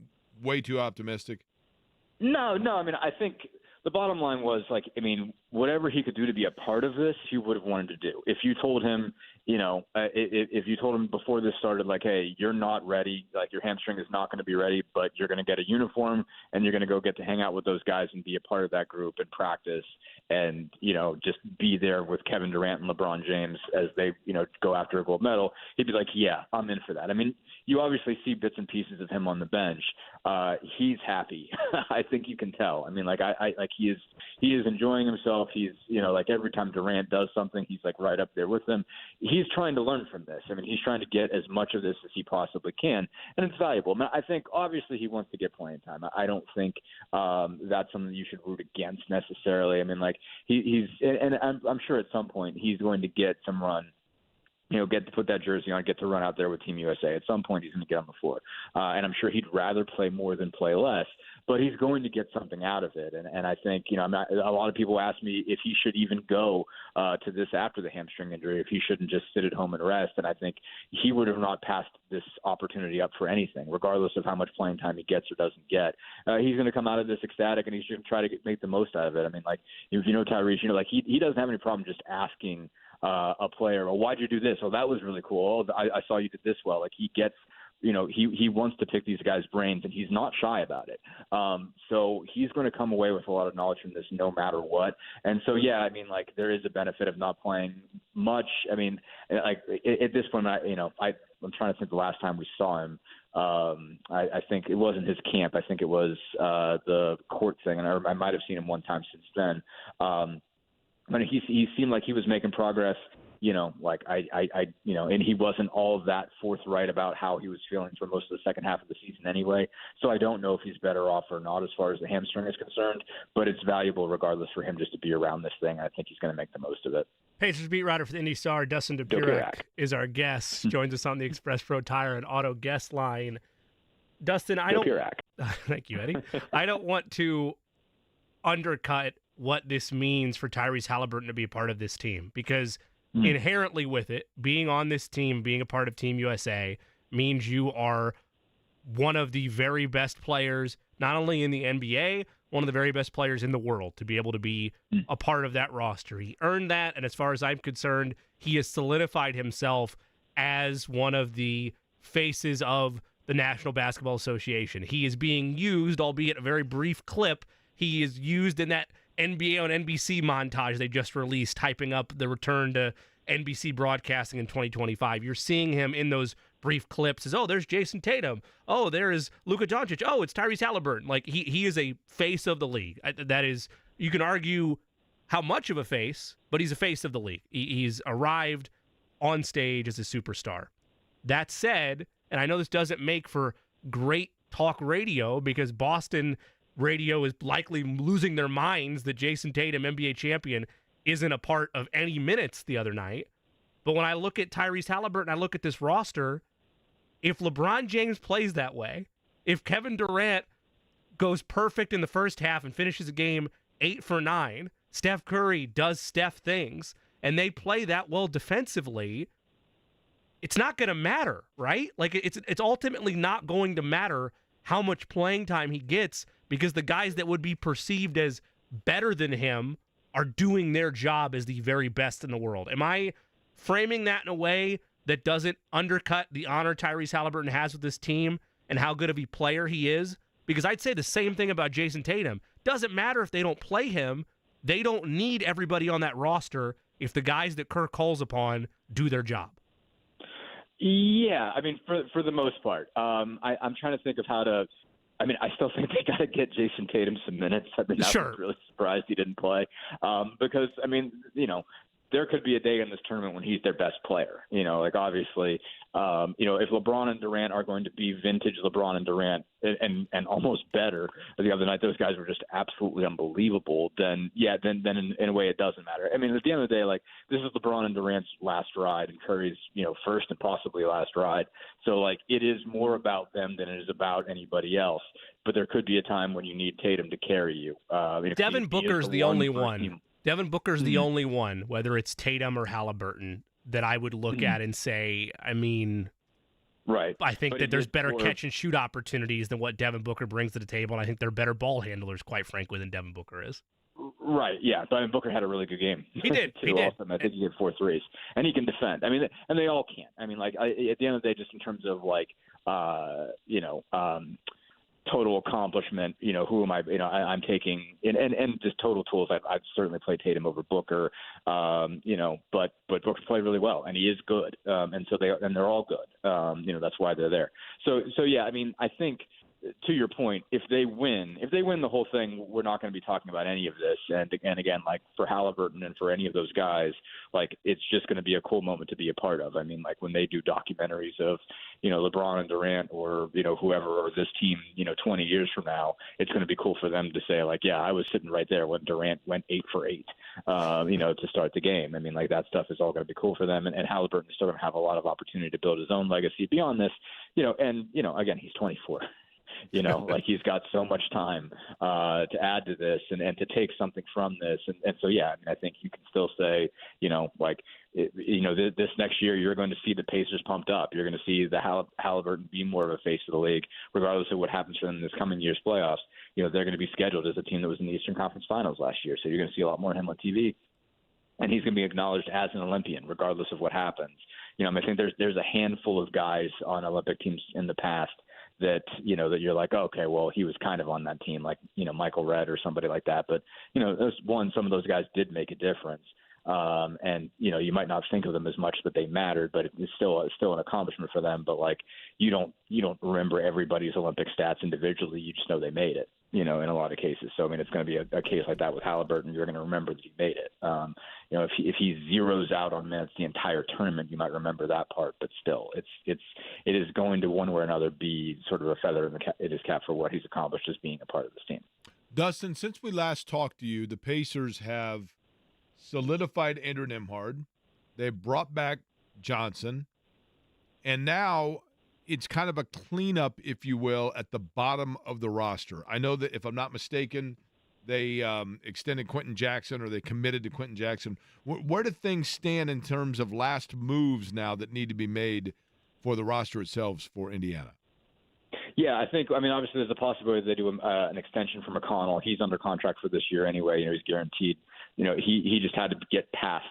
way too optimistic? No. I mean, I think the bottom line was, like, I mean, whatever he could do to be a part of this, he would have wanted to do. If you told him, if you told him before this started, like, hey, you're not ready, like your hamstring is not going to be ready, but you're going to get a uniform and you're going to go get to hang out with those guys and be a part of that group and practice and, just be there with Kevin Durant and LeBron James as they, go after a gold medal, he'd be like, yeah, I'm in for that. I mean, you obviously see bits and pieces of him on the bench. He's happy. I think you can tell. I mean, like, he is enjoying himself. He's, like every time Durant does something, he's like right up there with him. He's trying to learn from this. I mean, he's trying to get as much of this as he possibly can, and it's valuable. I mean, I think obviously he wants to get playing time. I don't think that's something you should root against necessarily. I mean, like he's and I'm sure at some point he's going to get some run. Get to put that jersey on, get to run out there with Team USA. At some point, he's going to get on the floor. And I'm sure he'd rather play more than play less, but he's going to get something out of it. And I think, a lot of people ask me if he should even go to this after the hamstring injury, if he shouldn't just sit at home and rest. And I think he would have not passed this opportunity up for anything, regardless of how much playing time he gets or doesn't get. He's going to come out of this ecstatic, and he's going to try to make the most out of it. I mean, like, if Tyrese, like he doesn't have any problem just asking a player, well, why'd you do this? Oh, that was really cool. Oh, I saw you did this well. Like, he gets, he wants to pick these guys' brains, and he's not shy about it. So he's going to come away with a lot of knowledge from this no matter what. And so, yeah, I mean, like, there is a benefit of not playing much. I mean, like, at this point, I'm trying to think the last time we saw him. I think it wasn't his camp. I think it was the court thing, and I might have seen him one time since then. But he seemed like he was making progress, and he wasn't all that forthright about how he was feeling for most of the second half of the season anyway. So I don't know if he's better off or not as far as the hamstring is concerned, but it's valuable regardless for him just to be around this thing. I think he's going to make the most of it. Pacers beat writer for the Indy Star, Dustin Dopirak is our guest. Joins us on the Express Pro Tire and Auto guest line. Dustin, thank you, Eddie. I don't want to undercut what this means for Tyrese Haliburton to be a part of this team, because inherently with it, being on this team, being a part of Team USA means you are one of the very best players, not only in the NBA, one of the very best players in the world to be able to be a part of that roster. He earned that, and as far as I'm concerned, he has solidified himself as one of the faces of the National Basketball Association. He is being used, albeit a very brief clip, he is used in that NBA on NBC montage they just released, hyping up the return to NBC broadcasting in 2025. You're seeing him in those brief clips as, oh, there's Jason Tatum. Oh, there is Luka Doncic. Oh, it's Tyrese Haliburton. Like, he is a face of the league. That is, you can argue how much of a face, but he's a face of the league. He's arrived on stage as a superstar. That said, and I know this doesn't make for great talk radio because Boston radio is likely losing their minds that Jason Tatum, NBA champion, isn't a part of any minutes the other night. But when I look at Tyrese Haliburton, I look at this roster, if LeBron James plays that way, if Kevin Durant goes perfect in the first half and finishes a game 8 for 9, Steph Curry does Steph things, and they play that well defensively, it's not going to matter, right? Like, it's ultimately not going to matter how much playing time he gets, because the guys that would be perceived as better than him are doing their job as the very best in the world. Am I framing that in a way that doesn't undercut the honor Tyrese Haliburton has with this team and how good of a player he is? Because I'd say the same thing about Jason Tatum. Doesn't matter if they don't play him. They don't need everybody on that roster if the guys that Kirk calls upon do their job. Yeah, I mean, for the most part. I'm trying to think of how to – I mean, I still think they got to get Jason Tatum some minutes. I mean, I was really surprised he didn't play because, I mean, there could be a day in this tournament when he's their best player. Like, obviously, if LeBron and Durant are going to be vintage LeBron and Durant and almost better, the other night those guys were just absolutely unbelievable, then in a way it doesn't matter. I mean, at the end of the day, like, this is LeBron and Durant's last ride and Curry's, first and possibly last ride. So, like, it is more about them than it is about anybody else. But there could be a time when you need Tatum to carry you. Devin Booker's the only one. Devin Booker's the only one, whether it's Tatum or Haliburton, that I would look at and say, I mean, right. I think that there's better catch and shoot opportunities than what Devin Booker brings to the table, and I think they're better ball handlers, quite frankly, than Devin Booker is. Right, yeah. But I mean, Booker had a really good game. He did. Too, He did. Also. I think he hit 4 threes, and he can defend. I mean, and they all can. I mean, like at the end of the day, just in terms of like, total accomplishment. Who am I? I'm taking and just total tools. I've certainly played Tatum over Booker. But Booker's played really well, and he is good. And so they're all good. That's why they're there. So yeah. I mean, I think, to your point, if they win the whole thing, we're not going to be talking about any of this. And again, like for Haliburton and for any of those guys, like it's just going to be a cool moment to be a part of. I mean, like when they do documentaries of, LeBron and Durant or, whoever, or this team, 20 years from now, it's going to be cool for them to say like, yeah, I was sitting right there when Durant went 8 for 8, to start the game. I mean, like that stuff is all going to be cool for them. And Haliburton is still going to have a lot of opportunity to build his own legacy beyond this, again, he's 24. Like he's got so much time to add to this and to take something from this. And so, yeah, I mean, I think you can still say, this next year you're going to see the Pacers pumped up. You're going to see the Haliburton be more of a face of the league, regardless of what happens for them in this coming year's playoffs. They're going to be scheduled as a team that was in the Eastern Conference Finals last year. So you're going to see a lot more of him on TV. And he's going to be acknowledged as an Olympian, regardless of what happens. I think there's a handful of guys on Olympic teams in the past that that you're like, okay, well, he was kind of on that team, like Michael Redd or somebody like that. But some of those guys did make a difference, and you might not think of them as much, but they mattered. But it's still an accomplishment for them. But like you don't remember everybody's Olympic stats individually. You just know they made it. In a lot of cases. So, I mean, it's going to be a case like that with Haliburton. You're going to remember that he made it. If he zeroes out on minutes the entire tournament, you might remember that part. But still, it is going to one way or another be sort of a feather in his cap for what he's accomplished as being a part of this team. Dustin, since we last talked to you, the Pacers have solidified Andrew Nembhard. They brought back Johnson. And now it's kind of a cleanup, if you will, at the bottom of the roster. I know that, if I'm not mistaken, they extended Quentin Jackson, or they committed to Quentin Jackson. Where do things stand in terms of last moves now that need to be made for the roster itself for Indiana? Yeah, obviously there's a possibility they do an extension for McConnell. He's under contract for this year anyway. He's guaranteed. He just had to get past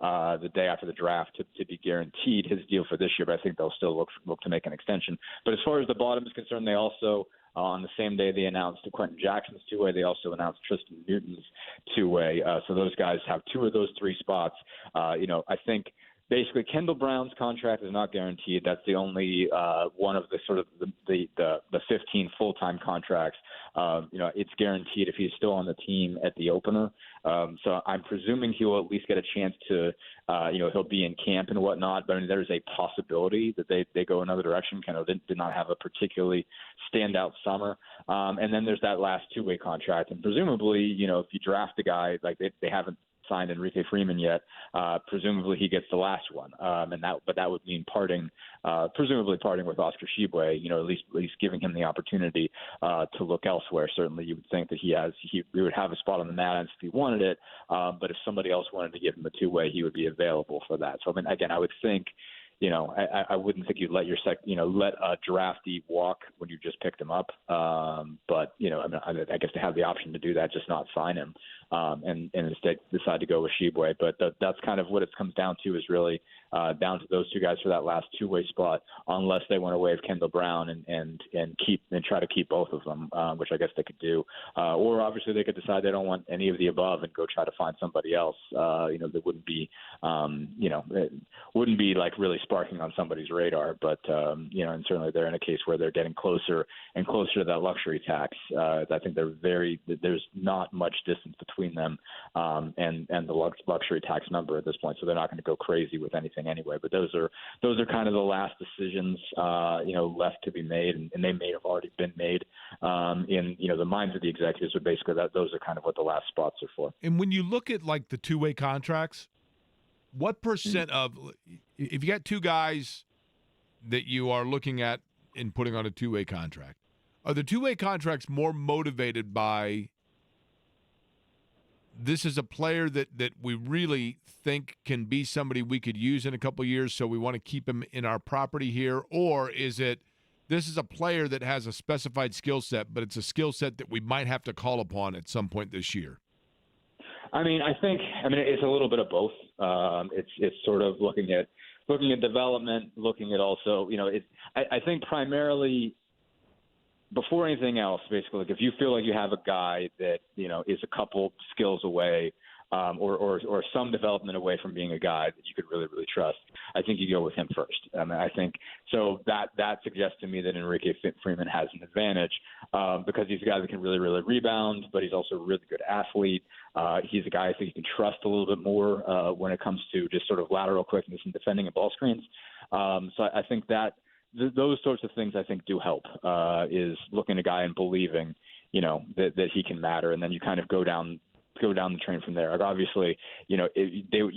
the day after the draft to be guaranteed his deal for this year, but I think they'll still look to make an extension. But as far as the bottom is concerned, they also, on the same day they announced Quentin Jackson's two-way, they also announced Tristan Newton's two-way. So those guys have 2 of those 3 spots. I think basically Kendall Brown's contract is not guaranteed. That's the only one of the sort of the 15 full-time contracts. It's guaranteed if he's still on the team at the opener. So I'm presuming he will at least get a chance to, he'll be in camp and whatnot. But I mean, there's a possibility that they go another direction. Kind of did not have a particularly standout summer. And then there's that last 2-way contract. And presumably, if you draft a guy, like they haven't signed Enrique Freeman yet, presumably he gets the last one. But that would mean presumably parting with Oscar Tshiebwe, at least giving him the opportunity to look elsewhere. Certainly you would think that he would have a spot on the Mad if he wanted it. But if somebody else wanted to give him a 2-way, he would be available for that. So, I mean, again, I would think, I wouldn't think you'd let let a draftee walk when you just picked him up. But, I guess they have the option to do that, just not sign him. And instead decide to go with Tshiebwe. But that's kind of what it comes down to, is really down to those 2 guys for that last 2-way spot, unless they want to waive Kendall Brown and try to keep both of them, which I guess they could do. Or obviously they could decide they don't want any of the above and go try to find somebody else. That wouldn't be, it wouldn't be like really sparking on somebody's radar. But and certainly they're in a case where they're getting closer and closer to that luxury tax. I think there's not much distance between them and the luxury tax number at this point, so they're not going to go crazy with anything anyway. But those are kind of the last decisions left to be made, and they may have already been made in the minds of the executives. But basically, those are kind of what the last spots are for. And when you look at like the 2-way contracts, what percent of, if you got 2 guys that you are looking at in putting on a 2-way contract, are the 2-way contracts more motivated by this is a player that we really think can be somebody we could use in a couple years, so we want to keep him in our property here? Or is it this is a player that has a specified skill set, but it's a skill set that we might have to call upon at some point this year? I mean, it's a little bit of both. It's sort of looking at development, looking at also, I think primarily before anything else, basically, like if you feel like you have a guy that, is a couple skills away, or some development away from being a guy that you could really, really trust, I think you go with him first. I think so that suggests to me that Enrique Freeman has an advantage because he's a guy that can really, really rebound, but he's also a really good athlete. He's a guy I think you can trust a little bit more when it comes to just sort of lateral quickness and defending and ball screens. So I think that those sorts of things I think do help is looking at a guy and believing, that he can matter, and then you kind of go down the train from there. Like obviously, you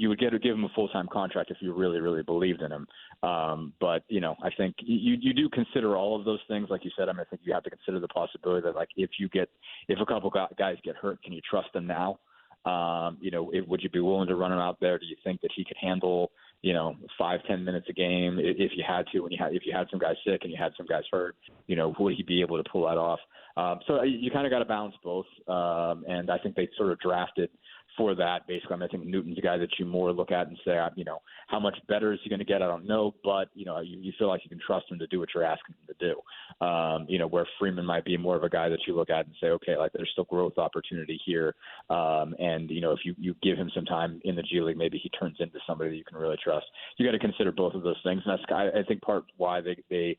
would give him a full-time contract if you really, really believed in him. But I think you do consider all of those things. Like you said, I think you have to consider the possibility that like if a couple guys get hurt, can you trust them now? Would you be willing to run him out there? Do you think that he could handle 5-10 minutes a game if you had to, if you had some guys sick and you had some guys hurt, would he be able to pull that off? So you kind of got to balance both. And I think they sort of drafted for that. Basically, I think Newton's a guy that you more look at and say, how much better is he going to get? I don't know, but you feel like you can trust him to do what you're asking him to do. Where Freeman might be more of a guy that you look at and say, okay, like there's still growth opportunity here. And if you give him some time in the G League, maybe he turns into somebody that you can really trust. You got to consider both of those things, and that's I think part why they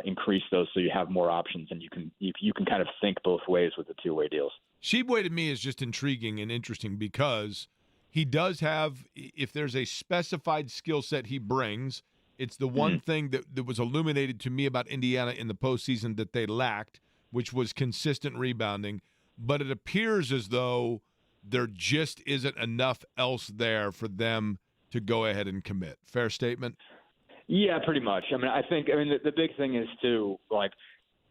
increase those so you have more options and you can kind of think both ways with the two-way deals. Sheboy to me is just intriguing and interesting because he does have, if there's a specified skill set he brings, it's the one thing that was illuminated to me about Indiana in the postseason that they lacked, which was consistent rebounding. But it appears as though there just isn't enough else there for them to go ahead and commit. Fair statement? Yeah, pretty much. I think the big thing is too, like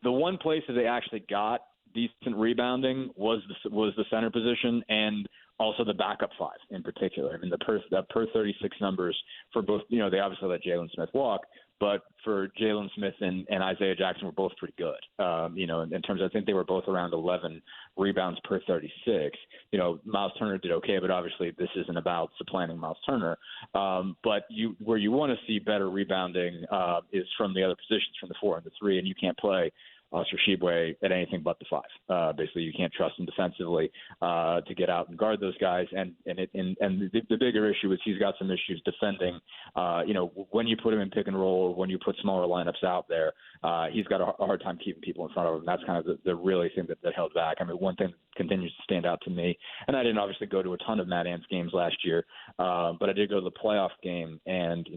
the one place that they actually got decent rebounding was the center position and also the backup five in particular. The per 36 numbers for both, they obviously let Jalen Smith walk, but for Jalen Smith and Isaiah Jackson were both pretty good. In terms of, I think they were both around 11 rebounds per 36. Miles Turner did okay, but obviously this isn't about supplanting Miles Turner. But where you want to see better rebounding is from the other positions, from the 4 and the 3, and you can't play Oscar Sheboy at anything but the 5. Basically, you can't trust him defensively to get out and guard those guys. And the bigger issue is he's got some issues defending. When you put him in pick and roll, or when you put smaller lineups out there, he's got a hard time keeping people in front of him. That's kind of the really thing that held back. One thing that continues to stand out to me, and I didn't obviously go to a ton of Matt Ann's games last year, but I did go to the playoff game, and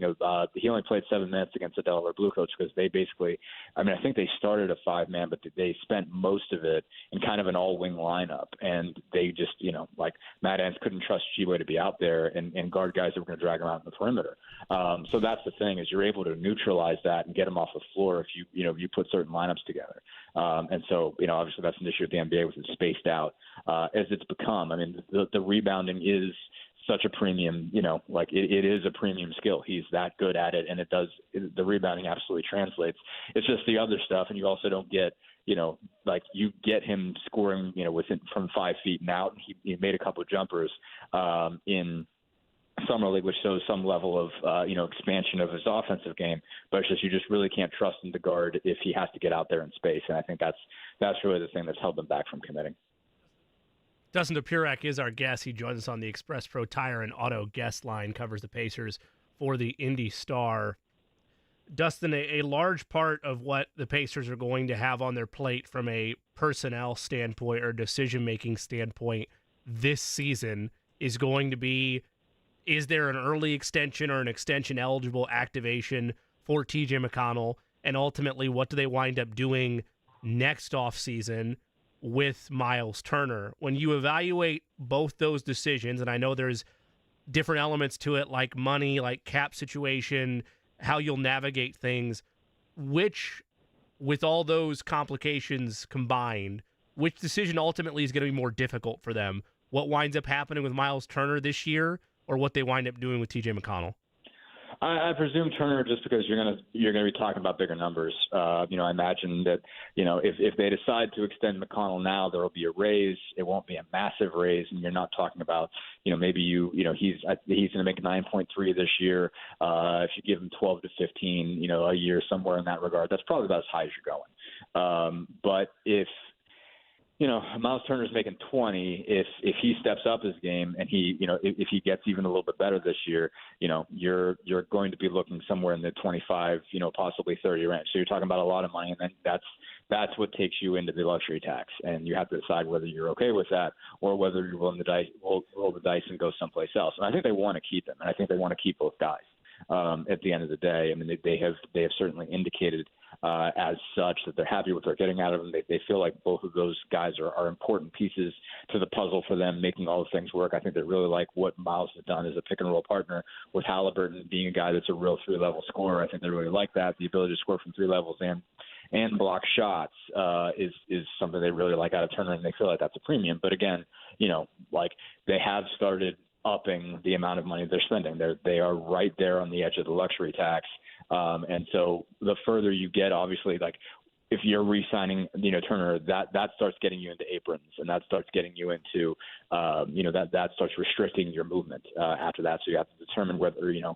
he only played 7 minutes against the Delaware Blue Coats because they basically, I think they started a 5-man, but they spent most of it in kind of an all-wing lineup, and they just, like Matt Ann's couldn't trust Sheboy to be out there and guard guys that were going to drag him out in the perimeter. So that's the thing, is you're able to neutralize that and get him off the floor if you put certain lineups together. And so, obviously that's an issue with the NBA with it spaced out as it's become. The rebounding is such a premium, it is a premium skill. He's that good at it, and the rebounding absolutely translates. It's just the other stuff, and you also don't get, you get him scoring, within from 5 feet and out. He made a couple of jumpers in summer league, which shows some level of expansion of his offensive game, but it's just you just really can't trust him to guard if he has to get out there in space, and I think that's really the thing that's held them back from committing. Dustin Dopirak is our guest. He joins us on the Express Pro Tire and Auto guest line, covers the Pacers for the Indy Star. Dustin, a large part of what the Pacers are going to have on their plate from a personnel standpoint or decision-making standpoint this season is going to be, is there an early extension or an extension-eligible activation for T.J. McConnell? And ultimately, what do they wind up doing next offseason with Miles Turner? When you evaluate both those decisions, and I know there's different elements to it, like money, like cap situation, how you'll navigate things, which, with all those complications combined, which decision ultimately is going to be more difficult for them what winds up happening with Miles Turner this year or what they wind up doing with TJ McConnell? I presume Turner, just because you're gonna be talking about bigger numbers. I imagine that if they decide to extend McConnell now, there will be a raise. It won't be a massive raise, and you're not talking about maybe he's going to make 9.3 this year. If you give him 12 to 15 a year, somewhere in that regard, that's probably about as high as you're going. But if Miles Turner's making 20. If he steps up his game and if he gets even a little bit better this year, you're going to be looking somewhere in the 25, possibly 30 range. So you're talking about a lot of money, and then that's what takes you into the luxury tax, and you have to decide whether you're okay with that or whether you're willing to roll the dice and go someplace else. And I think they want to keep him, and I think they want to keep both guys. At the end of the day, I mean, they have certainly indicated as such that they're happy with what they're getting out of them. They feel like both of those guys are important pieces to the puzzle for them, making all the things work. I think they really like what Miles has done as a pick-and-roll partner with Haliburton being a guy that's a real three-level scorer. I think they really like that. The ability to score from three levels and block shots is something they really like out of Turner, and they feel like that's a premium. But again, they have started upping the amount of money they're spending. They are right there on the edge of the luxury tax. And so the further you get, obviously, if you're re-signing, Turner, that starts getting you into aprons, and that starts getting you into, that starts restricting your movement after that. So you have to determine whether you're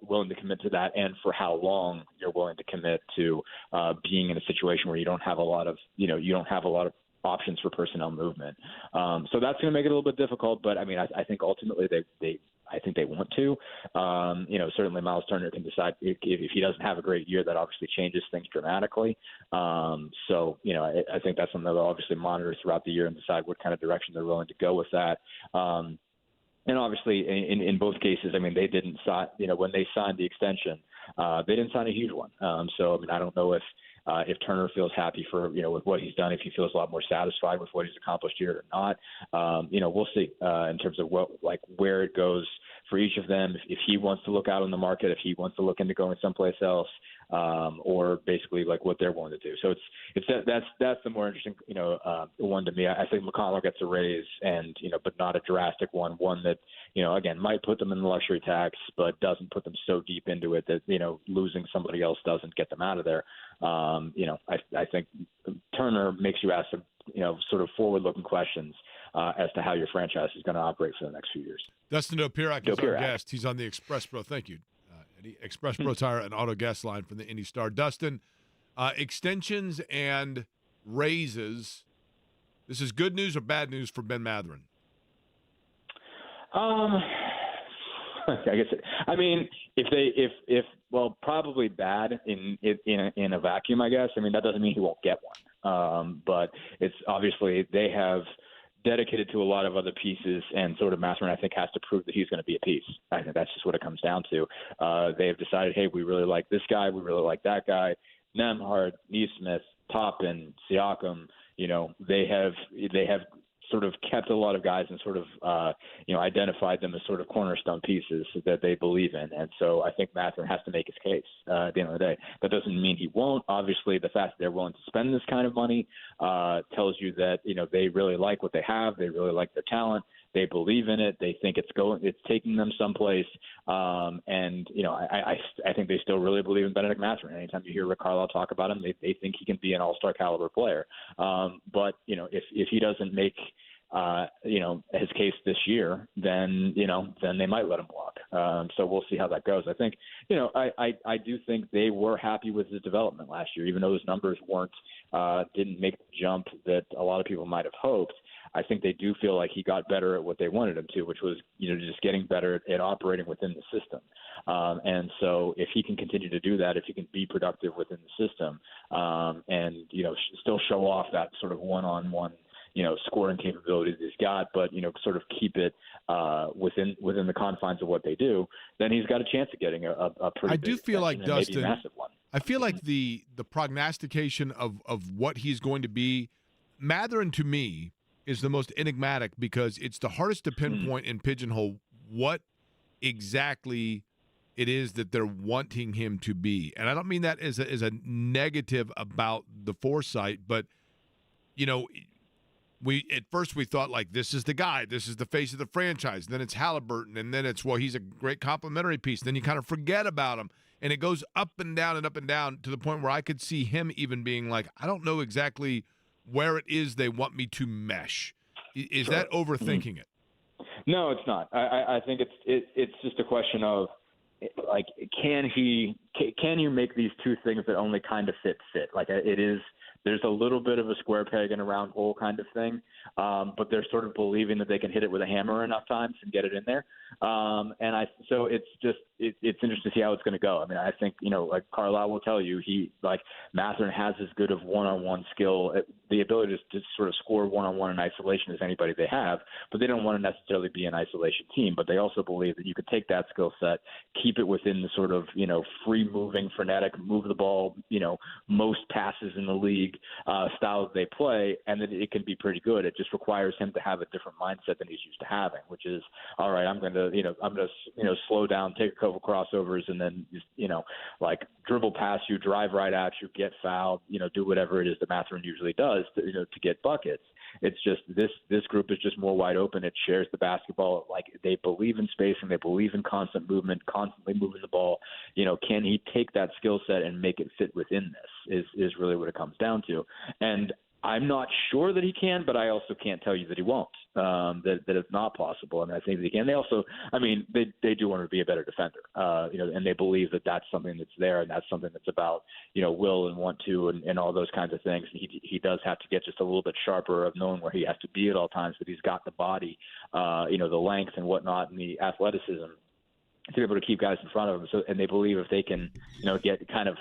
willing to commit to that, and for how long you're willing to commit to being in a situation where you don't have a lot of options for personnel movement. So that's going to make it a little bit difficult, but I mean, I think ultimately they want to. Certainly Miles Turner can decide if he doesn't have a great year, that obviously changes things dramatically. I think that's something they'll obviously monitor throughout the year and decide what kind of direction they're willing to go with that. And obviously in both cases, I mean, they didn't sign, when they signed the extension, they didn't sign a huge one. So, I mean, I don't know if Turner feels happy with what he's done, if he feels a lot more satisfied with what he's accomplished here or not. We'll see in terms of where it goes for each of them. If he wants to look out on the market, if he wants to look into going someplace else, or basically what they're willing to do. So that's the more interesting one to me. I think McConnell gets a raise, and but not a drastic one that again might put them in the luxury tax, but doesn't put them so deep into it that losing somebody else doesn't get them out of there. I think Turner makes you ask some sort of forward-looking questions as to how your franchise is going to operate for the next few years. Dustin Dopirak is our guest. He's on the Express Pro. Thank you, Eddie. Express Pro Tire and Auto Gas Line from the Indy Star. Dustin, extensions and raises. This is good news or bad news for Ben Mathurin? I guess. Probably bad in a vacuum. I guess. I mean, that doesn't mean he won't get one. But it's obviously they have dedicated to a lot of other pieces, and sort of Mathurin, I think, has to prove that he's going to be a piece. I think that's just what it comes down to. They have decided, hey, we really like this guy, we really like that guy. Nemhard, Neesmith, Toppin, Siakam. They have sort of kept a lot of guys and sort of identified them as sort of cornerstone pieces that they believe in. And so I think Mathurin has to make his case at the end of the day. That doesn't mean he won't. Obviously, the fact that they're willing to spend this kind of money tells you that they really like what they have. They really like their talent. They believe in it. They think it's taking them someplace. I think they still really believe in Benedict Mathurin. Anytime you hear Rick Carlisle talk about him, they think he can be an all-star caliber player. But if he doesn't make his case this year, then they might let him walk. So we'll see how that goes. I think, I do think they were happy with his development last year, even though his numbers didn't make the jump that a lot of people might have hoped. I think they do feel like he got better at what they wanted him to, which was, just getting better at operating within the system. And so if he can continue to do that, if he can be productive within the system, and, still show off that sort of one-on-one, scoring capabilities he's got, but, sort of keep it within the confines of what they do, then he's got a chance of getting a pretty big feel like, Dustin, massive one. I feel like the prognostication of what he's going to be, Mathurin to me is the most enigmatic, because it's the hardest to pinpoint and pigeonhole what exactly it is that they're wanting him to be. And I don't mean that as a negative about the foresight, but, At first we thought like this is the guy, this is the face of the franchise. Then it's Haliburton, and then it's he's a great complimentary piece. Then you kind of forget about him, and it goes up and down to the point where I could see him even being like, I don't know exactly where it is they want me to mesh. Is that overthinking it? No, it's not. I think it's just a question of like can you make these two things that only kind of fit? Like it is. There's a little bit of a square peg in a round hole kind of thing, but they're sort of believing that they can hit it with a hammer enough times and get it in there. So it's interesting to see how it's going to go. I mean, I think, like Carlisle will tell you, Mathurin has as good of one-on-one skill, the ability to sort of score one-on-one in isolation as anybody they have, but they don't want to necessarily be an isolation team. But they also believe that you could take that skill set, keep it within the sort of, free-moving, frenetic, move the ball, most passes in the league style that they play, and that it can be pretty good. It just requires him to have a different mindset than he's used to having, which is, all right, I'm going to slow down, take a couple crossovers, and then just, dribble past you, drive right at you, get fouled, do whatever it is that Mathurin usually does to get buckets. It's just this group is just more wide open. It shares the basketball. Like they believe in spacing, they believe in constant movement, constantly moving the ball. Can he take that skill set and make it fit within this? Is really what it comes down to. And I'm not sure that he can, but I also can't tell you that he won't. That it's not possible. And I think that he can. They also, they do want to be a better defender. And they believe that that's something that's there, and that's something that's about will and want to, and all those kinds of things. And he does have to get just a little bit sharper of knowing where he has to be at all times. But he's got the body, the length and whatnot, and the athleticism to be able to keep guys in front of him. So, and they believe if they can, get kind of,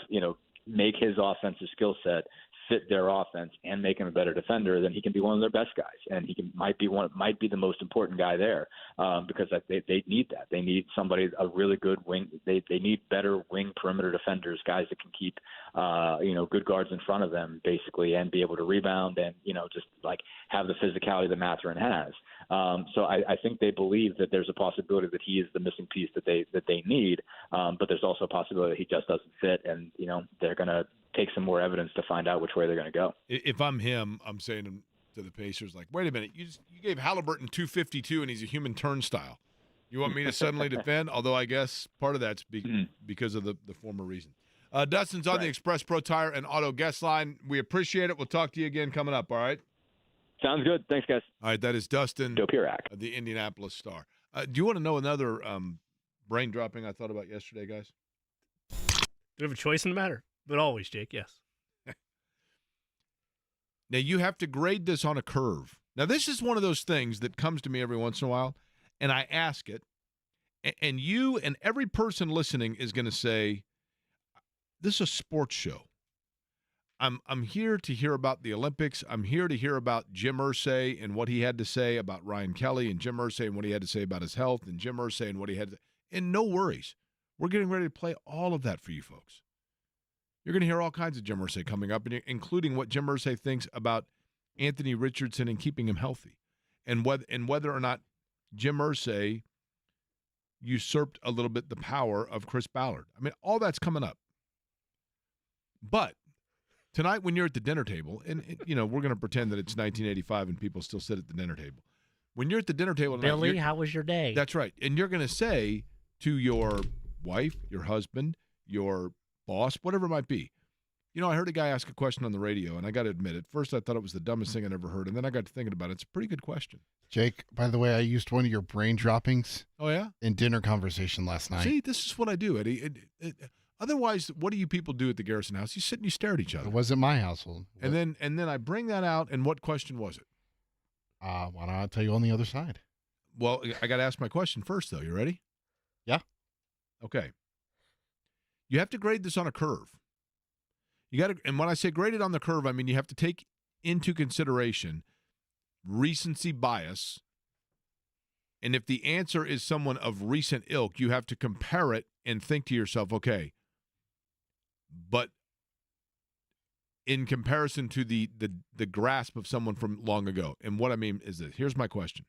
make his offensive skill set fit their offense and make him a better defender, then he can be one of their best guys, and might be the most important guy there, because they need that. They need somebody, a really good wing. They need better wing perimeter defenders, guys that can keep good guards in front of them basically, and be able to rebound and just like have the physicality that Mathurin has. So I think they believe that there's a possibility that he is the missing piece that they need, but there's also a possibility that he just doesn't fit, and they're going to take some more evidence to find out which way they're going to go. If I'm him, I'm saying to the Pacers, like, wait a minute, you gave Haliburton 252 and he's a human turnstile. You want me to suddenly defend? Although I guess part of that's because of the former reason. Dustin's on the Express Pro Tire and Auto guest line. We appreciate it. We'll talk to you again coming up, all right? Sounds good. Thanks, guys. All right, that is Dustin Dopirak, the Indianapolis Star. Do you want to know another brain dropping I thought about yesterday, guys? Do you have a choice in the matter? But always, Jake, yes. Now, you have to grade this on a curve. Now, this is one of those things that comes to me every once in a while, and I ask it, and you and every person listening is going to say, this is a sports show. I'm here to hear about the Olympics. I'm here to hear about Jim Irsay and what he had to say about Ryan Kelly, and Jim Irsay and what he had to say about his health, and Jim Irsay and what he had to say. And no worries. We're getting ready to play all of that for you folks. You're going to hear all kinds of Jim Irsay coming up, including what Jim Irsay thinks about Anthony Richardson and keeping him healthy, and whether or not Jim Irsay usurped a little bit the power of Chris Ballard. I mean, all that's coming up. But tonight when you're at the dinner table, and we're going to pretend that it's 1985 and people still sit at the dinner table. When you're at the dinner table tonight, Billy, how was your day? That's right. And you're going to say to your wife, your husband, your boss, whatever it might be. I heard a guy ask a question on the radio, and I got to admit, at first I thought it was the dumbest thing I'd ever heard, and then I got to thinking about it. It's a pretty good question. Jake, by the way, I used one of your brain droppings. Oh, yeah? In dinner conversation last night. See, this is what I do, Eddie. Otherwise, what do you people do at the Garrison house? You sit and you stare at each other. It wasn't my household. And then I bring that out, and what question was it? Why don't I tell you on the other side? Well, I got to ask my question first, though. You ready? Yeah. Okay. You have to grade this on a curve. And when I say grade it on the curve, I mean you have to take into consideration recency bias. And if the answer is someone of recent ilk, you have to compare it and think to yourself, okay, but in comparison to the grasp of someone from long ago. And what I mean is this. Here's my question.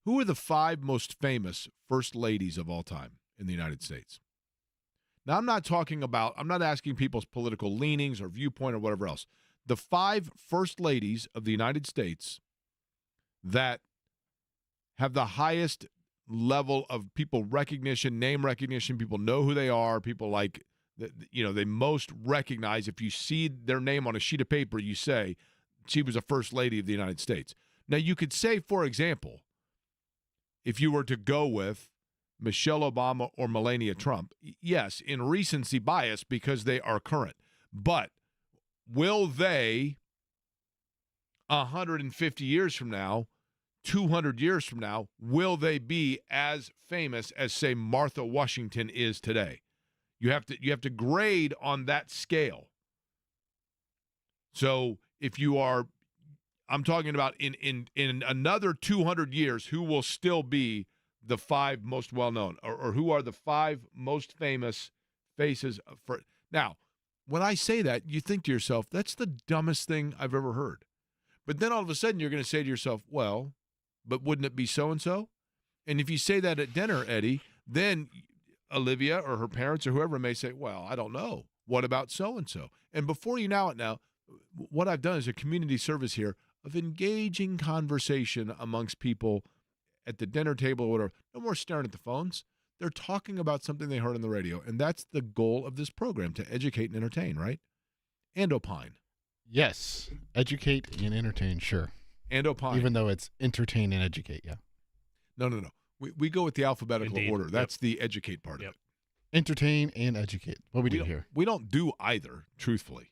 Who are the 5 most famous first ladies of all time in the United States? Now, I'm not asking people's political leanings or viewpoint or whatever else. The 5 first ladies of the United States that have the highest level of people recognition, name recognition. People know who they are. People like, they most recognize. If you see their name on a sheet of paper, you say, she was a first lady of the United States. Now, you could say, for example, if you were to go with Michelle Obama or Melania Trump, yes, in recency bias because they are current. But will they, 150 years from now, 200 years from now, will they be as famous as, say, Martha Washington is today? You have to grade on that scale. So if you are, I'm talking about in another 200 years, who will still be the 5 most well-known, or who are the 5 most famous faces for. Now, when I say that, you think to yourself, that's the dumbest thing I've ever heard. But then all of a sudden you're going to say to yourself, well, but wouldn't it be so-and-so? And if you say that at dinner, Eddie, then Olivia or her parents or whoever may say, well, I don't know. What about so-and-so? And before you know it now, what I've done is a community service here of engaging conversation amongst people at the dinner table or whatever. No more staring at the phones. They're talking about something they heard on the radio. And that's the goal of this program, to educate and entertain, right? And opine. Yes. Educate and entertain, sure. And opine. Even though it's entertain and educate, yeah. No. We go with the alphabetical Indeed. order. That's the educate part of it. Entertain and educate. What we do here. We don't do either, truthfully.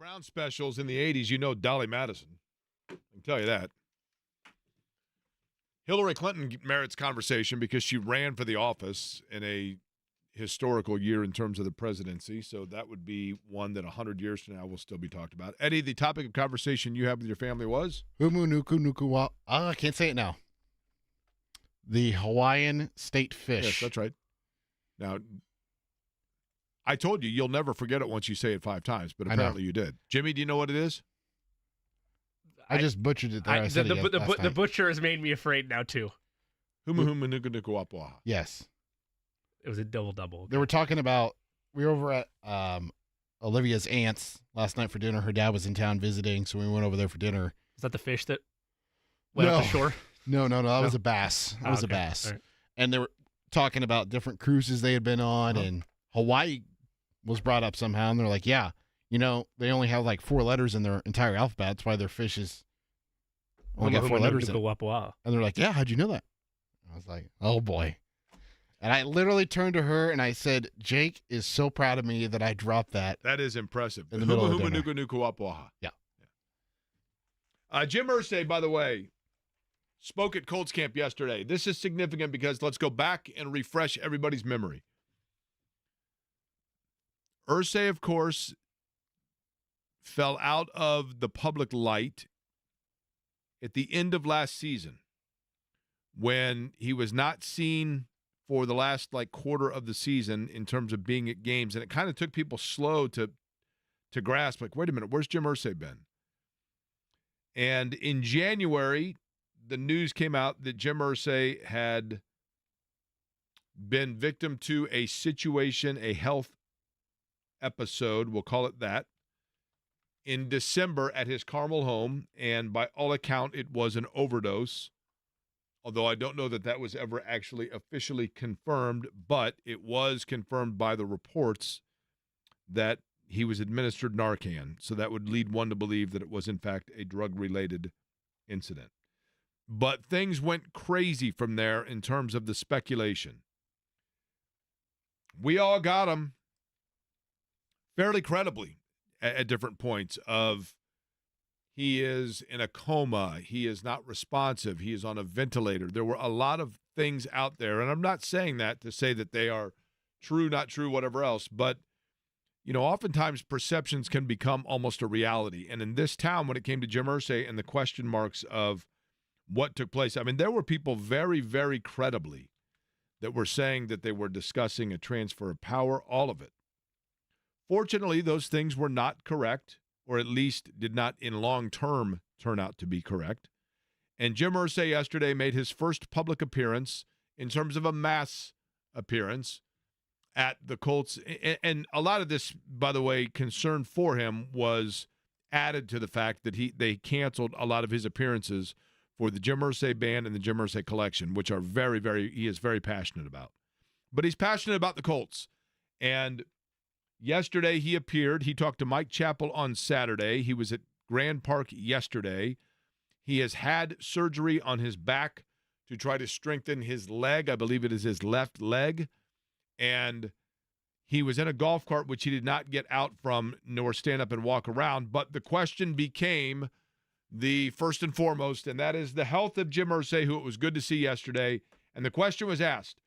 Brown specials in the 80s, you know Dolly Madison. I can tell you that. Hillary Clinton merits conversation because she ran for the office in a historical year in terms of the presidency. So that would be one that 100 years from now will still be talked about. Eddie, the topic of conversation you had with your family was? Humu nuku nuku wa. I can't say it now. The Hawaiian state fish. Yes, that's right. Now, I told you, you'll never forget it once you say it 5 times, but apparently you did. Jimmy, do you know what it is? I just butchered it there. The butcher has made me afraid now, too. Humu humu nuku nuku wapuaha. Yes. It was a double-double. They were talking about, we were over at Olivia's aunt's last night for dinner. Her dad was in town visiting, so we went over there for dinner. Is that the fish that went up the shore? No. That was a bass. That was a bass. Right. And they were talking about different cruises they had been on, and Hawaii was brought up somehow. And they're like, yeah, they only have like 4 letters in their entire alphabet. That's why their fish is only got 4 letters in it. And they're like, yeah, how'd you know that? I was like, oh, boy. And I literally turned to her and I said, Jake is so proud of me that I dropped that. That is impressive. In the middle of dinner. Nuku nuku wapuaha. Yeah. Jim Irsay, by the way, spoke at Colts camp yesterday. This is significant because let's go back and refresh everybody's memory. Irsay, of course, fell out of the public light at the end of last season when he was not seen for the last quarter of the season in terms of being at games. And it kind of took people slow to grasp, wait a minute, where's Jim Irsay been? And in January, the news came out that Jim Irsay had been victim to a situation, a health episode, we'll call it that, in December at his Carmel home. And by all account, it was an overdose. Although I don't know that that was ever actually officially confirmed, but it was confirmed by the reports that he was administered Narcan. So that would lead one to believe that it was, in fact, a drug-related incident. But things went crazy from there in terms of the speculation. We all got him fairly credibly at different points of he is in a coma, he is not responsive, he is on a ventilator. There were a lot of things out there, and I'm not saying that to say that they are true, not true, whatever else, but, oftentimes perceptions can become almost a reality. And in this town, when it came to Jim Irsay and the question marks of what took place, there were people very, very credibly that were saying that they were discussing a transfer of power, all of it. Fortunately, those things were not correct, or at least did not in long term turn out to be correct. And Jim Irsay yesterday made his first public appearance in terms of a mass appearance at the Colts. And a lot of this, by the way, concern for him was added to the fact that they canceled a lot of his appearances for the Jim Irsay Band and the Jim Irsay Collection, which are he is very passionate about. But he's passionate about the Colts. And yesterday he appeared. He talked to Mike Chappell on Saturday. He was at Grand Park yesterday. He has had surgery on his back to try to strengthen his leg. I believe it is his left leg. And he was in a golf cart, which he did not get out from nor stand up and walk around. But the question became the first and foremost, and that is the health of Jim Irsay, who it was good to see yesterday. And the question was asked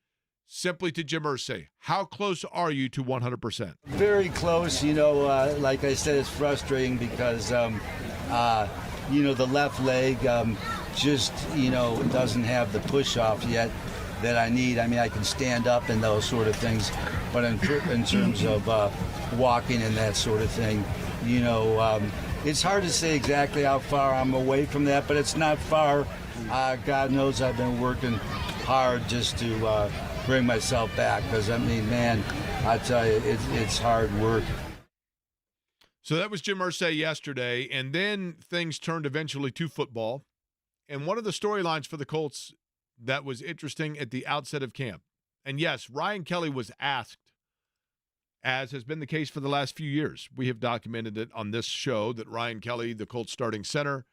simply to Jim Irsay, how close are you to 100%? Very close. Like I said, it's frustrating because, the left leg just, doesn't have the push off yet that I need. I can stand up and those sort of things, but in terms of walking and that sort of thing, it's hard to say exactly how far I'm away from that, but it's not far. God knows I've been working hard just to bring myself back because, man, I tell you, it's hard work. So that was Jim Irsay yesterday, and then things turned eventually to football. And one of the storylines for the Colts that was interesting at the outset of camp, and yes, Ryan Kelly was asked, as has been the case for the last few years. We have documented it on this show that Ryan Kelly, the Colts starting center,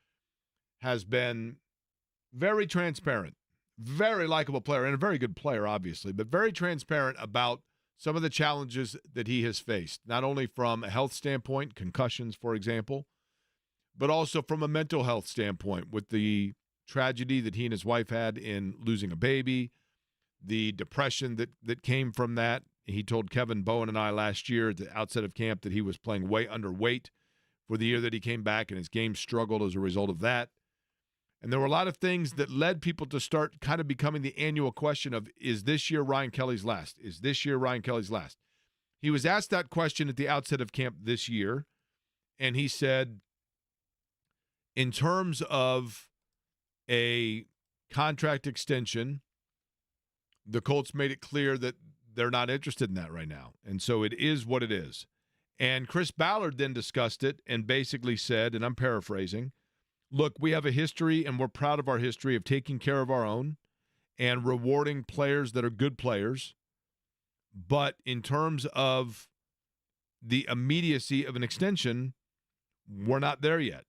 has been very transparent, very likable player, and a very good player, obviously, but very transparent about some of the challenges that he has faced, not only from a health standpoint, concussions, for example, but also from a mental health standpoint with the tragedy that he and his wife had in losing a baby, the depression that came from that. He told Kevin Bowen and I last year at the outset of camp that he was playing way underweight for the year that he came back, and his game struggled as a result of that. And there were a lot of things that led people to start kind of becoming the annual question of, is this year Ryan Kelly's last? Is this year Ryan Kelly's last? He was asked that question at the outset of camp this year, and he said, in terms of a contract extension, the Colts made it clear that they're not interested in that right now. And so it is what it is. And Chris Ballard then discussed it and basically said, and I'm paraphrasing, look, we have a history, and we're proud of our history of taking care of our own and rewarding players that are good players. But in terms of the immediacy of an extension, we're not there yet.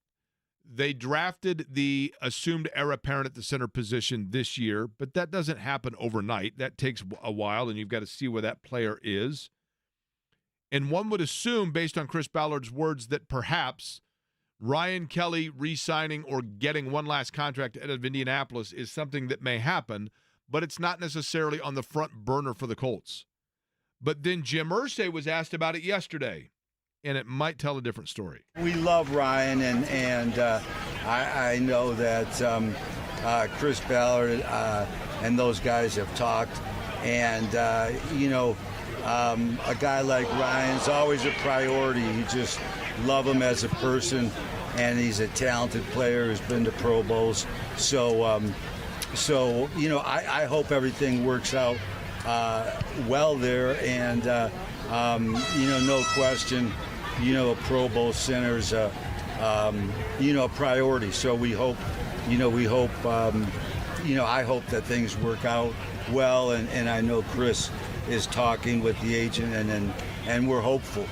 They drafted the assumed heir apparent at the center position this year, but that doesn't happen overnight. That takes a while, and you've got to see where that player is. And one would assume, based on Chris Ballard's words, that perhaps Ryan Kelly re-signing or getting one last contract out of Indianapolis is something that may happen, but it's not necessarily on the front burner for the Colts. But then Jim Irsay was asked about it yesterday, and it might tell a different story. We love Ryan, and I know that Chris Ballard and those guys have talked, and a guy like Ryan's always a priority. You just love him as a person, and he's a talented player who's been to Pro Bowls. So I hope everything works out well there, and no question, a Pro Bowl center's a priority. So I hope that things work out well, and I know Chris is talking with the agent, and we're hopeful.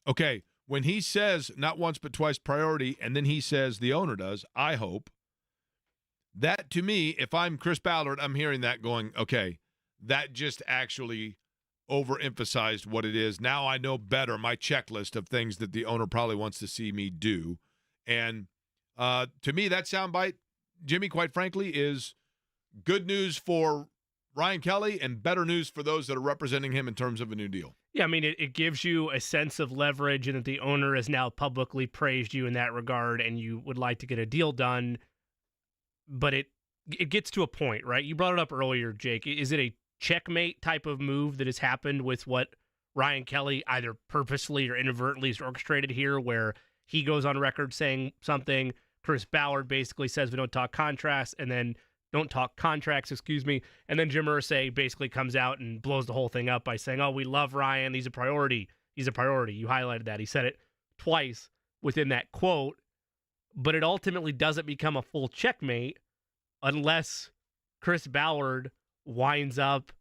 Okay, when he says not once but twice priority, and then he says the owner does, I hope, that to me, if I'm Chris Ballard, I'm hearing that going, okay, that just actually overemphasized what it is. Now I know better my checklist of things that the owner probably wants to see me do. And to me, that soundbite, Jimmy, quite frankly, is good news for Ryan Kelly and better news for those that are representing him in terms of a new deal. Yeah, I mean, it gives you a sense of leverage, and that the owner has now publicly praised you in that regard, and you would like to get a deal done. But it gets to a point, right? You brought it up earlier, Jake. Is it a checkmate type of move that has happened with what Ryan Kelly either purposely or inadvertently has orchestrated here, where he goes on record saying something, Chris Ballard basically says we don't talk contracts, and then and then Jim Irsay basically comes out and blows the whole thing up by saying, oh, we love Ryan, he's a priority. You highlighted that. He said it twice within that quote, but it ultimately doesn't become a full checkmate unless Chris Ballard winds up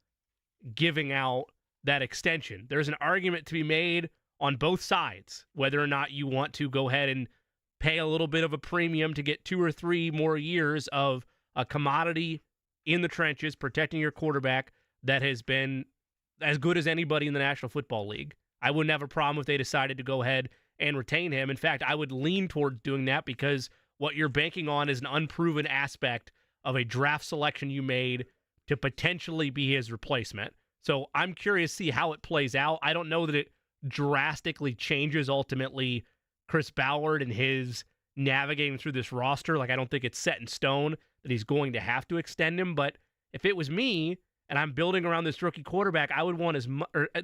giving out that extension. There's an argument to be made on both sides, whether or not you want to go ahead and pay a little bit of a premium to get 2 or 3 more years of a commodity in the trenches, protecting your quarterback that has been as good as anybody in the National Football League. I wouldn't have a problem if they decided to go ahead and retain him. In fact, I would lean towards doing that, because what you're banking on is an unproven aspect of a draft selection you made to potentially be his replacement. So I'm curious to see how it plays out. I don't know that it drastically changes ultimately Chris Ballard and his navigating through this roster. Like, I don't think it's set in stone that he's going to have to extend him. But if it was me and I'm building around this rookie quarterback, I would want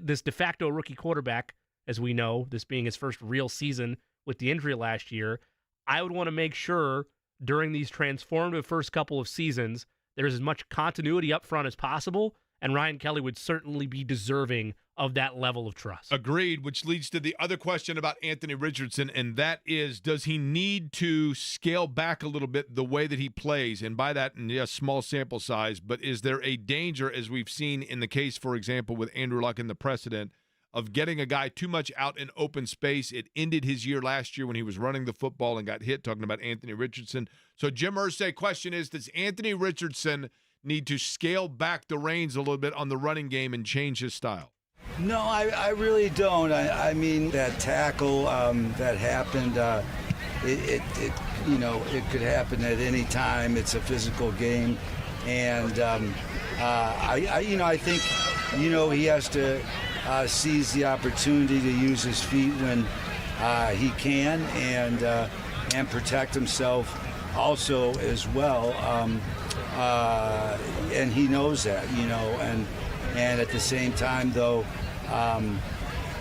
this de facto rookie quarterback, as we know, this being his first real season with the injury last year, I would want to make sure during these transformative first couple of seasons there's as much continuity up front as possible, and Ryan Kelly would certainly be deserving of that level of trust. Agreed, which leads to the other question about Anthony Richardson, and that is, does he need to scale back a little bit the way that he plays? And by that, yes, small sample size, but is there a danger, as we've seen in the case, for example, with Andrew Luck in the precedent, of getting a guy too much out in open space? It ended his year last year when he was running the football and got hit, talking about Anthony Richardson. So Jim Irsay, question is, does Anthony Richardson need to scale back the reins a little bit on the running game and change his style? No, I really don't. I mean, that tackle that happened, it could happen at any time. It's a physical game, and I think he has to seize the opportunity to use his feet when he can, and protect himself also as well. And he knows that, and at the same time, though,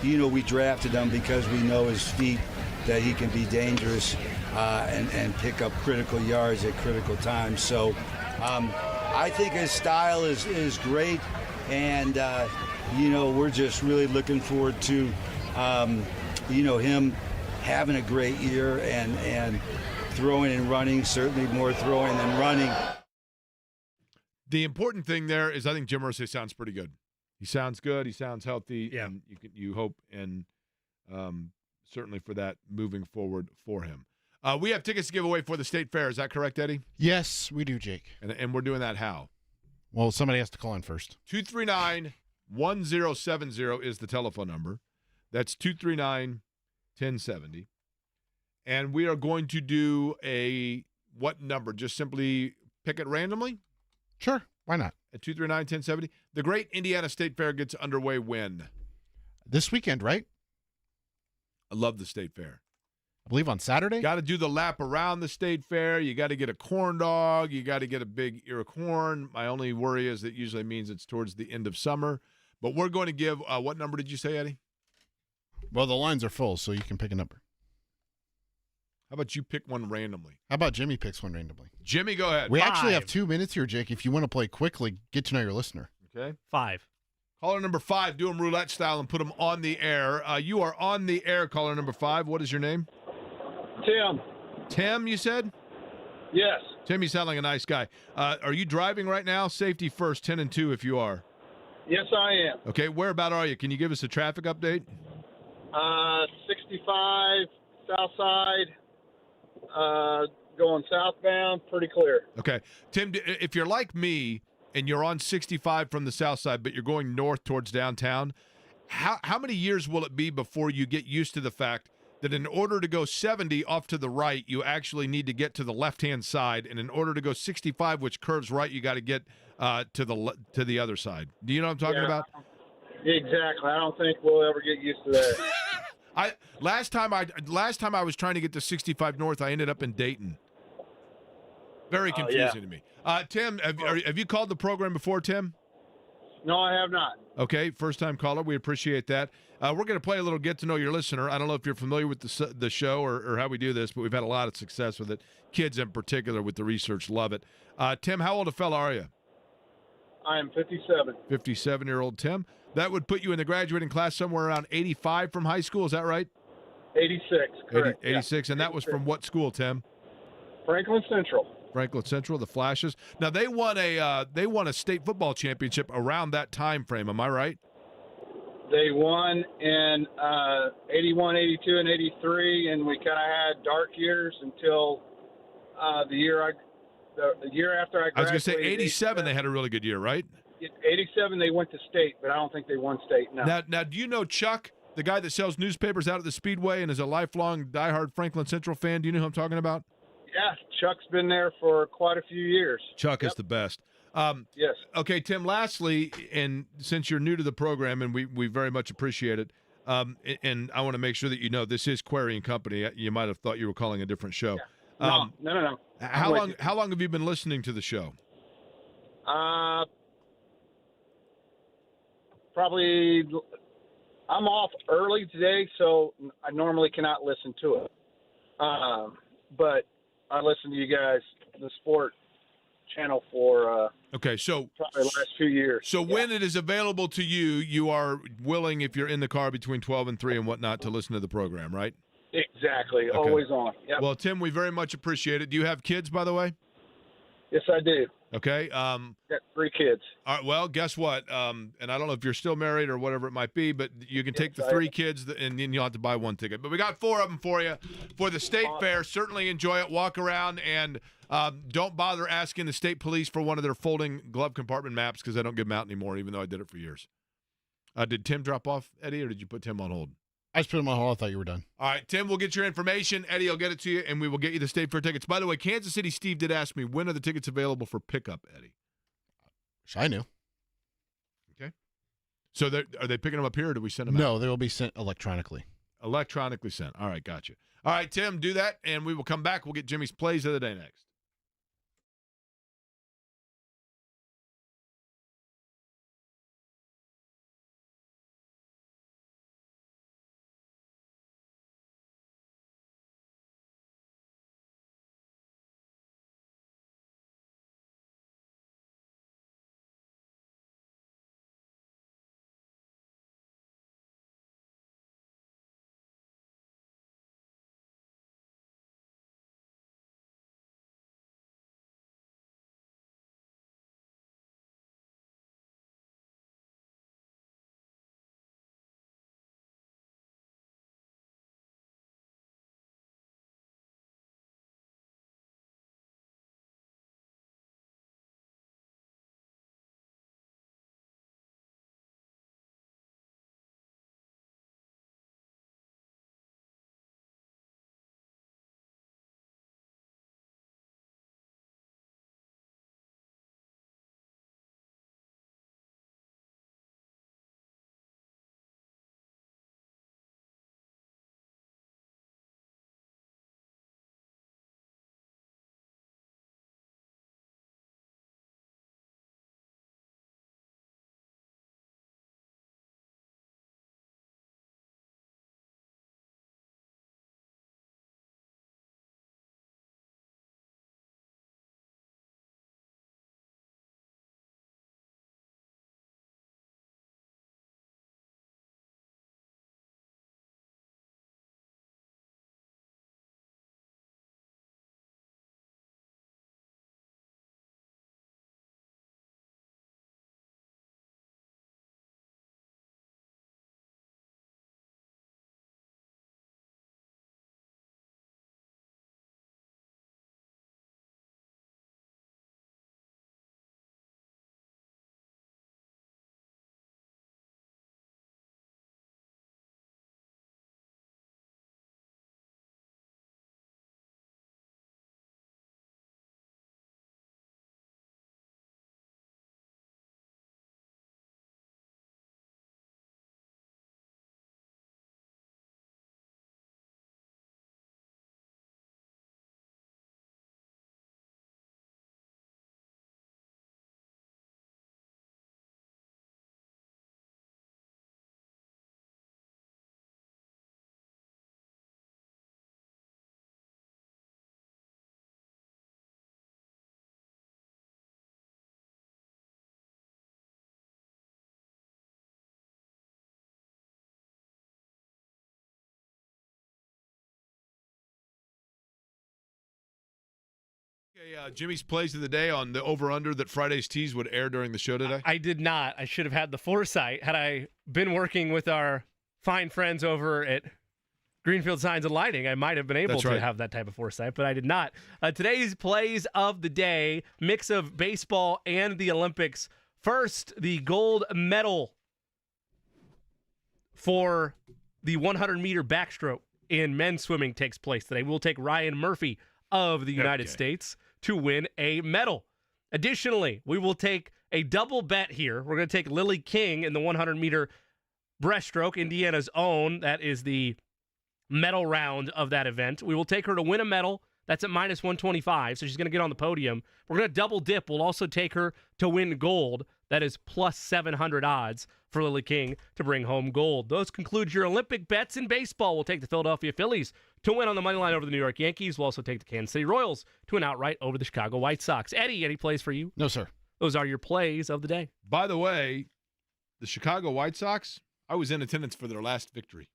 we drafted him because we know his feet, that he can be dangerous and pick up critical yards at critical times. So I think his style is great, and we're just really looking forward to him having a great year and throwing and running, certainly more throwing than running. The important thing there is I think Jim Irsay sounds pretty good. He sounds good. He sounds healthy. Yeah. And you hope, and certainly for that moving forward for him. We have tickets to give away for the State Fair. Is that correct, Eddie? Yes, we do, Jake. And we're doing that how? Well, somebody has to call in first. 239-1070 is the telephone number. That's 239-1070. And we are going to do what number? Just simply pick it randomly? Sure, why not? At 239-1070. The Great Indiana State Fair gets underway when? This weekend, right? I love the State Fair. I believe on Saturday. Got to do the lap around the State Fair. You got to get a corn dog. You got to get a big ear of corn. My only worry is that usually means it's towards the end of summer. But we're going to give what number did you say, Eddie? Well, the lines are full, so you can pick a number. How about you pick one randomly? How about Jimmy picks one randomly? Jimmy, go ahead. We actually have 5. 2 minutes here, Jake. If you want to play quickly, get to know your listener. Okay. 5. Caller number 5, do them roulette style and put them on the air. You are on the air, caller number 5. What is your name? Tim. Tim, you said? Yes. Tim, you sound like a nice guy. Are you driving right now? Safety first, 10 and 2 if you are. Yes, I am. Okay, where about are you? Can you give us a traffic update? 65 south side, going southbound, pretty clear. Okay. Tim, if you're like me and you're on 65 from the south side, but you're going north towards downtown, how many years will it be before you get used to the fact that in order to go 70 off to the right, you actually need to get to the left-hand side, and in order to go 65, which curves right, you got to get to the other side? Do you know what I'm talking about? Exactly. I don't think we'll ever get used to that. Last time I was trying to get to 65 north, I ended up in Dayton. Very confusing to me. Tim, have you called the program before, Tim? No, I have not. Okay, first-time caller. We appreciate that. We're going to play a little get-to-know-your listener. I don't know if you're familiar with the show or how we do this, but we've had a lot of success with it. Kids in particular with the research love it. Tim, how old a fella are you? I am 57. 57-year-old Tim. That would put you in the graduating class somewhere around 85 from high school. Is that right? 86, correct. 86, and that was from what school, Tim? Franklin Central. Franklin Central, the Flashes. Now they won a state football championship around that time frame. Am I right? They won in 81, 82, and 83, and we kind of had dark years until the year after I graduated. I was going to say 87. They had a really good year, right? 87, they went to state, but I don't think they won state. No. Now, do you know Chuck, the guy that sells newspapers out at the Speedway and is a lifelong diehard Franklin Central fan? Do you know who I'm talking about? Yeah, Chuck's been there for quite a few years. Chuck is the best. Yes. Okay, Tim, lastly, and since you're new to the program, and we very much appreciate it, and I want to make sure that you know this is Query and Company. You might have thought you were calling a different show. Yeah. No. How long have you been listening to the show? Probably, I'm off early today, so I normally cannot listen to it. But I listen to you guys, the sport channel, for okay, so probably the last few years. So when it is available to you, you are willing, if you're in the car between 12 and 3 and whatnot, to listen to the program, right? Exactly. Okay. Always on. Yep. Well, Tim, we very much appreciate it. Do you have kids, by the way? Yes, I do. Okay. Got 3 kids. All right, well, guess what? And I don't know if you're still married or whatever it might be, but you can take the 3 kids and then you'll have to buy 1 ticket. But we got 4 of them for you for the State Fair. Certainly enjoy it. Walk around and don't bother asking the state police for one of their folding glove compartment maps because I don't give them out anymore, even though I did it for years. Did Tim drop off, Eddie, or did you put Tim on hold? I just put him on hold. I thought you were done. All right, Tim, we'll get your information. Eddie will get it to you, and we will get you the State Fair tickets. By the way, Kansas City Steve did ask me, when are the tickets available for pickup, Eddie? I knew. Okay. So are they picking them up here, or do we send them out? No, they will be sent electronically. Electronically sent. All right, gotcha. All right, Tim, do that, and we will come back. We'll get Jimmy's plays of the day next. Okay, Jimmy's plays of the day on the over-under that Friday's Tease would air during the show today? I did not. I should have had the foresight. Had I been working with our fine friends over at Greenfield Signs and Lighting, I might have been able to have that type of foresight, but I did not. Today's plays of the day, mix of baseball and the Olympics. First, the gold medal for the 100-meter backstroke in men's swimming takes place today. We'll take Ryan Murphy of the United States to win a medal. Additionally, we will take a double bet here. We're going to take Lily King in the 100-meter breaststroke, Indiana's own. That is the medal round of that event. We will take her to win a medal. That's at minus 125, so she's going to get on the podium. We're going to double dip. We'll also take her to win gold. That is plus 700 odds for Lily King to bring home gold. Those conclude your Olympic bets in baseball. We'll take the Philadelphia Phillies to win on the money line over the New York Yankees. We'll also take the Kansas City Royals to win outright over the Chicago White Sox. Eddie, any plays for you? No, sir. Those are your plays of the day. By the way, the Chicago White Sox, I was in attendance for their last victory.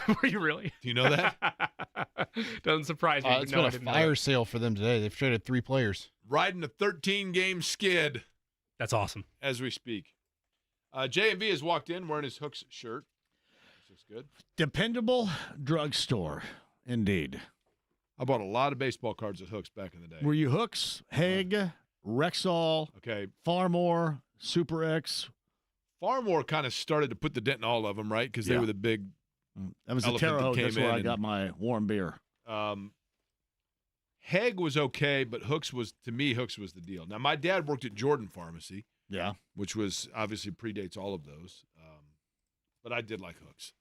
Were you really? Do you know that? Doesn't surprise me. It's been a fire sale for them today. They've traded 3 players. Riding a 13-game skid. That's awesome. As we speak. J&V has walked in wearing his Hooks shirt. This is good. Dependable drugstore, indeed. I bought a lot of baseball cards at Hooks back in the day. Were you Hooks, Haig, Rexall, Okay. Farmore, Super X? Farmore kind of started to put the dent in all of them, right? Because they were the big That was a elephant Terre that Haute. came That's where I in got and- my warm beer. Hegg was okay, but Hooks was the deal. Now, my dad worked at Jordan Pharmacy, Yeah. which was obviously predates all of those. But I did like Hooks.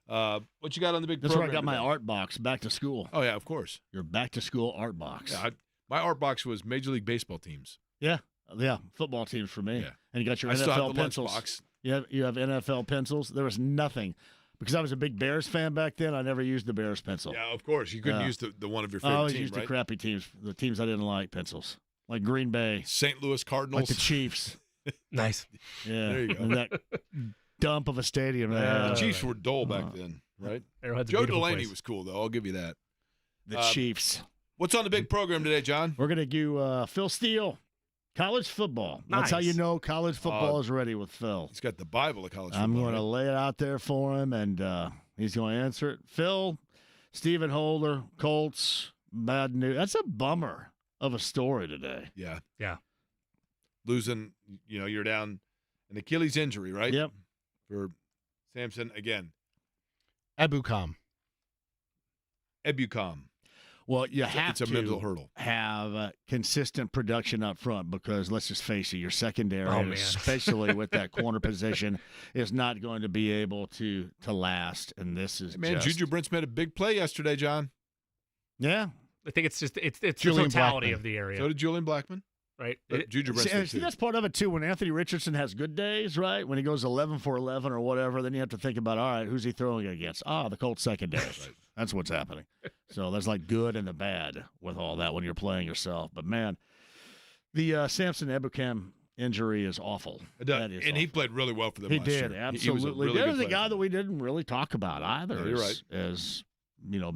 What you got on the big That's where I program got my today? art box back to school. Oh, yeah, of course. Your back to school art box. Yeah, my art box was Major League Baseball teams. Yeah. Football teams for me. Yeah. And you got your I still have NFL the pencils. lunchbox. You have NFL pencils. There was nothing. Because I was a big Bears fan back then, I never used the Bears pencil. Yeah, of course. You couldn't Yeah. use the one of your I favorite always teams, used right? the crappy teams, the teams I didn't like, pencils. Like Green Bay, St. Louis like Cardinals. the Chiefs. Nice. Yeah. There you go. And that dump of a stadium. they Yeah. had. The Chiefs were dull back then, right? Arrowhead's a Joe beautiful Delaney place. was cool, though. I'll give you that. The Chiefs. What's on the big program today, John? We're going to do Phil Steele, college football. That's how you Nice. know college football is ready with Phil. He's got the Bible of college football. I'm going to right? lay it out there for him, and he's going to answer it. Phil, Stephen Holder, Colts, bad news. That's a bummer of a story today. Yeah. Yeah. Losing, you're down an Achilles injury, right? Yep. For Samson, again, Ebukam. Ebukam. Well, you have It's a to mental hurdle. have consistent production up front because let's just face it, your secondary, Oh, man. especially with that corner position, is not going to be able to last. And this is Hey, man, just, Juju Brents made a big play yesterday, John. yeah. I think it's just it's the Julian totality Blackman. of the area, So did Julian Blackman. right? But Juju Brents did See, too. that's part of it too. When Anthony Richardson has good days, right? When he goes 11 for 11 or whatever, then you have to think about, all right, who's he throwing against? The Colts secondary. Right. That's what's happening. So there's like good and the bad with all that when you're playing yourself. But man, the Samson Ebukam injury is awful. That is And he awful. played really well for them He last did, year. absolutely. He was a really There good was a player guy for that them. we didn't really talk about either Yeah, you're right. as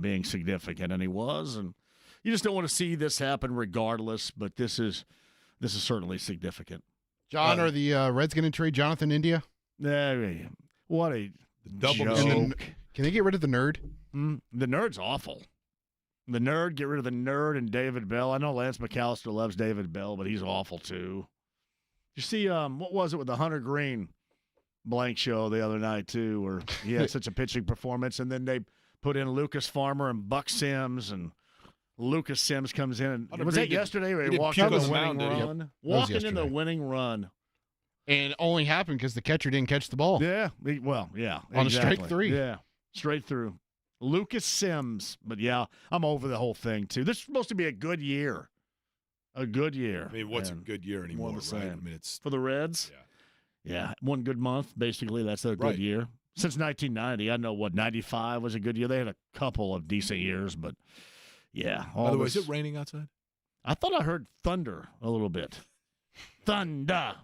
being significant, and he was. And you just don't want to see this happen regardless, but this is certainly significant. John, are the Reds going to trade Jonathan India? What a Double joke. machine. Can they get rid of the nerd? The Nerd's awful. The Nerd, get rid of the Nerd and David Bell. I know Lance McAllister loves David Bell, but he's awful too. You see, what was it with the Hunter Green blank show the other night too, where he had such a pitching performance, and then they put in Lucas Farmer and Buck Sims, and Lucas Sims comes in. And Hunter was Green that did- yesterday where he he did walked puke in on the the winning mound, didn't he? run? That was Walking in the yesterday. winning run. And it only happened because the catcher didn't catch the ball. Yeah, On a strike exactly. three. Yeah, straight through. Lucas Sims, but yeah, I'm over the whole thing too. This is supposed to be a good year, I mean, what's And a good year anymore, more the right? I same. mean, it's for the Reds? Yeah, one good month basically. That's a good Right. year since 1990. I know 95 was a good year. They had a couple of decent years, but yeah. By the way, is it raining outside? I thought I heard thunder a little bit. Thunder,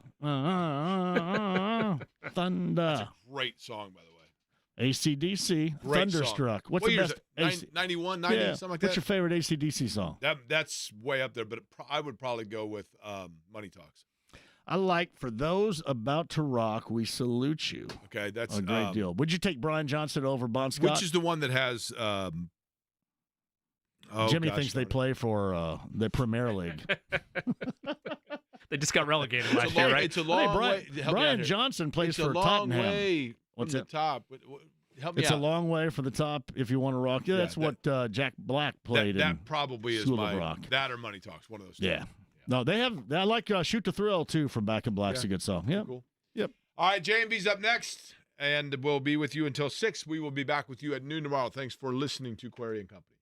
thunder. Great song, by the way. AC/DC, Great Thunderstruck. Song. What's What the year is best? it? AC 91, 90, yeah. something like What's that? your favorite AC/DC song? That's way up there, but I would probably go with Money Talks. I like For Those About to Rock, We Salute You. Okay, that's A great deal. Would you take Brian Johnson over Bon Scott? Which is the one that has Jimmy gosh thinks they darn it. play for the Premier League. They just got relegated It's a last year, long- right? It's a long Hey, way. Help me out Brian here. Johnson plays It's for a long Tottenham. way from What's the it? top. Help me It's out. a long way from the top if you want to rock. Yeah, Yeah, that's what Jack Black played in. that probably is School of my Rock. that or Money Talks. One of those. two. Yeah. No, they have. I like Shoot to Thrill too from Back in Black's Yeah. a good song. Yeah. Cool. Yep. All right, J&B's up next, and we'll be with you until 6. We will be back with you at noon tomorrow. Thanks for listening to Query and Company.